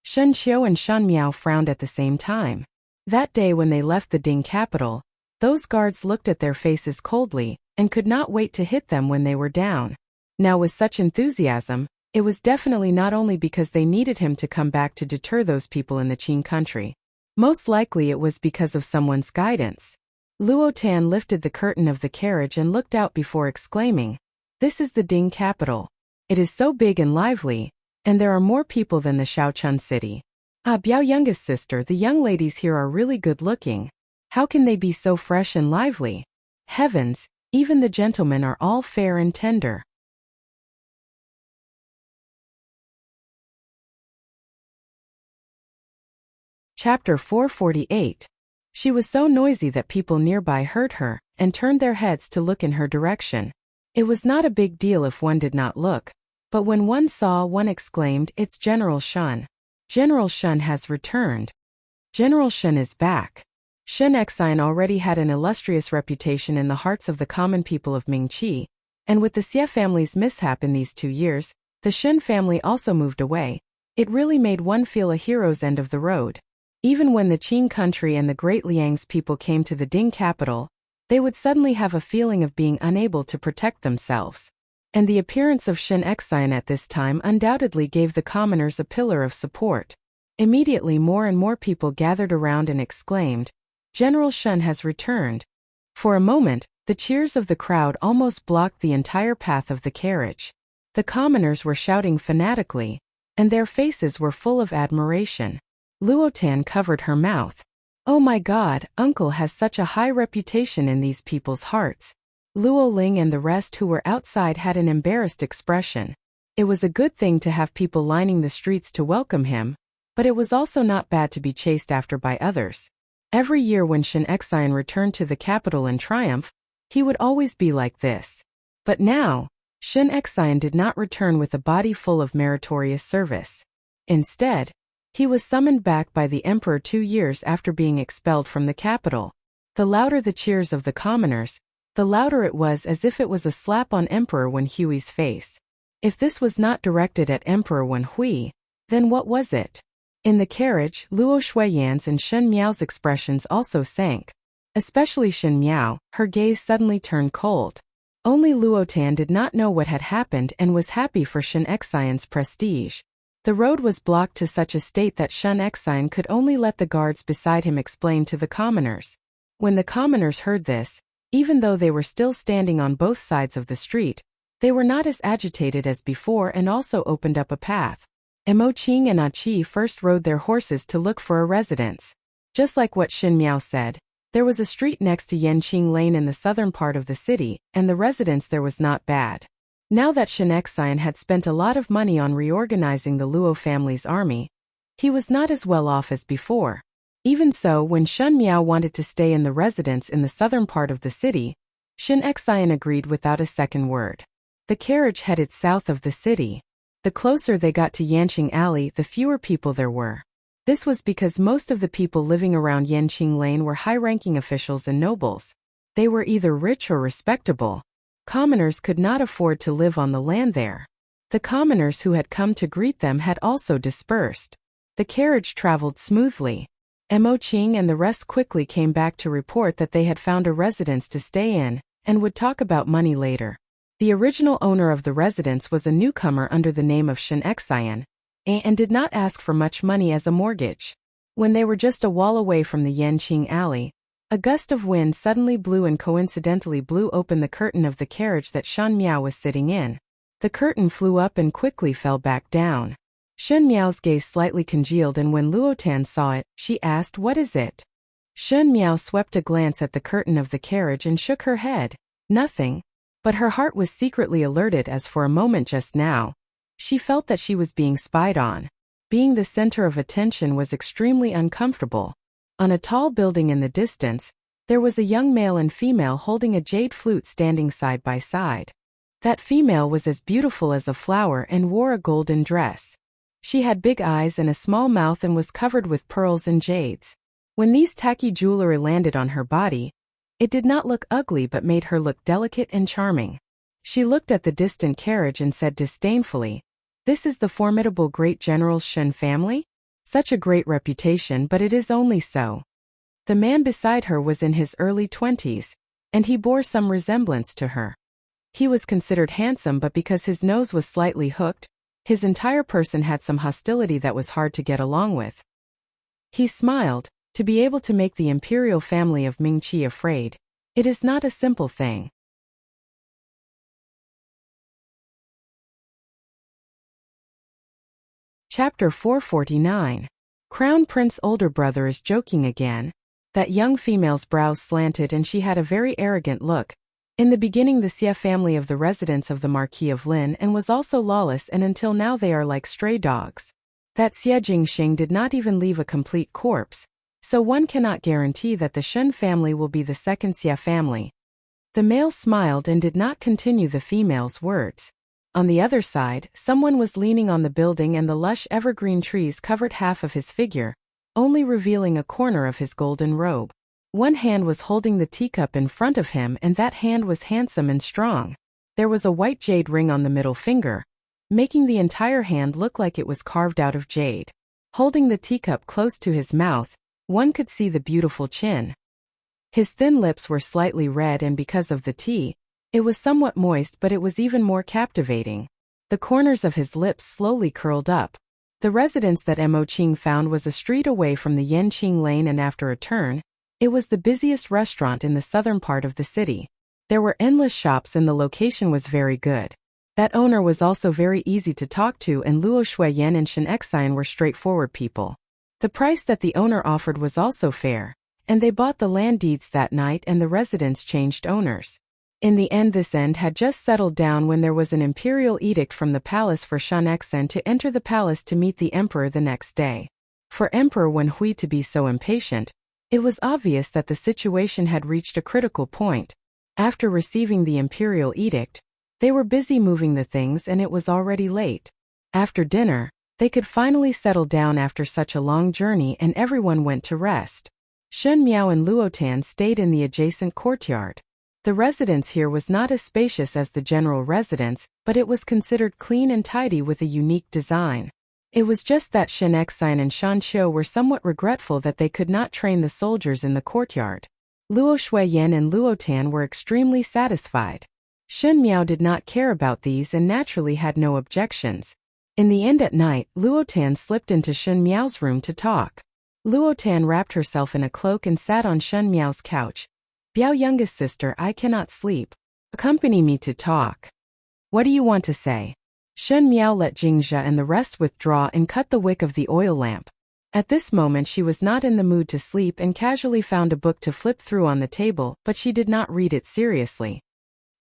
Shun Qiu and Shun Miao frowned at the same time. That day when they left the Ding capital, those guards looked at their faces coldly, and could not wait to hit them when they were down. Now with such enthusiasm, it was definitely not only because they needed him to come back to deter those people in the Qin country. Most likely it was because of someone's guidance. Luo Tan lifted the curtain of the carriage and looked out before exclaiming, "This is the Ding capital. It is so big and lively, and there are more people than the Shaochun city. Ah, Biao youngest sister, the young ladies here are really good looking. How can they be so fresh and lively? Heavens, even the gentlemen are all fair and tender." Chapter 448. She was so noisy that people nearby heard her and turned their heads to look in her direction. It was not a big deal if one did not look, but when one saw, one exclaimed, "It's General Shun. General Shun has returned. General Shun is back." Shen Exine already had an illustrious reputation in the hearts of the common people of Mingqi, and with the Xie family's mishap in these 2 years, the Shen family also moved away. It really made one feel a hero's end of the road. Even when the Qing country and the Great Liang's people came to the Ding capital, they would suddenly have a feeling of being unable to protect themselves. And the appearance of Shen Exine at this time undoubtedly gave the commoners a pillar of support. Immediately more and more people gathered around and exclaimed, "General Shun has returned." For a moment, the cheers of the crowd almost blocked the entire path of the carriage. The commoners were shouting fanatically, and their faces were full of admiration. Luo Tan covered her mouth. "Oh my God, uncle has such a high reputation in these people's hearts." Luo Ling and the rest who were outside had an embarrassed expression. It was a good thing to have people lining the streets to welcome him, but it was also not bad to be chased after by others. Every year when Shen Exine returned to the capital in triumph, he would always be like this. But now, Shen Exine did not return with a body full of meritorious service. Instead, he was summoned back by the emperor 2 years after being expelled from the capital. The louder the cheers of the commoners, the louder it was, as if it was a slap on Emperor Wen Hui's face. If this was not directed at Emperor Wen Hui, then what was it? In the carriage, Luo Shuiyan's and Shen Miao's expressions also sank. Especially Shen Miao, her gaze suddenly turned cold. Only Luo Tan did not know what had happened and was happy for Shen Exine's prestige. The road was blocked to such a state that Shen Exine could only let the guards beside him explain to the commoners. When the commoners heard this, even though they were still standing on both sides of the street, they were not as agitated as before and also opened up a path. Mo Qing and Qi first rode their horses to look for a residence. Just like what Shen Miao said, there was a street next to Yanqing Lane in the southern part of the city, and the residence there was not bad. Now that Shen Exine had spent a lot of money on reorganizing the Luo family's army, he was not as well off as before. Even so, when Shen Miao wanted to stay in the residence in the southern part of the city, Shen Exine agreed without a second word. The carriage headed south of the city. The closer they got to Yanqing Alley, the fewer people there were. This was because most of the people living around Yanqing Lane were high-ranking officials and nobles. They were either rich or respectable. Commoners could not afford to live on the land there. The commoners who had come to greet them had also dispersed. The carriage traveled smoothly. Mo Qing and the rest quickly came back to report that they had found a residence to stay in, and would talk about money later. The original owner of the residence was a newcomer under the name of Shen Exine, and did not ask for much money as a mortgage. When they were just a wall away from the Yanqing Alley, a gust of wind suddenly blew and coincidentally blew open the curtain of the carriage that Shen Miao was sitting in. The curtain flew up and quickly fell back down. Shen Miao's gaze slightly congealed, and when Luo Tan saw it, she asked, "What is it?" Shen Miao swept a glance at the curtain of the carriage and shook her head. Nothing. But her heart was secretly alerted, as for a moment just now, she felt that she was being spied on. Being the center of attention was extremely uncomfortable. On a tall building in the distance, there was a young male and female holding a jade flute standing side by side. That female was as beautiful as a flower and wore a golden dress. She had big eyes and a small mouth and was covered with pearls and jades. When these tacky jewelry landed on her body, it did not look ugly but made her look delicate and charming. She looked at the distant carriage and said disdainfully, "This is the formidable great general's Shen family? Such a great reputation, but it is only so." The man beside her was in his early 20s, and he bore some resemblance to her. He was considered handsome, but because his nose was slightly hooked, his entire person had some hostility that was hard to get along with. He smiled, To be able to make the imperial family of Mingqi afraid, it is not a simple thing. Chapter 449. Crown Prince older brother is joking again. That young female's brows slanted and she had a very arrogant look. In the beginning the Xie family of the residents of the Marquis of Lin and was also lawless, and until now they are like stray dogs. That Xie Jingxing did not even leave a complete corpse, so one cannot guarantee that the Shen family will be the second Xie family. The male smiled and did not continue the female's words. On the other side, someone was leaning on the building and the lush evergreen trees covered half of his figure, only revealing a corner of his golden robe. One hand was holding the teacup in front of him, and that hand was handsome and strong. There was a white jade ring on the middle finger, making the entire hand look like it was carved out of jade. Holding the teacup close to his mouth, one could see the beautiful chin. His thin lips were slightly red, and because of the tea, it was somewhat moist, but it was even more captivating. The corners of his lips slowly curled up. The residence that Mo Qing found was a street away from the Yanqing Lane, and after a turn, it was the busiest restaurant in the southern part of the city. There were endless shops and the location was very good. That owner was also very easy to talk to, and Luo Shuiyan and Shen Xian were straightforward people. The price that the owner offered was also fair, and they bought the land deeds that night and the residence changed owners. In the end, this end had just settled down when there was an imperial edict from the palace for Shen Xian to enter the palace to meet the emperor the next day. For Emperor Wen Hui to be so impatient, it was obvious that the situation had reached a critical point. After receiving the imperial edict, they were busy moving the things and it was already late. After dinner, they could finally settle down after such a long journey and everyone went to rest. Shen Miao and Luotan stayed in the adjacent courtyard. The residence here was not as spacious as the general residence, but it was considered clean and tidy with a unique design. It was just that Shen Xian and Shan Qiu were somewhat regretful that they could not train the soldiers in the courtyard. Luo Shuiyan and Luotan were extremely satisfied. Shen Miao did not care about these and naturally had no objections. In the end, at night, Luotan slipped into Shen Miao's room to talk. Luotan wrapped herself in a cloak and sat on Shen Miao's couch. "Biao, youngest sister, I cannot sleep. Accompany me to talk." "What do you want to say?" Shen Miao let Jingzhe and the rest withdraw and cut the wick of the oil lamp. At this moment she was not in the mood to sleep and casually found a book to flip through on the table, but she did not read it seriously.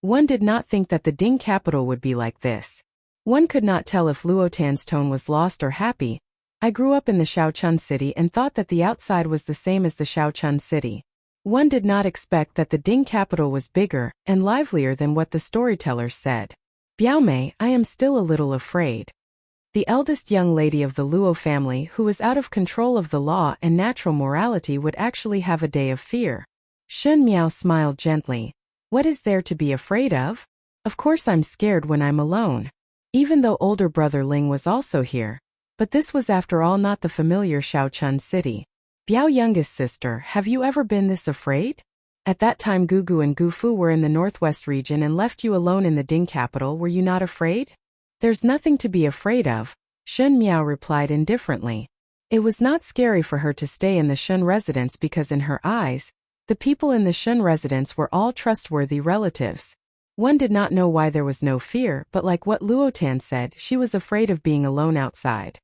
One did not think that the Ding capital would be like this. One could not tell if Luotan's tone was lost or happy. "I grew up in the Shaochun city and thought that the outside was the same as the Shaochun city." One did not expect that the Ding capital was bigger and livelier than what the storytellers said. "Biaomei, I am still a little afraid." The eldest young lady of the Luo family, who was out of control of the law and natural morality, would actually have a day of fear. Shen Miao smiled gently. "What is there to be afraid of? Of course I'm scared when I'm alone." Even though older brother Ling was also here. But this was after all not the familiar Shaochun city. "Biao, youngest sister, have you ever been this afraid? At that time Gugu and Gufu were in the northwest region and left you alone in the Ding capital, were you not afraid?" "There's nothing to be afraid of," Shen Miao replied indifferently. It was not scary for her to stay in the Shen residence because in her eyes, the people in the Shen residence were all trustworthy relatives. One did not know why there was no fear, but like what Luotan said, she was afraid of being alone outside.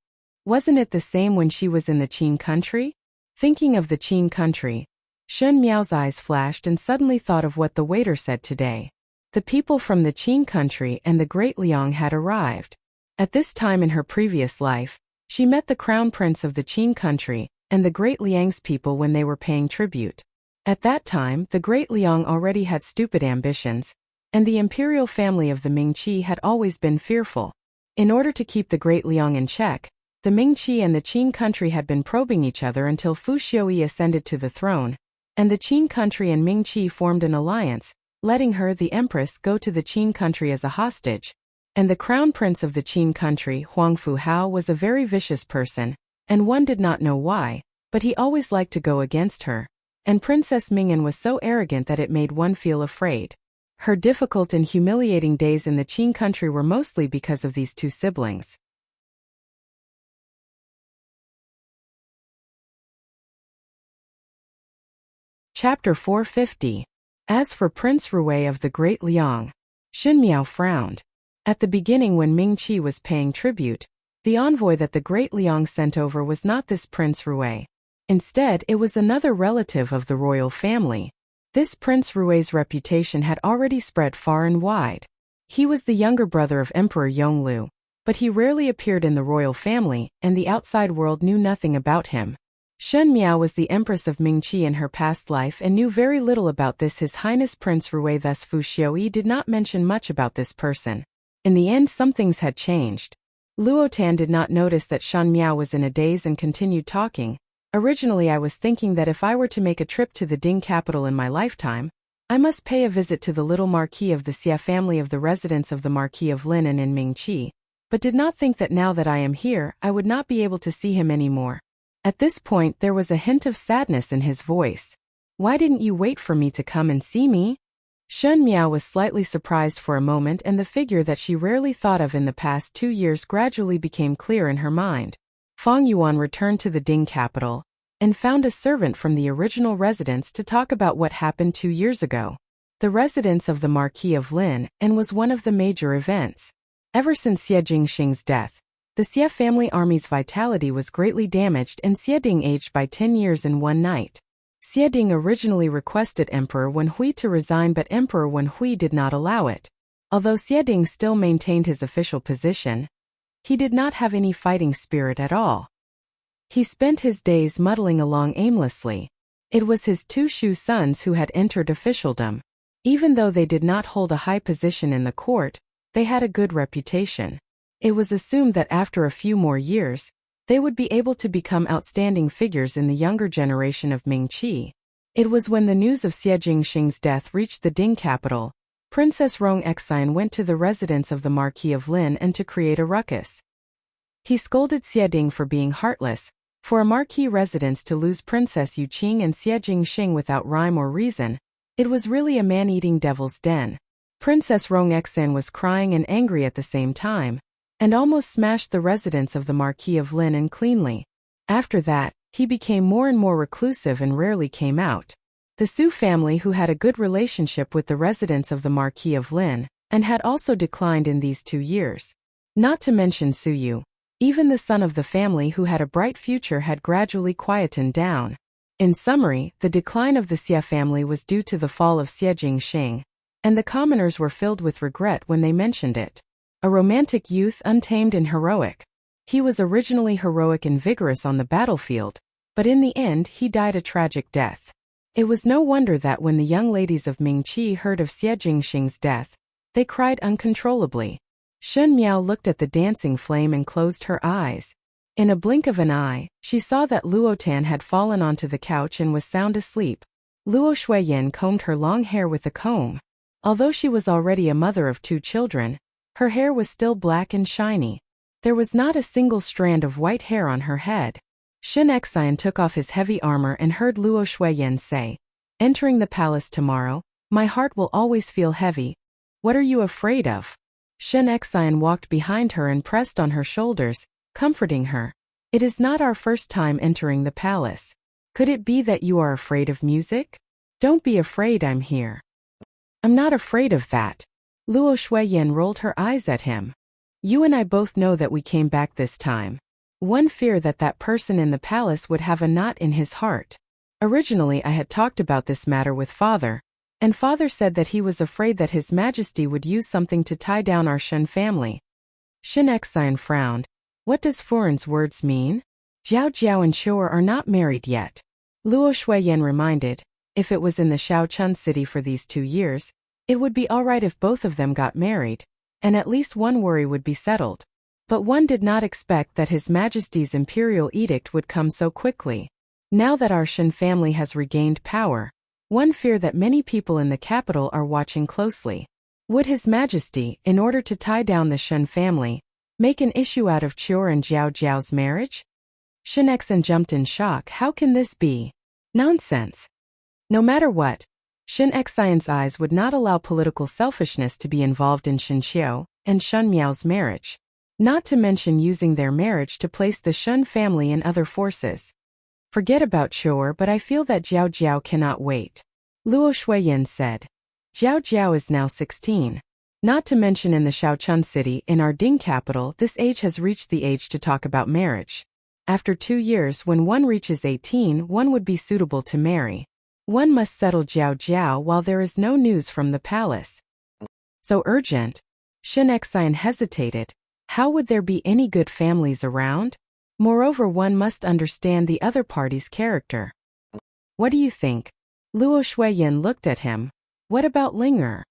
Wasn't it the same when she was in the Qin country? Thinking of the Qin country, Shen Miao's eyes flashed and suddenly thought of what the waiter said today. The people from the Qin country and the Great Liang had arrived. At this time in her previous life, she met the crown prince of the Qin country and the Great Liang's people when they were paying tribute. At that time, the Great Liang already had stupid ambitions, and the imperial family of the Mingqi had always been fearful. In order to keep the Great Liang in check, the Mingqi and the Qin country had been probing each other until Fu Xiuyi ascended to the throne, and the Qin country and Mingqi formed an alliance, letting her, the Empress, go to the Qin country as a hostage. And the crown prince of the Qin country, Huang Fu Hao, was a very vicious person, and one did not know why, but he always liked to go against her. And Princess Mingyan was so arrogant that it made one feel afraid. Her difficult and humiliating days in the Qin country were mostly because of these two siblings. Chapter 450. As for Prince Rui of the Great Liang, Xin Miao frowned. At the beginning when Ming Qi was paying tribute, the envoy that the Great Liang sent over was not this Prince Rui. Instead, it was another relative of the royal family. This Prince Rui's reputation had already spread far and wide. He was the younger brother of Emperor Yonglu, but he rarely appeared in the royal family, and the outside world knew nothing about him. Shen Miao was the Empress of Mingqi in her past life and knew very little about this His Highness Prince Rui. Thus Fu Xiaoyi did not mention much about this person. In the end, some things had changed. Luotan did not notice that Shen Miao was in a daze and continued talking. Originally I was thinking that if I were to make a trip to the Ding capital in my lifetime, I must pay a visit to the little Marquis of the Xia family of the residence of the Marquis of Lin in Mingqi, but did not think that now that I am here, I would not be able to see him anymore. At this point there was a hint of sadness in his voice. Why didn't you wait for me to come and see me? Shen Miao was slightly surprised for a moment, and the figure that she rarely thought of in the past 2 years gradually became clear in her mind. Fang Yuan returned to the Ding capital and found a servant from the original residence to talk about what happened 2 years ago. The residence of the Marquis of Lin and was one of the major events. Ever since Xie Jingxing's death, the Xie family army's vitality was greatly damaged and Xie Ding aged by 10 years in one night. Xie Ding originally requested Emperor Wenhui to resign, but Emperor Wenhui did not allow it. Although Xie Ding still maintained his official position, he did not have any fighting spirit at all. He spent his days muddling along aimlessly. It was his 2 Shu sons who had entered officialdom. Even though they did not hold a high position in the court, they had a good reputation. It was assumed that after a few more years, they would be able to become outstanding figures in the younger generation of Mingqi. It was when the news of Xie Jingxing's death reached the Ding capital, Princess Rong Exine went to the residence of the Marquis of Lin and to create a ruckus. He scolded Xie Ding for being heartless, for a marquis residence to lose Princess Yu Qing and Xie Jingxing without rhyme or reason. It was really a man-eating devil's den. Princess Rong Exine was crying and angry at the same time, and almost smashed the residence of the Marquis of Lin uncleanly. After that, he became more and more reclusive and rarely came out. The Su family, who had a good relationship with the residents of the Marquis of Lin, and had also declined in these 2 years. Not to mention Su Yu, even the son of the family who had a bright future, had gradually quietened down. In summary, the decline of the Xie family was due to the fall of Xie Jingxing, and the commoners were filled with regret when they mentioned it. A romantic youth, untamed and heroic. He was originally heroic and vigorous on the battlefield, but in the end he died a tragic death. It was no wonder that when the young ladies of Mingqi heard of Xie Jingxing's death, they cried uncontrollably. Shen Miao looked at the dancing flame and closed her eyes. In a blink of an eye, she saw that Luotan had fallen onto the couch and was sound asleep. Luo Shuiyan combed her long hair with a comb. Although she was already a mother of 2 children, her hair was still black and shiny. There was not a single strand of white hair on her head. Shen Exine took off his heavy armor and heard Luo Shuiyan say, "Entering the palace tomorrow, my heart will always feel heavy. What are you afraid of?" Shen Exine walked behind her and pressed on her shoulders, comforting her. "It is not our first time entering the palace. Could it be that you are afraid of music? Don't be afraid, I'm here." "I'm not afraid of that." Luo Shuiyan rolled her eyes at him. "You and I both know that we came back this time. One fear that that person in the palace would have a knot in his heart. Originally I had talked about this matter with Father, and Father said that he was afraid that His Majesty would use something to tie down our Shen family." Shen Exine frowned. "What does Furin's words mean?" "Jiao Jiao and Shuo are not married yet," Luo Shuiyan reminded. "If it was in the Shaochun city for these 2 years, it would be alright if both of them got married, and at least one worry would be settled. But one did not expect that His Majesty's imperial edict would come so quickly. Now that our Shen family has regained power, one fear that many people in the capital are watching closely. Would His Majesty, in order to tie down the Shen family, make an issue out of Chior and Jiao Jiao's marriage?" Shen Exine jumped in shock. "How can this be? Nonsense." No matter what, Shen Exine's eyes would not allow political selfishness to be involved in Shen Xiao and Shen Miao's marriage. Not to mention using their marriage to place the Shen family in other forces. Forget about chore, but I feel that Jiao Jiao cannot wait. Luo Shuiyin said. Jiao Jiao is now 16. Not to mention in the Shaochun city, in our Ding capital, this age has reached the age to talk about marriage. After 2 years, when one reaches 18, one would be suitable to marry. One must settle Jiao Jiao while there is no news from the palace. So urgent? Shen Xian hesitated. How would there be any good families around? Moreover, one must understand the other party's character. What do you think? Luo Shuiyin looked at him. What about Linger?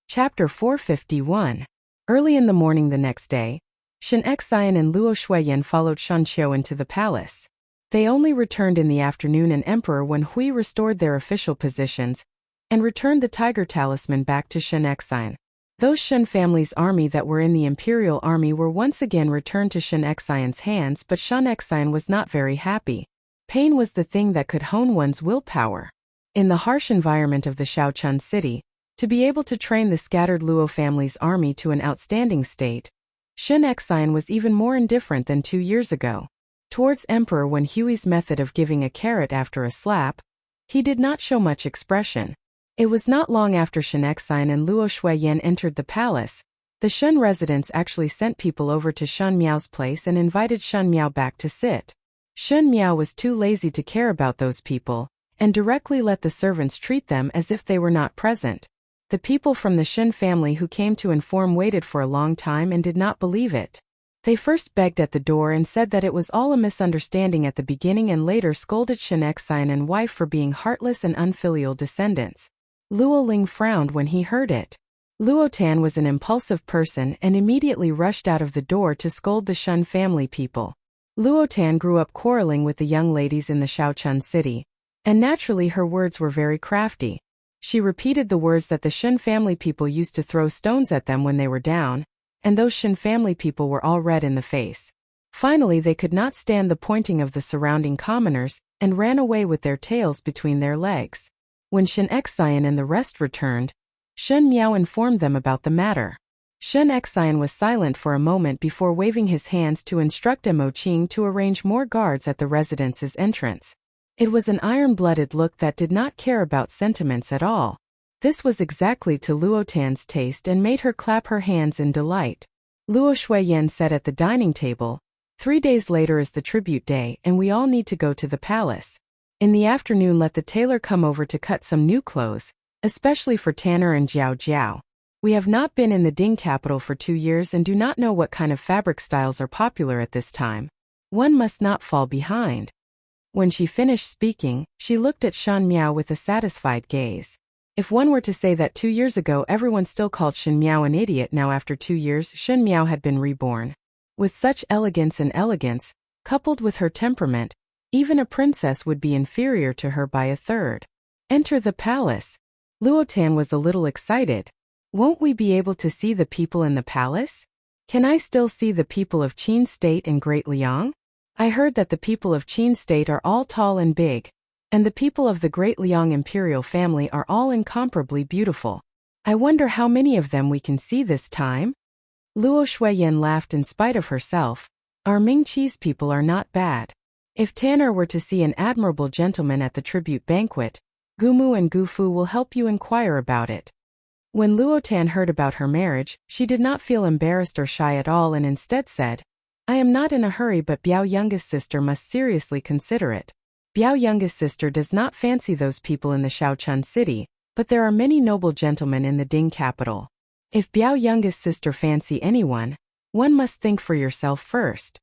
Chapter 451. Early in the morning the next day, Shen Xian and Luo Shuiyin followed Shan Qiu into the palace. They only returned in the afternoon and Emperor Wen Hui restored their official positions and returned the tiger talisman back to Shen Xian. Those Shen family's army that were in the imperial army were once again returned to Shen Xian's hands, but Shen Xian was not very happy. Pain was the thing that could hone one's willpower. In the harsh environment of the Shaochun city, to be able to train the scattered Luo family's army to an outstanding state, Shen Xian was even more indifferent than 2 years ago. Towards Emperor Wen Hui's method of giving a carrot after a slap, he did not show much expression. It was not long after Shen Xian and Luo Shuiyin entered the palace, the Shen residents actually sent people over to Shen Miao's place and invited Shen Miao back to sit. Shen Miao was too lazy to care about those people, and directly let the servants treat them as if they were not present. The people from the Shen family who came to inform waited for a long time and did not believe it. They first begged at the door and said that it was all a misunderstanding at the beginning and later scolded Shen Xian and wife for being heartless and unfilial descendants. Luo Ling frowned when he heard it. Luo Tan was an impulsive person and immediately rushed out of the door to scold the Shen family people. Luo Tan grew up quarreling with the young ladies in the Shaochun city, and naturally her words were very crafty. She repeated the words that the Shen family people used to throw stones at them when they were down, and those Shen family people were all red in the face. Finally they could not stand the pointing of the surrounding commoners, and ran away with their tails between their legs. When Shen Xian and the rest returned, Shen Miao informed them about the matter. Shen Xian was silent for a moment before waving his hands to instruct Mo Qing to arrange more guards at the residence's entrance. It was an iron-blooded look that did not care about sentiments at all. This was exactly to Luo Tan's taste and made her clap her hands in delight. Luo Shuiyin said at the dining table, 3 days later is the tribute day and we all need to go to the palace. In the afternoon let the tailor come over to cut some new clothes, especially for Tanner and Jiao Jiao. We have not been in the Ding capital for 2 years and do not know what kind of fabric styles are popular at this time. One must not fall behind. When she finished speaking, she looked at Shen Miao with a satisfied gaze. If one were to say that 2 years ago everyone still called Shen Miao an idiot, now after 2 years Shen Miao had been reborn. With such elegance, coupled with her temperament, even a princess would be inferior to her by a third. Enter the palace. Luo Tan was a little excited. Won't we be able to see the people in the palace? Can I still see the people of Qin State and Great Liang? I heard that the people of Qin State are all tall and big, and the people of the Great Liang imperial family are all incomparably beautiful. I wonder how many of them we can see this time? Luo Shuiyin laughed in spite of herself. Our Ming Qi's people are not bad. If Tanner were to see an admirable gentleman at the tribute banquet, Gumu and Gufu will help you inquire about it. When Luo Tan heard about her marriage, she did not feel embarrassed or shy at all and instead said, I am not in a hurry, but Biao youngest sister must seriously consider it. Biao youngest sister does not fancy those people in the Shaochun city, but there are many noble gentlemen in the Ding capital. If Biao youngest sister fancy anyone, one must think for yourself first.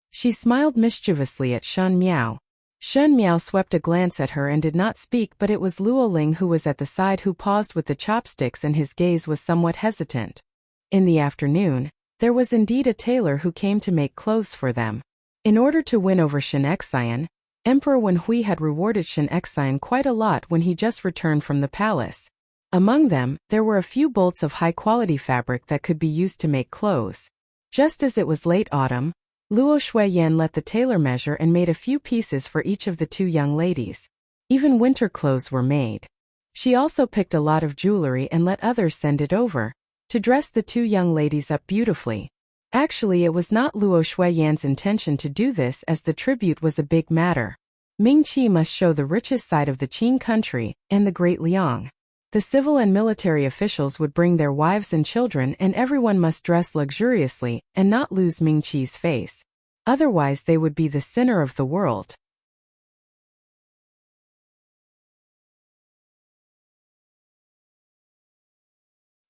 She smiled mischievously at Shen Miao. Shen Miao swept a glance at her and did not speak, but it was Luo Ling who was at the side who paused with the chopsticks and his gaze was somewhat hesitant. In the afternoon, there was indeed a tailor who came to make clothes for them. In order to win over Shen Xian, Emperor Wen Hui had rewarded Shen Xian quite a lot when he just returned from the palace. Among them, there were a few bolts of high-quality fabric that could be used to make clothes. Just as it was late autumn, Luo Shuiyin let the tailor measure and made a few pieces for each of the 2 young ladies. Even winter clothes were made. She also picked a lot of jewelry and let others send it over. to dress the two young ladies up beautifully. Actually, it was not Luo Shuiyan's intention to do this, as the tribute was a big matter. Ming Qi must show the richest side of the Qin country and the Great Liang. The civil and military officials would bring their wives and children, and everyone must dress luxuriously and not lose Ming Qi's face. Otherwise they would be the sinner of the world.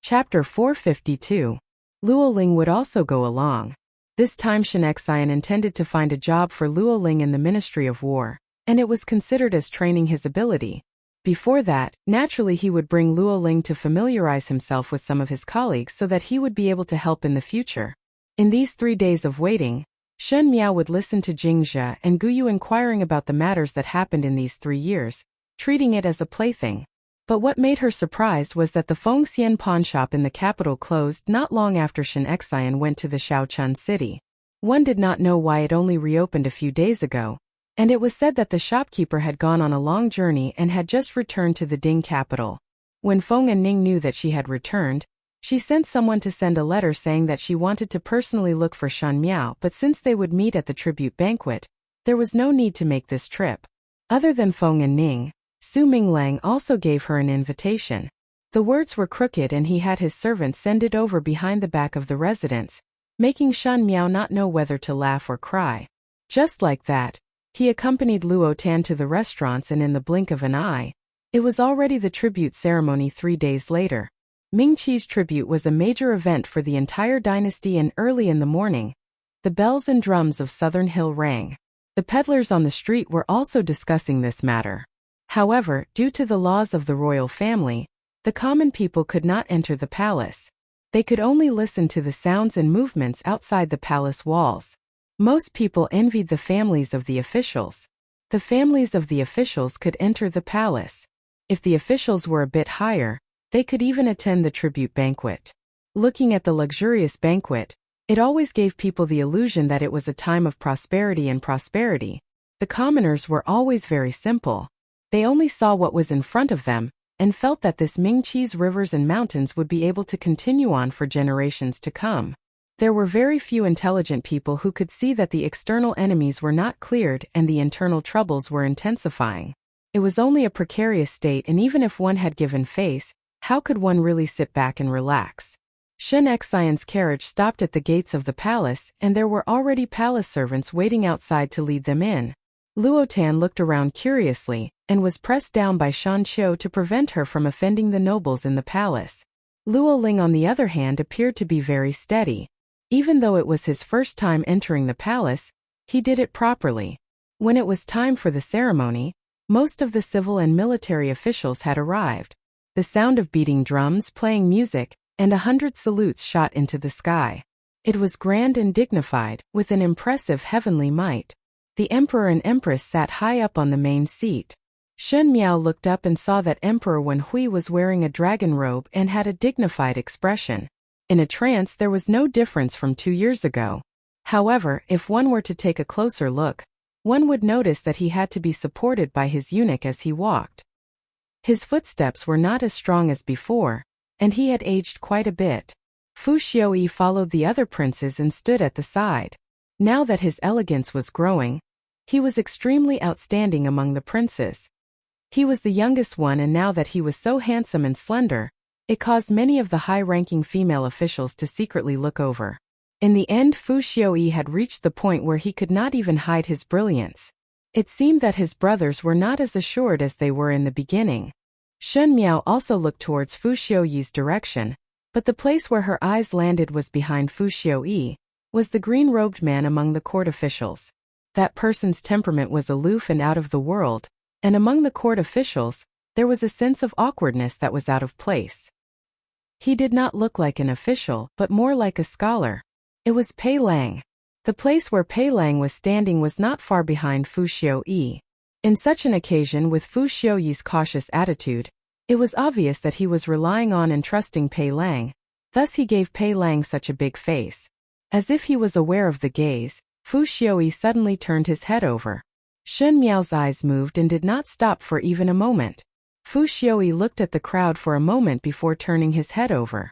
Chapter 452. Luo Ling would also go along. This time Shen Xian intended to find a job for Luo Ling in the Ministry of War, and it was considered as training his ability. Before that, naturally he would bring Luo Ling to familiarize himself with some of his colleagues so that he would be able to help in the future. In these 3 days of waiting, Shen Miao would listen to Jingzhe and Guyu inquiring about the matters that happened in these 3 years, treating it as a plaything. But what made her surprised was that the Fengxian pawn shop in the capital closed not long after Shen Xian went to the Shaochun city. One did not know why it only reopened a few days ago, and it was said that the shopkeeper had gone on a long journey and had just returned to the Ding capital. When Feng and Ning knew that she had returned, she sent someone to send a letter saying that she wanted to personally look for Shen Miao, but since they would meet at the tribute banquet, there was no need to make this trip. Other than Feng and Ning, Su Minglang also gave her an invitation. The words were crooked and he had his servants send it over behind the back of the residence, making Shen Miao not know whether to laugh or cry. Just like that, he accompanied Luo Tan to the restaurants, and in the blink of an eye, it was already the tribute ceremony 3 days later. Ming Qi's tribute was a major event for the entire dynasty, and early in the morning, the bells and drums of Southern Hill rang. The peddlers on the street were also discussing this matter. However, due to the laws of the royal family, the common people could not enter the palace. They could only listen to the sounds and movements outside the palace walls. Most people envied the families of the officials. The families of the officials could enter the palace. If the officials were a bit higher, they could even attend the tribute banquet. Looking at the luxurious banquet, it always gave people the illusion that it was a time of prosperity and prosperity. The commoners were always very simple. They only saw what was in front of them, and felt that this Ming Qi's rivers and mountains would be able to continue on for generations to come. There were very few intelligent people who could see that the external enemies were not cleared and the internal troubles were intensifying. It was only a precarious state, and even if one had given face, how could one really sit back and relax? Shen Xian's carriage stopped at the gates of the palace, and there were already palace servants waiting outside to lead them in. Luo Tan looked around curiously, and was pressed down by Shan Qiu to prevent her from offending the nobles in the palace. Luo Ling, on the other hand, appeared to be very steady. Even though it was his first time entering the palace, he did it properly. When it was time for the ceremony, most of the civil and military officials had arrived. The sound of beating drums, playing music, and 100 salutes shot into the sky. It was grand and dignified, with an impressive heavenly might. The Emperor and Empress sat high up on the main seat. Shen Miao looked up and saw that Emperor Wenhui was wearing a dragon robe and had a dignified expression. In a trance, there was no difference from 2 years ago. However, if one were to take a closer look, one would notice that he had to be supported by his eunuch as he walked. His footsteps were not as strong as before, and he had aged quite a bit. Fu Xiuyi followed the other princes and stood at the side. Now that his elegance was growing, he was extremely outstanding among the princes. He was the youngest one, and now that he was so handsome and slender, it caused many of the high-ranking female officials to secretly look over. In the end, Fu Xiuyi had reached the point where he could not even hide his brilliance. It seemed that his brothers were not as assured as they were in the beginning. Shen Miao also looked towards Fu Xiuyi's direction, but the place where her eyes landed was behind Fu Xiuyi, was the green-robed man among the court officials. That person's temperament was aloof and out of the world, and among the court officials, there was a sense of awkwardness that was out of place. He did not look like an official, but more like a scholar. It was Pei Lang. The place where Pei Lang was standing was not far behind Fu Xiuyi. In such an occasion, with Fu Xiuyi's cautious attitude, it was obvious that he was relying on and trusting Pei Lang, thus he gave Pei Lang such a big face. As if he was aware of the gaze, Fu Xiuyi suddenly turned his head over. Shen Miao's eyes moved and did not stop for even a moment. Fu Xiuyi looked at the crowd for a moment before turning his head over.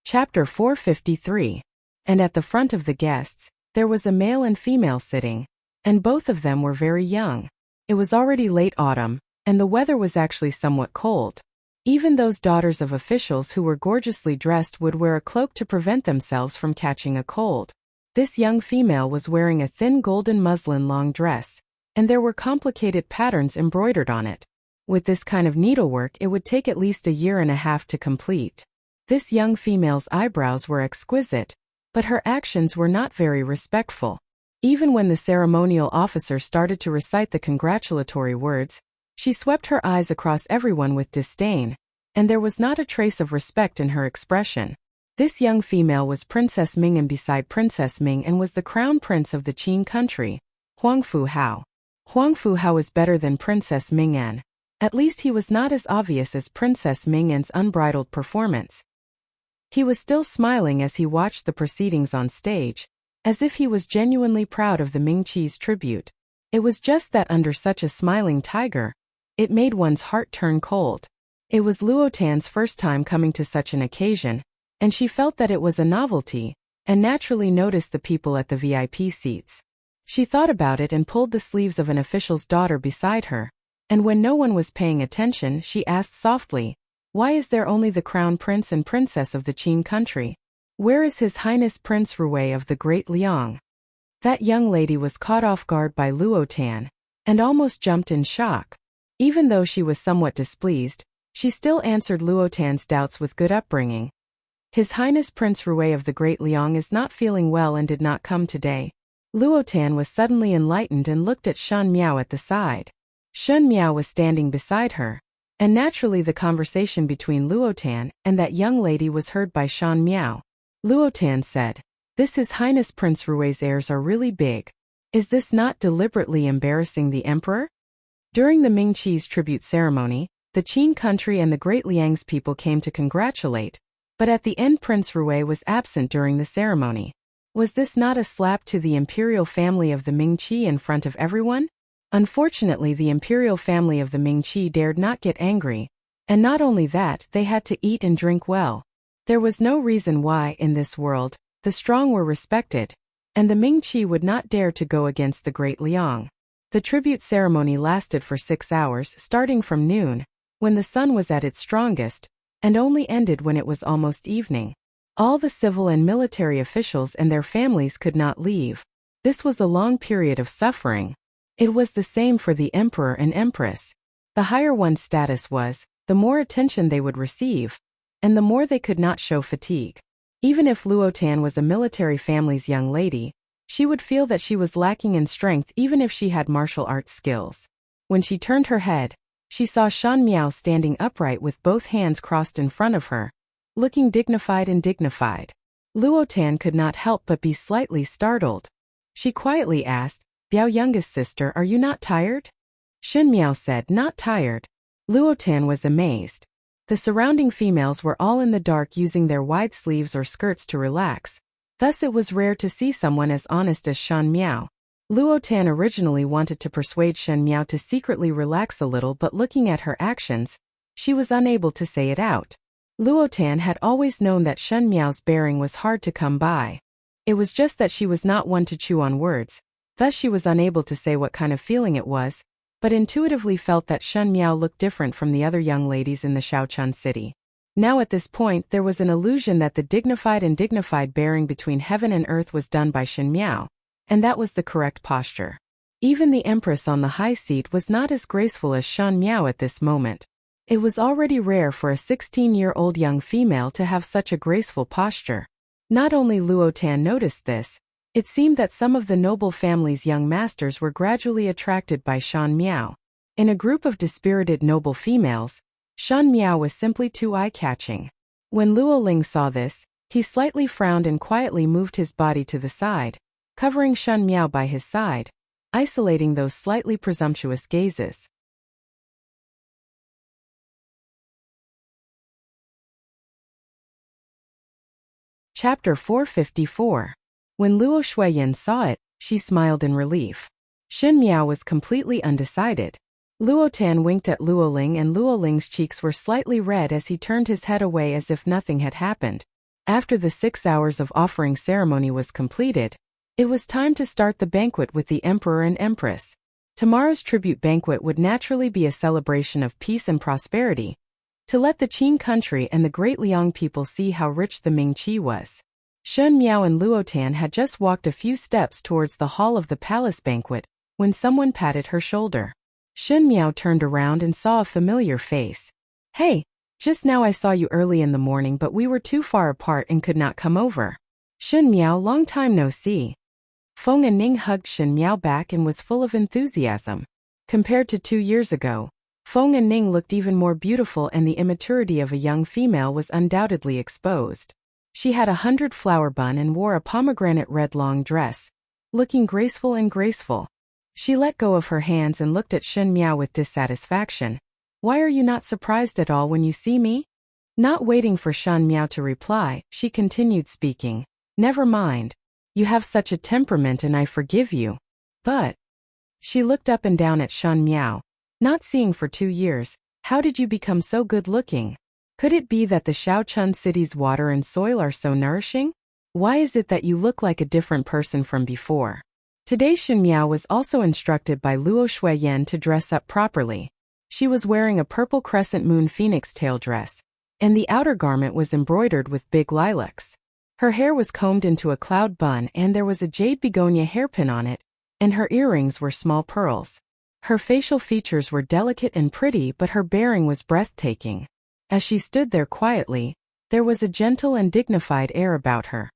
Chapter 453. And at the front of the guests, there was a male and female sitting, and both of them were very young. It was already late autumn, and the weather was actually somewhat cold. Even those daughters of officials who were gorgeously dressed would wear a cloak to prevent themselves from catching a cold. This young female was wearing a thin golden muslin long dress, and there were complicated patterns embroidered on it. With this kind of needlework, it would take at least a year and a half to complete. This young female's eyebrows were exquisite, but her actions were not very respectful. Even when the ceremonial officer started to recite the congratulatory words, she swept her eyes across everyone with disdain, and there was not a trace of respect in her expression. This young female was Princess Ming'an beside Princess Ming and was the crown prince of the Qin country, Huangfu Hao. Huangfu Hao is better than Princess Ming'an. At least he was not as obvious as Princess Ming'an's unbridled performance. He was still smiling as he watched the proceedings on stage, as if he was genuinely proud of the Ming-Chi's tribute. It was just that under such a smiling tiger, it made one's heart turn cold. It was Luo Tan's first time coming to such an occasion, and she felt that it was a novelty, and naturally noticed the people at the VIP seats. She thought about it and pulled the sleeves of an official's daughter beside her, and when no one was paying attention, she asked softly, "Why is there only the crown prince and princess of the Qin country? Where is His Highness Prince Ruwei of the Great Liang?" That young lady was caught off guard by Luo Tan, and almost jumped in shock. Even though she was somewhat displeased, she still answered Luo Tan's doubts with good upbringing. "His Highness Prince Ruwei of the Great Liang is not feeling well and did not come today." Luo Tan was suddenly enlightened and looked at Shen Miao at the side. Shen Miao was standing beside her, and naturally the conversation between Luo Tan and that young lady was heard by Shen Miao. Luo Tan said, "This His Highness Prince Ruwei's airs are really big. Is this not deliberately embarrassing the emperor?" During the Ming-Chi's tribute ceremony, the Qin country and the Great Liang's people came to congratulate, but at the end Prince Ruwei was absent during the ceremony. Was this not a slap to the imperial family of the Ming-Chi in front of everyone? Unfortunately, the imperial family of the Ming-Chi dared not get angry, and not only that, they had to eat and drink well. There was no reason why, in this world, the strong were respected, and the Ming-Chi would not dare to go against the Great Liang. The tribute ceremony lasted for 6 hours, starting from noon, when the sun was at its strongest, and only ended when it was almost evening. All the civil and military officials and their families could not leave. This was a long period of suffering. It was the same for the emperor and empress. The higher one's status was, the more attention they would receive, and the more they could not show fatigue. Even if Luo Tan was a military family's young lady, she would feel that she was lacking in strength even if she had martial arts skills. When she turned her head, she saw Shen Miao standing upright with both hands crossed in front of her, looking dignified and dignified. Luo Tan could not help but be slightly startled. She quietly asked, "Biao youngest sister, are you not tired?" Shen Miao said, "Not tired." Luo Tan was amazed. The surrounding females were all in the dark using their wide sleeves or skirts to relax. Thus it was rare to see someone as honest as Shen Miao. Luo Tan originally wanted to persuade Shen Miao to secretly relax a little, but looking at her actions, she was unable to say it out. Luo Tan had always known that Shen Miao's bearing was hard to come by. It was just that she was not one to chew on words. Thus she was unable to say what kind of feeling it was, but intuitively felt that Shen Miao looked different from the other young ladies in the Shaochun city. Now at this point there was an illusion that the dignified and dignified bearing between heaven and earth was done by Shen Miao, and that was the correct posture. Even the Empress on the high seat was not as graceful as Shen Miao at this moment. It was already rare for a 16-year-old young female to have such a graceful posture. Not only Luo Tan noticed this, it seemed that some of the noble family's young masters were gradually attracted by Shen Miao. In a group of dispirited noble females, Shen Miao was simply too eye-catching. When Luo Ling saw this, he slightly frowned and quietly moved his body to the side, covering Shen Miao by his side, isolating those slightly presumptuous gazes. Chapter 454. When Luo Shuiyan saw it, she smiled in relief. Shen Miao was completely undecided. Luo Tan winked at Luo Ling, and Luo Ling's cheeks were slightly red as he turned his head away as if nothing had happened. After the 6 hours of offering ceremony was completed, it was time to start the banquet with the Emperor and Empress. Tomorrow's tribute banquet would naturally be a celebration of peace and prosperity, to let the Qin country and the great Liang people see how rich the Ming Qi was. Shen Miao and Luotan had just walked a few steps towards the hall of the palace banquet, when someone patted her shoulder. Shen Miao turned around and saw a familiar face. "Hey, just now I saw you early in the morning but we were too far apart and could not come over." "Shen Miao, long time no see." Feng and Ning hugged Shen Miao back and was full of enthusiasm. Compared to 2 years ago, Feng and Ning looked even more beautiful and the immaturity of a young female was undoubtedly exposed. She had a 100-flower bun and wore a pomegranate red long dress, looking graceful and graceful. She let go of her hands and looked at Shen Miao with dissatisfaction. "Why are you not surprised at all when you see me?" Not waiting for Shen Miao to reply, she continued speaking. "Never mind. You have such a temperament and I forgive you. But..." She looked up and down at Shen Miao. "Not seeing for 2 years, how did you become so good-looking? Could it be that the Shaochun city's water and soil are so nourishing? Why is it that you look like a different person from before?" Today Shen Miao was also instructed by Luo Shuiyan to dress up properly. She was wearing a purple crescent moon phoenix tail dress, and the outer garment was embroidered with big lilacs. Her hair was combed into a cloud bun and there was a jade begonia hairpin on it, and her earrings were small pearls. Her facial features were delicate and pretty but her bearing was breathtaking. As she stood there quietly, there was a gentle and dignified air about her.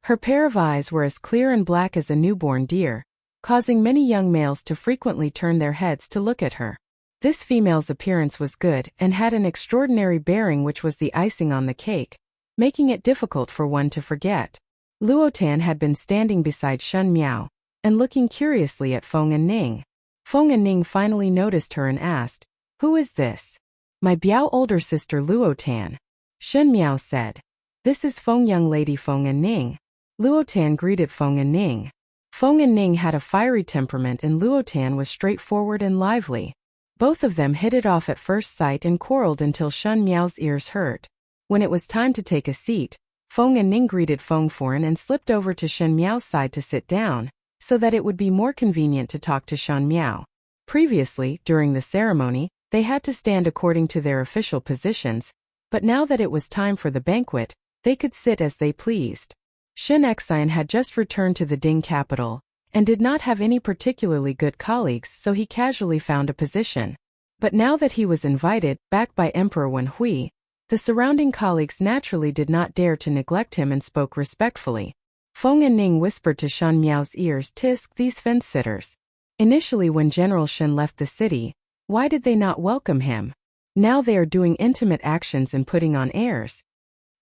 Her pair of eyes were as clear and black as a newborn deer, causing many young males to frequently turn their heads to look at her. This female's appearance was good and had an extraordinary bearing which was the icing on the cake, making it difficult for one to forget. Luotan had been standing beside Shen Miao, and looking curiously at Feng and Ning. Feng and Ning finally noticed her and asked, "Who is this?" "My Biao older sister Luotan." Shen Miao said. "This is Feng young lady Feng and Ning." Luotan greeted Feng and Ning. Feng and Ning had a fiery temperament and Luotan was straightforward and lively. Both of them hit it off at first sight and quarreled until Shen Miao's ears hurt. When it was time to take a seat, Feng and Ning greeted Feng Foreign and slipped over to Shen Miao's side to sit down, so that it would be more convenient to talk to Shen Miao. Previously, during the ceremony, they had to stand according to their official positions, but now that it was time for the banquet, they could sit as they pleased. Shen Xian had just returned to the Ding capital, and did not have any particularly good colleagues so he casually found a position. But now that he was invited, back by Emperor Wen Hui, the surrounding colleagues naturally did not dare to neglect him and spoke respectfully. Feng and Ning whispered to Shen Miao's ears, "Tisk, these fence-sitters. Initially when General Shen left the city, why did they not welcome him? Now they are doing intimate actions and putting on airs."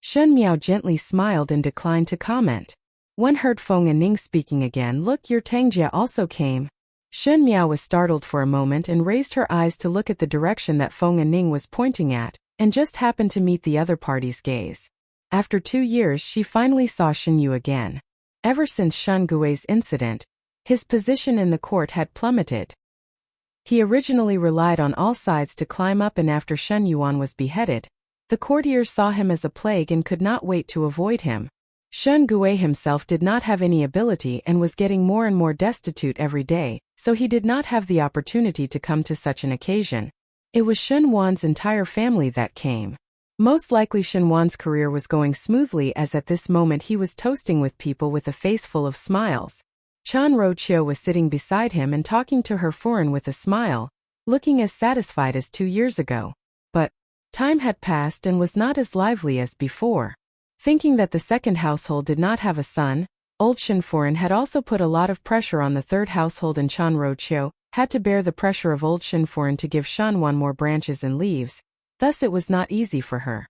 Shen Miao gently smiled and declined to comment. One heard Feng and Ning speaking again. "Look, your Tangjia also came." Shen Miao was startled for a moment and raised her eyes to look at the direction that Feng and Ning was pointing at, and just happened to meet the other party's gaze. After 2 years she finally saw Shen Yu again. Ever since Shen Gui's incident, his position in the court had plummeted. He originally relied on all sides to climb up and after Shen Yuan was beheaded, the courtiers saw him as a plague and could not wait to avoid him. Shen Gui himself did not have any ability and was getting more and more destitute every day, so he did not have the opportunity to come to such an occasion. It was Shen Wan's entire family that came. Most likely Shen Wan's career was going smoothly as at this moment he was toasting with people with a face full of smiles. Chan Roqiu was sitting beside him and talking to her foreign with a smile, looking as satisfied as 2 years ago. But time had passed and was not as lively as before. Thinking that the second household did not have a son, old Shen Foreign had also put a lot of pressure on the third household and Chan Roqiu had to bear the pressure of old Shen Foreign to give Shen Wan more branches and leaves, thus it was not easy for her.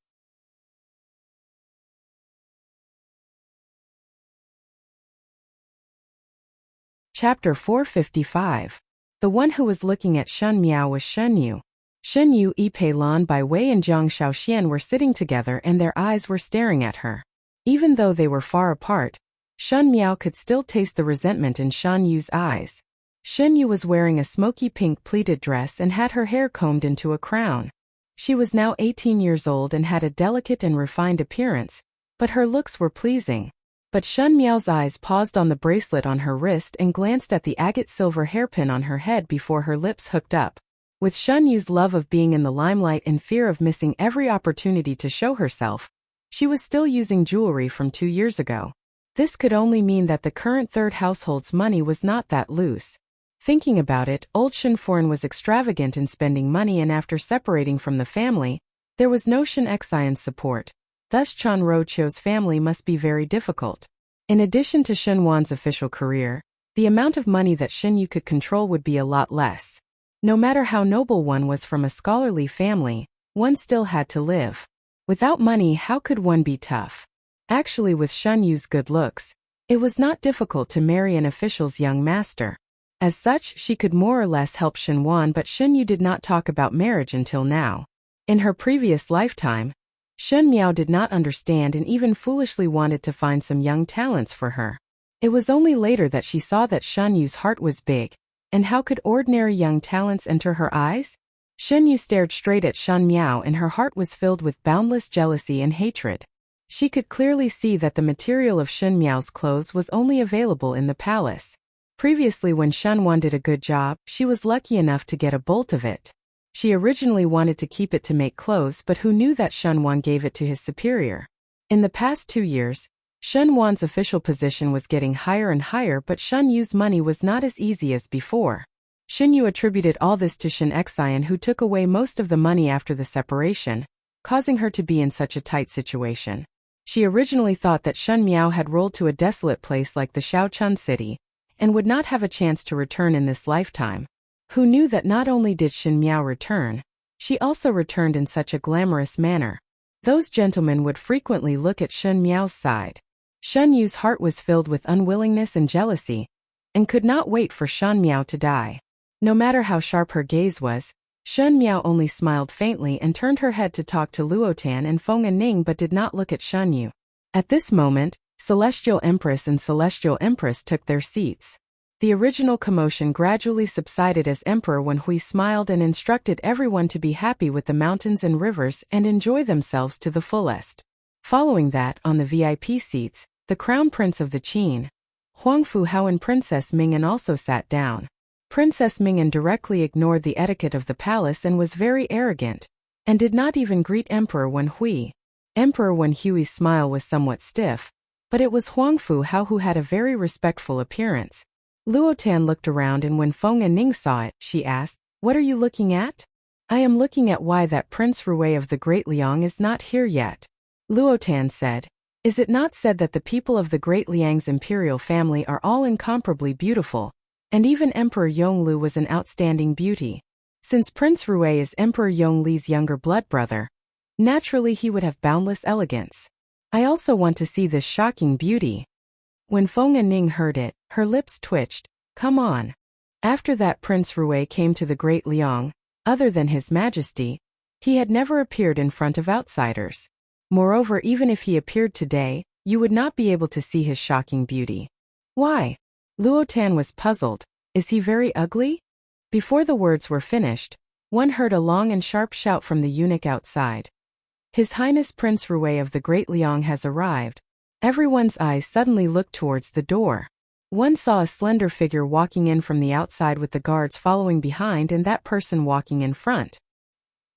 Chapter 455. The one who was looking at Shen Miao was Shen Yu. Shen Yu, Yi Pei Lan Bai Wei and Jiang Shaoxian were sitting together and their eyes were staring at her. Even though they were far apart, Shen Miao could still taste the resentment in Shen Yu's eyes. Shen Yu was wearing a smoky pink pleated dress and had her hair combed into a crown. She was now 18 years old and had a delicate and refined appearance, but her looks were pleasing. But Shun Miao's eyes paused on the bracelet on her wrist and glanced at the agate silver hairpin on her head before her lips hooked up. With Shun Yu's love of being in the limelight and fear of missing every opportunity to show herself, she was still using jewelry from 2 years ago. This could only mean that the current third household's money was not that loose. Thinking about it, old Shenforen was extravagant in spending money, and after separating from the family, there was no Shen Xian's support. Thus Chan Rochio's family must be very difficult. In addition to Shen Wan's official career, the amount of money that Shen Yu could control would be a lot less. No matter how noble one was from a scholarly family, one still had to live. Without money, how could one be tough? Actually, with Shun Yu's good looks, it was not difficult to marry an official's young master. As such, she could more or less help Shen Wan, but Shen Yu did not talk about marriage until now. In her previous lifetime, Shen Miao did not understand and even foolishly wanted to find some young talents for her. It was only later that she saw that Shen Yu's heart was big, and how could ordinary young talents enter her eyes? Shen Yu stared straight at Shen Miao and her heart was filled with boundless jealousy and hatred. She could clearly see that the material of Shen Miao's clothes was only available in the palace. Previously, when Shen Wan did a good job, she was lucky enough to get a bolt of it. She originally wanted to keep it to make clothes, but who knew that Shen Wan gave it to his superior? In the past 2 years, Shen Wan's official position was getting higher and higher, but Shen Yu's money was not as easy as before. Shen Yu attributed all this to Shen Xian, who took away most of the money after the separation, causing her to be in such a tight situation. She originally thought that Shen Miao had rolled to a desolate place like the Shaochun city, and would not have a chance to return in this lifetime. Who knew that not only did Shen Miao return, she also returned in such a glamorous manner. Those gentlemen would frequently look at Shen Miao's side. Shen Yu's heart was filled with unwillingness and jealousy, and could not wait for Shen Miao to die. No matter how sharp her gaze was, Shen Miao only smiled faintly and turned her head to talk to Luotan and Feng and Ning, but did not look at Shen Yu. At this moment, Celestial Empress and Celestial Empress took their seats. The original commotion gradually subsided as Emperor Wenhui smiled and instructed everyone to be happy with the mountains and rivers and enjoy themselves to the fullest. Following that, on the VIP seats, the Crown Prince of the Qin, Huang Fuhao, and Princess Ming'an also sat down. Princess Ming'an directly ignored the etiquette of the palace and was very arrogant, and did not even greet Emperor Wenhui. Emperor Wenhui's smile was somewhat stiff, but it was Huang Fuhao who had a very respectful appearance. Luotan looked around, and when Feng and Ning saw it, she asked, "What are you looking at?" "I am looking at why that Prince Rui of the Great Liang is not here yet." Luotan said, "Is it not said that the people of the Great Liang's imperial family are all incomparably beautiful? And even Emperor Yonglu was an outstanding beauty. Since Prince Rui is Emperor Yongli's younger blood brother, naturally he would have boundless elegance. I also want to see this shocking beauty." When Feng and Ning heard it, her lips twitched. "Come on." After that, Prince Rui came to the Great Liang. Other than His Majesty, he had never appeared in front of outsiders. Moreover, even if he appeared today, you would not be able to see his shocking beauty. "Why?" Luotan was puzzled. "Is he very ugly?" Before the words were finished, one heard a long and sharp shout from the eunuch outside. "His Highness Prince Rui of the Great Liang has arrived." Everyone's eyes suddenly looked towards the door. One saw a slender figure walking in from the outside with the guards following behind and that person walking in front.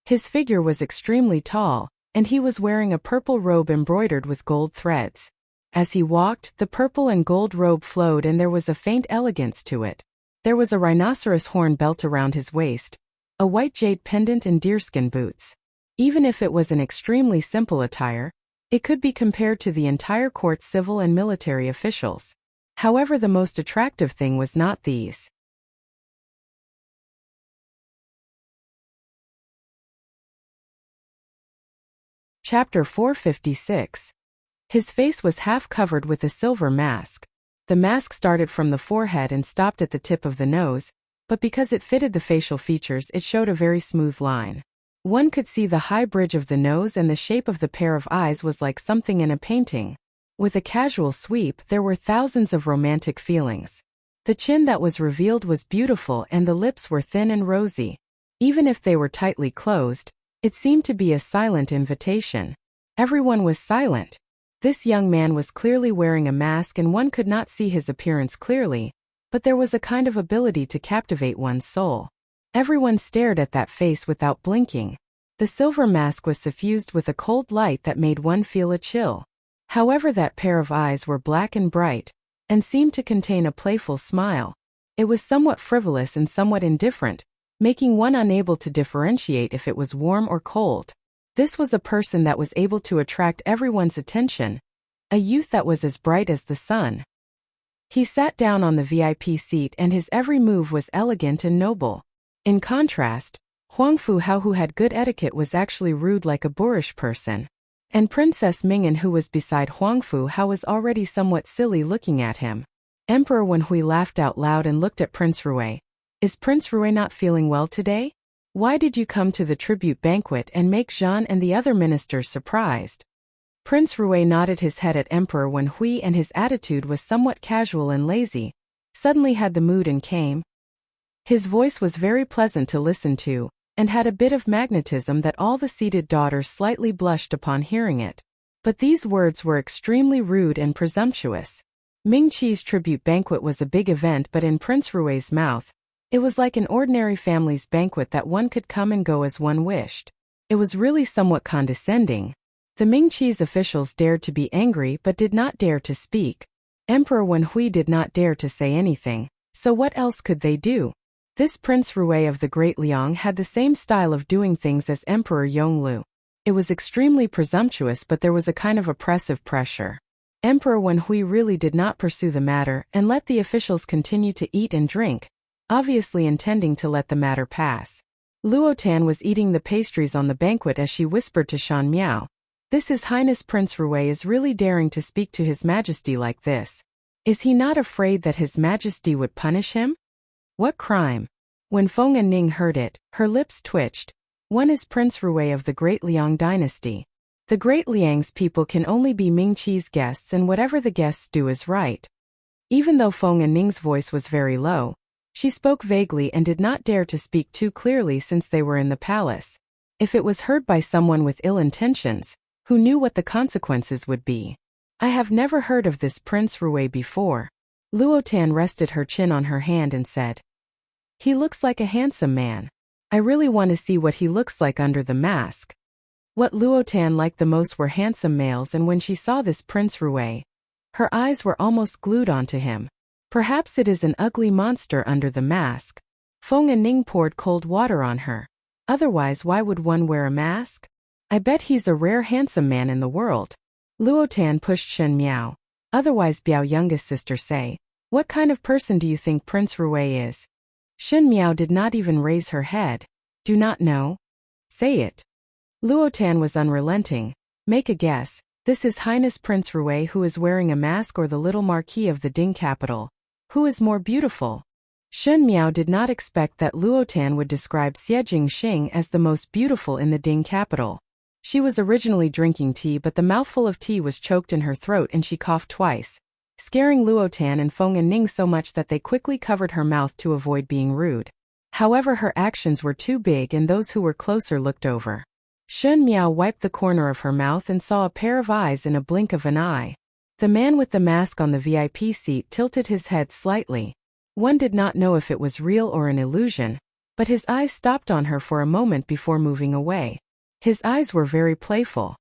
His figure was extremely tall, and he was wearing a purple robe embroidered with gold threads. As he walked, the purple and gold robe flowed and there was a faint elegance to it. There was a rhinoceros horn belt around his waist, a white jade pendant and deerskin boots. Even if it was an extremely simple attire, it could be compared to the entire court's civil and military officials. However, the most attractive thing was not these. Chapter 456. His face was half covered with a silver mask. The mask started from the forehead and stopped at the tip of the nose, but because it fitted the facial features, it showed a very smooth line. One could see the high bridge of the nose, and the shape of the pair of eyes was like something in a painting. With a casual sweep, there were thousands of romantic feelings. The chin that was revealed was beautiful and the lips were thin and rosy. Even if they were tightly closed, it seemed to be a silent invitation. Everyone was silent. This young man was clearly wearing a mask and one could not see his appearance clearly, but there was a kind of ability to captivate one's soul. Everyone stared at that face without blinking. The silver mask was suffused with a cold light that made one feel a chill. However, that pair of eyes were black and bright, and seemed to contain a playful smile. It was somewhat frivolous and somewhat indifferent, making one unable to differentiate if it was warm or cold. This was a person that was able to attract everyone's attention, a youth that was as bright as the sun. He sat down on the VIP seat and his every move was elegant and noble. In contrast, Huang Fuhao, who had good etiquette, was actually rude like a boorish person. And Princess Ming'an, who was beside Huang Fuhao, was already somewhat silly looking at him. Emperor Wenhui laughed out loud and looked at Prince Rui. Is Prince Rui not feeling well today? Why did you come to the tribute banquet and make Zhan and the other ministers surprised? Prince Rui nodded his head at Emperor Wenhui and his attitude was somewhat casual and lazy. Suddenly had the mood and came. His voice was very pleasant to listen to, and had a bit of magnetism that all the seated daughters slightly blushed upon hearing it. But these words were extremely rude and presumptuous. Ming Qi's tribute banquet was a big event, but in Prince Rui's mouth, it was like an ordinary family's banquet that one could come and go as one wished. It was really somewhat condescending. The Ming Qi's officials dared to be angry but did not dare to speak. Emperor Wenhui did not dare to say anything, so what else could they do? This Prince Rui of the Great Liang had the same style of doing things as Emperor Yonglu. It was extremely presumptuous, but there was a kind of oppressive pressure. Emperor Wenhui really did not pursue the matter and let the officials continue to eat and drink, obviously intending to let the matter pass. Luotan was eating the pastries on the banquet as she whispered to Shan Miao, "This His Highness Prince Rui is really daring to speak to His Majesty like this. Is he not afraid that His Majesty would punish him? What crime?" When Feng and Ning heard it, her lips twitched. One is Prince Rui of the Great Liang dynasty. The Great Liang's people can only be Ming Qi's guests, and whatever the guests do is right. Even though Feng and Ning's voice was very low, she spoke vaguely and did not dare to speak too clearly since they were in the palace. If it was heard by someone with ill intentions, who knew what the consequences would be? I have never heard of this Prince Rui before. Luotan rested her chin on her hand and said, "He looks like a handsome man. I really want to see what he looks like under the mask." What Luotan liked the most were handsome males, and when she saw this Prince Rui, her eyes were almost glued onto him. Perhaps it is an ugly monster under the mask. Feng and Ning poured cold water on her. Otherwise, why would one wear a mask? I bet he's a rare handsome man in the world. Luotan pushed Shen Miao. Otherwise, Biao youngest sister say, "What kind of person do you think Prince Rui is?" Shen Miao did not even raise her head. "Do not know?" "Say it." Luotan was unrelenting. "Make a guess. This is Highness Prince Rui who is wearing a mask, or the little Marquis of the Ding capital? Who is more beautiful?" Shen Miao did not expect that Luotan would describe Xie Jingxing as the most beautiful in the Ding capital. She was originally drinking tea, but the mouthful of tea was choked in her throat and she coughed twice, scaring Luotan and Feng and Ning so much that they quickly covered her mouth to avoid being rude. However, her actions were too big and those who were closer looked over. Shen Miao wiped the corner of her mouth and saw a pair of eyes in a blink of an eye. The man with the mask on the VIP seat tilted his head slightly. One did not know if it was real or an illusion, but his eyes stopped on her for a moment before moving away. His eyes were very playful.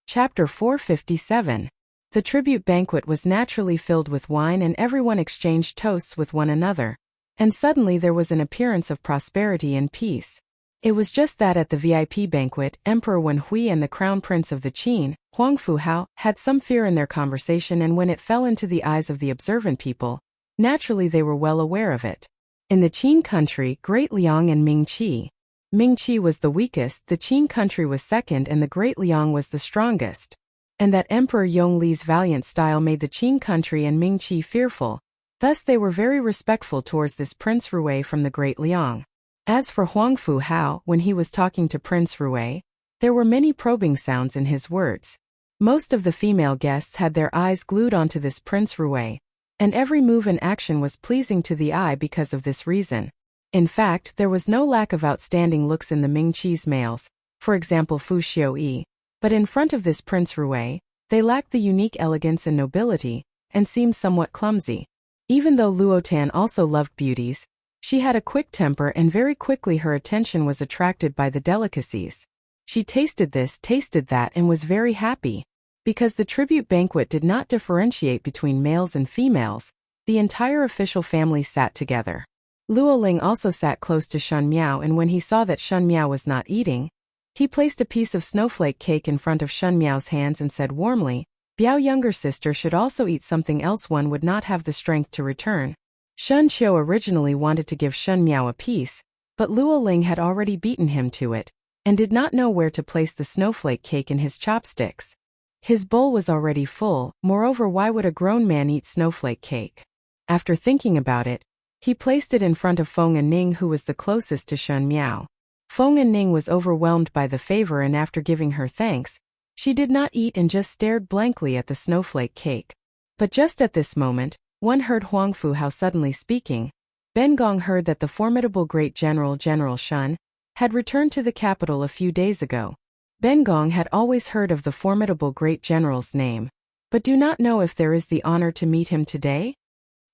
Chapter 457. The tribute banquet was naturally filled with wine and everyone exchanged toasts with one another. And suddenly there was an appearance of prosperity and peace. It was just that at the VIP banquet, Emperor Wenhui and the Crown Prince of the Qin, Huang Fuhao, had some fear in their conversation, and when it fell into the eyes of the observant people, naturally they were well aware of it. In the Qin country, Great Liang and Ming Qi. Ming Qi was the weakest, the Qin country was second, and the Great Liang was the strongest. And that Emperor Yongli's valiant style made the Qin country and Ming Qi fearful. Thus they were very respectful towards this Prince Rui from the Great Liang. As for Huang Fuhao, when he was talking to Prince Rui, there were many probing sounds in his words. Most of the female guests had their eyes glued onto this Prince Rui, and every move and action was pleasing to the eye because of this reason. In fact, there was no lack of outstanding looks in the Ming Qi's males, for example Fu Xiuyi, but in front of this Prince Rui, they lacked the unique elegance and nobility, and seemed somewhat clumsy. Even though Luotan also loved beauties, she had a quick temper and very quickly her attention was attracted by the delicacies. She tasted this, tasted that and was very happy. Because the tribute banquet did not differentiate between males and females, the entire official family sat together. Luo Ling also sat close to Shen Miao, and when he saw that Shen Miao was not eating, he placed a piece of snowflake cake in front of Shen Miao's hands and said warmly, "Biao younger sister should also eat something else one would not have the strength to return." Shen Qiu originally wanted to give Shen Miao a piece, but Luo Ling had already beaten him to it, and did not know where to place the snowflake cake in his chopsticks. His bowl was already full, moreover why would a grown man eat snowflake cake? After thinking about it, he placed it in front of Feng and Ning, who was the closest to Shen Miao. Feng and Ning was overwhelmed by the favor, and after giving her thanks, she did not eat and just stared blankly at the snowflake cake. But just at this moment, one heard Huang Fu Hao suddenly speaking. Ben Gong heard that the formidable great General Shen had returned to the capital a few days ago. Ben Gong had always heard of the formidable great general's name, but do not know if there is the honor to meet him today.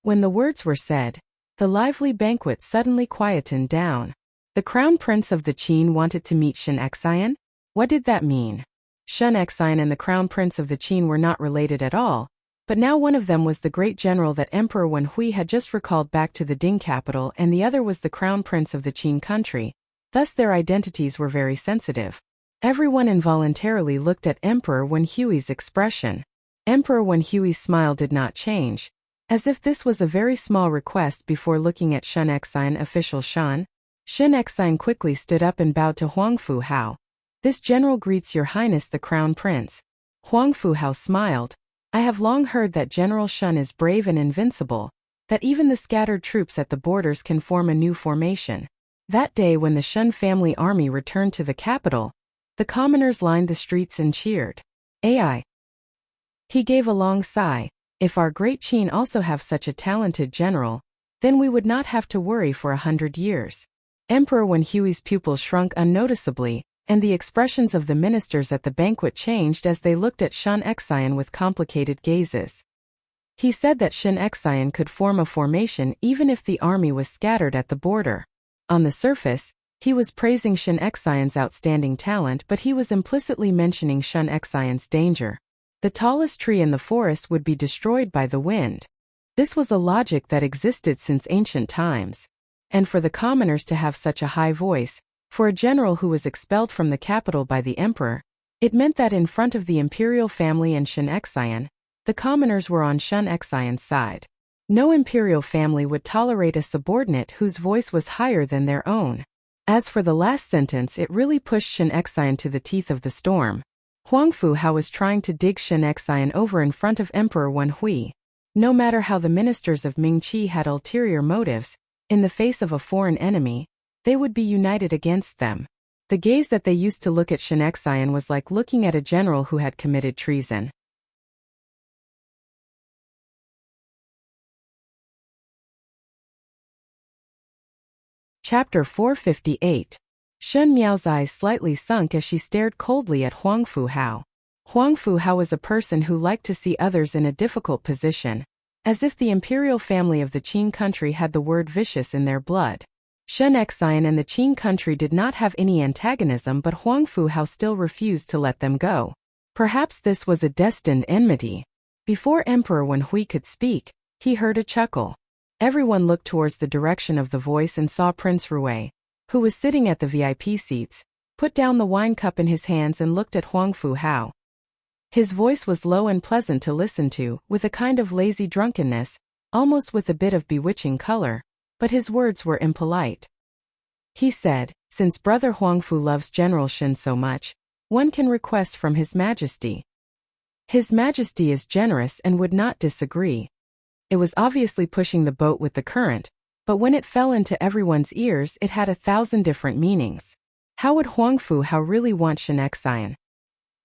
When the words were said, the lively banquet suddenly quietened down. The crown prince of the Qin wanted to meet Shen Xian? What did that mean? Shen Xian and the crown prince of the Qin were not related at all, but now one of them was the great general that Emperor Wen Hui had just recalled back to the Ding capital, and the other was the crown prince of the Qin country. Thus their identities were very sensitive. Everyone involuntarily looked at Emperor Wen Hui's expression. Emperor Wen Hui's smile did not change, as if this was a very small request. Before looking at Shen Xian, official Shen Xian quickly stood up and bowed to Huang Fu Hao. "This general greets your highness the crown prince." Huang Fu Hao smiled. "I have long heard that General Shen is brave and invincible, that even the scattered troops at the borders can form a new formation." That day when the Shen family army returned to the capital, the commoners lined the streets and cheered. Ai. He gave a long sigh. If our great Qin also have such a talented general, then we would not have to worry for 100 years. Emperor Wen Hui's pupils shrunk unnoticeably, and the expressions of the ministers at the banquet changed as they looked at Shen Xian with complicated gazes. He said that Shen Xian could form a formation even if the army was scattered at the border. On the surface, he was praising Shen Xian's outstanding talent, but he was implicitly mentioning Shen Xian's danger. The tallest tree in the forest would be destroyed by the wind. This was a logic that existed since ancient times. And for the commoners to have such a high voice, for a general who was expelled from the capital by the emperor, it meant that in front of the imperial family and Shen Xian, the commoners were on Shen Xian's side. No imperial family would tolerate a subordinate whose voice was higher than their own. As for the last sentence, it really pushed Shen Xian to the teeth of the storm. Huang Fu Hao was trying to dig Shen Xian over in front of Emperor Wen Hui. No matter how the ministers of Ming Qi had ulterior motives, in the face of a foreign enemy, they would be united against them. The gaze that they used to look at Shen Xian was like looking at a general who had committed treason. Chapter 458. Shen Miao's eyes slightly sunk as she stared coldly at Huang Fu Hao. Huang Fu Hao was a person who liked to see others in a difficult position, as if the imperial family of the Qin country had the word vicious in their blood. Shen Xian and the Qin country did not have any antagonism, but Huang Fu Hao still refused to let them go. Perhaps this was a destined enmity. Before Emperor Wen Hui could speak, he heard a chuckle. Everyone looked towards the direction of the voice and saw Prince Rui, who was sitting at the VIP seats, put down the wine cup in his hands and looked at Huang Fu Hao. His voice was low and pleasant to listen to, with a kind of lazy drunkenness, almost with a bit of bewitching color, but his words were impolite. He said, "Since Brother Huang Fu loves General Shen so much, one can request from His Majesty." His Majesty is generous and would not disagree. It was obviously pushing the boat with the current, but when it fell into everyone's ears it had 1,000 different meanings. How would Huang Fu Hao really want Shen Xian?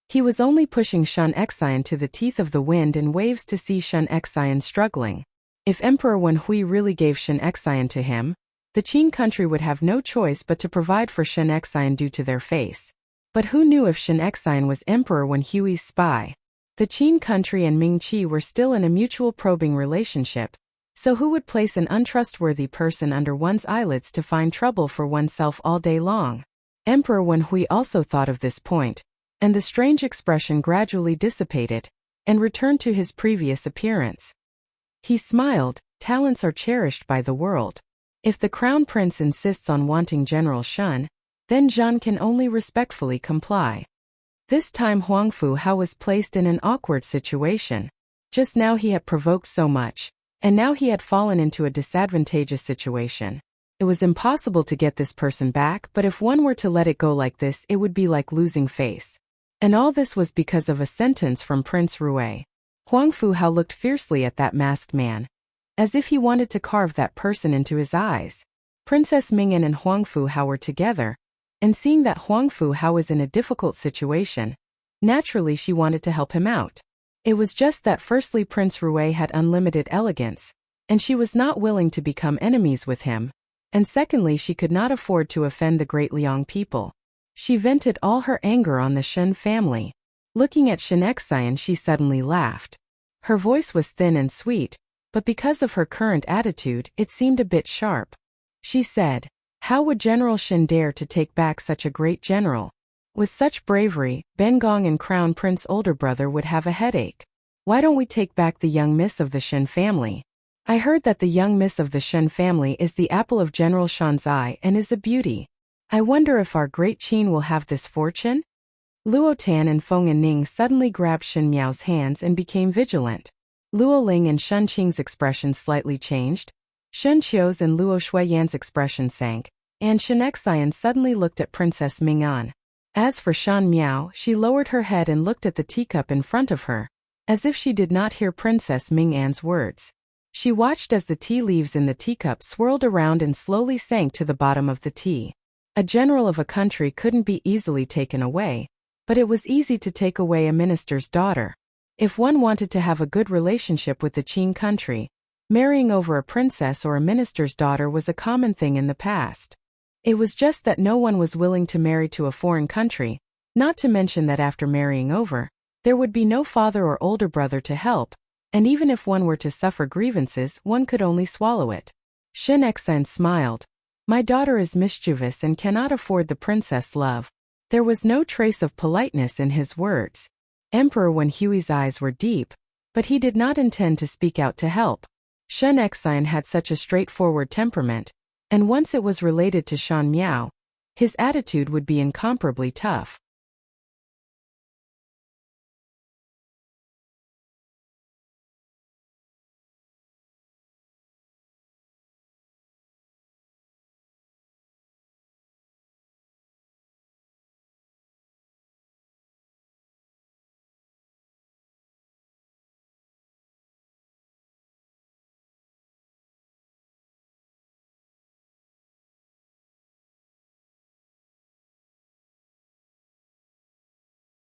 He was only pushing Shen Xian to the teeth of the wind and waves to see Shen Xian struggling. If Emperor Wen Hui really gave Shen Xian to him, The Qin country would have no choice but to provide for Shen Xian due to their face. But who knew if Shen Xian was emperor when Hui's spy? The Qin country and Ming Qi were still in a mutual probing relationship, so who would place an untrustworthy person under one's eyelids to find trouble for oneself all day long? Emperor Wen Hui also thought of this point, and the strange expression gradually dissipated, and returned to his previous appearance. He smiled. Talents are cherished by the world. If the crown prince insists on wanting General Shen, then Zhan can only respectfully comply. This time Huang Fu Hao was placed in an awkward situation. Just now he had provoked so much, and now he had fallen into a disadvantageous situation. It was impossible to get this person back, but if one were to let it go like this, it would be like losing face. And all this was because of a sentence from Prince Rui. Huang Fu Hao looked fiercely at that masked man, as if he wanted to carve that person into his eyes. Princess Mingyan and Huang Fu Hao were together, and seeing that Huang Fu Hao was in a difficult situation, naturally she wanted to help him out. It was just that firstly Prince Rui had unlimited elegance, and she was not willing to become enemies with him, and secondly she could not afford to offend the great Liang people. She vented all her anger on the Shen family. Looking at Shen Xian, she suddenly laughed. Her voice was thin and sweet, but because of her current attitude, it seemed a bit sharp. She said, "How would General Shen dare to take back such a great general? With such bravery, Bengong and Crown Prince older brother would have a headache. Why don't we take back the young miss of the Shen family? I heard that the young miss of the Shen family is the apple of General Shen's eye and is a beauty. I wonder if our great Qin will have this fortune?" Luo Tan and Feng and Ning suddenly grabbed Shen Miao's hands and became vigilant. Luo Ling and Shen Qing's expression slightly changed. Shen Qiu's and Luo Shuiyan's expression sank, and Shen Xian suddenly looked at Princess Ming'an. As for Shen Miao, she lowered her head and looked at the teacup in front of her, as if she did not hear Princess Ming'an's words. She watched as the tea leaves in the teacup swirled around and slowly sank to the bottom of the tea. A general of a country couldn't be easily taken away, but it was easy to take away a minister's daughter. If one wanted to have a good relationship with the Qin country, marrying over a princess or a minister's daughter was a common thing in the past. It was just that no one was willing to marry to a foreign country, not to mention that after marrying over, there would be no father or older brother to help, and even if one were to suffer grievances, one could only swallow it. Shen Xian smiled. "My daughter is mischievous and cannot afford the princess love." There was no trace of politeness in his words. Emperor Wen Hui's eyes were deep, but he did not intend to speak out to help. Shen Xian had such a straightforward temperament, and once it was related to Shen Miao, his attitude would be incomparably tough.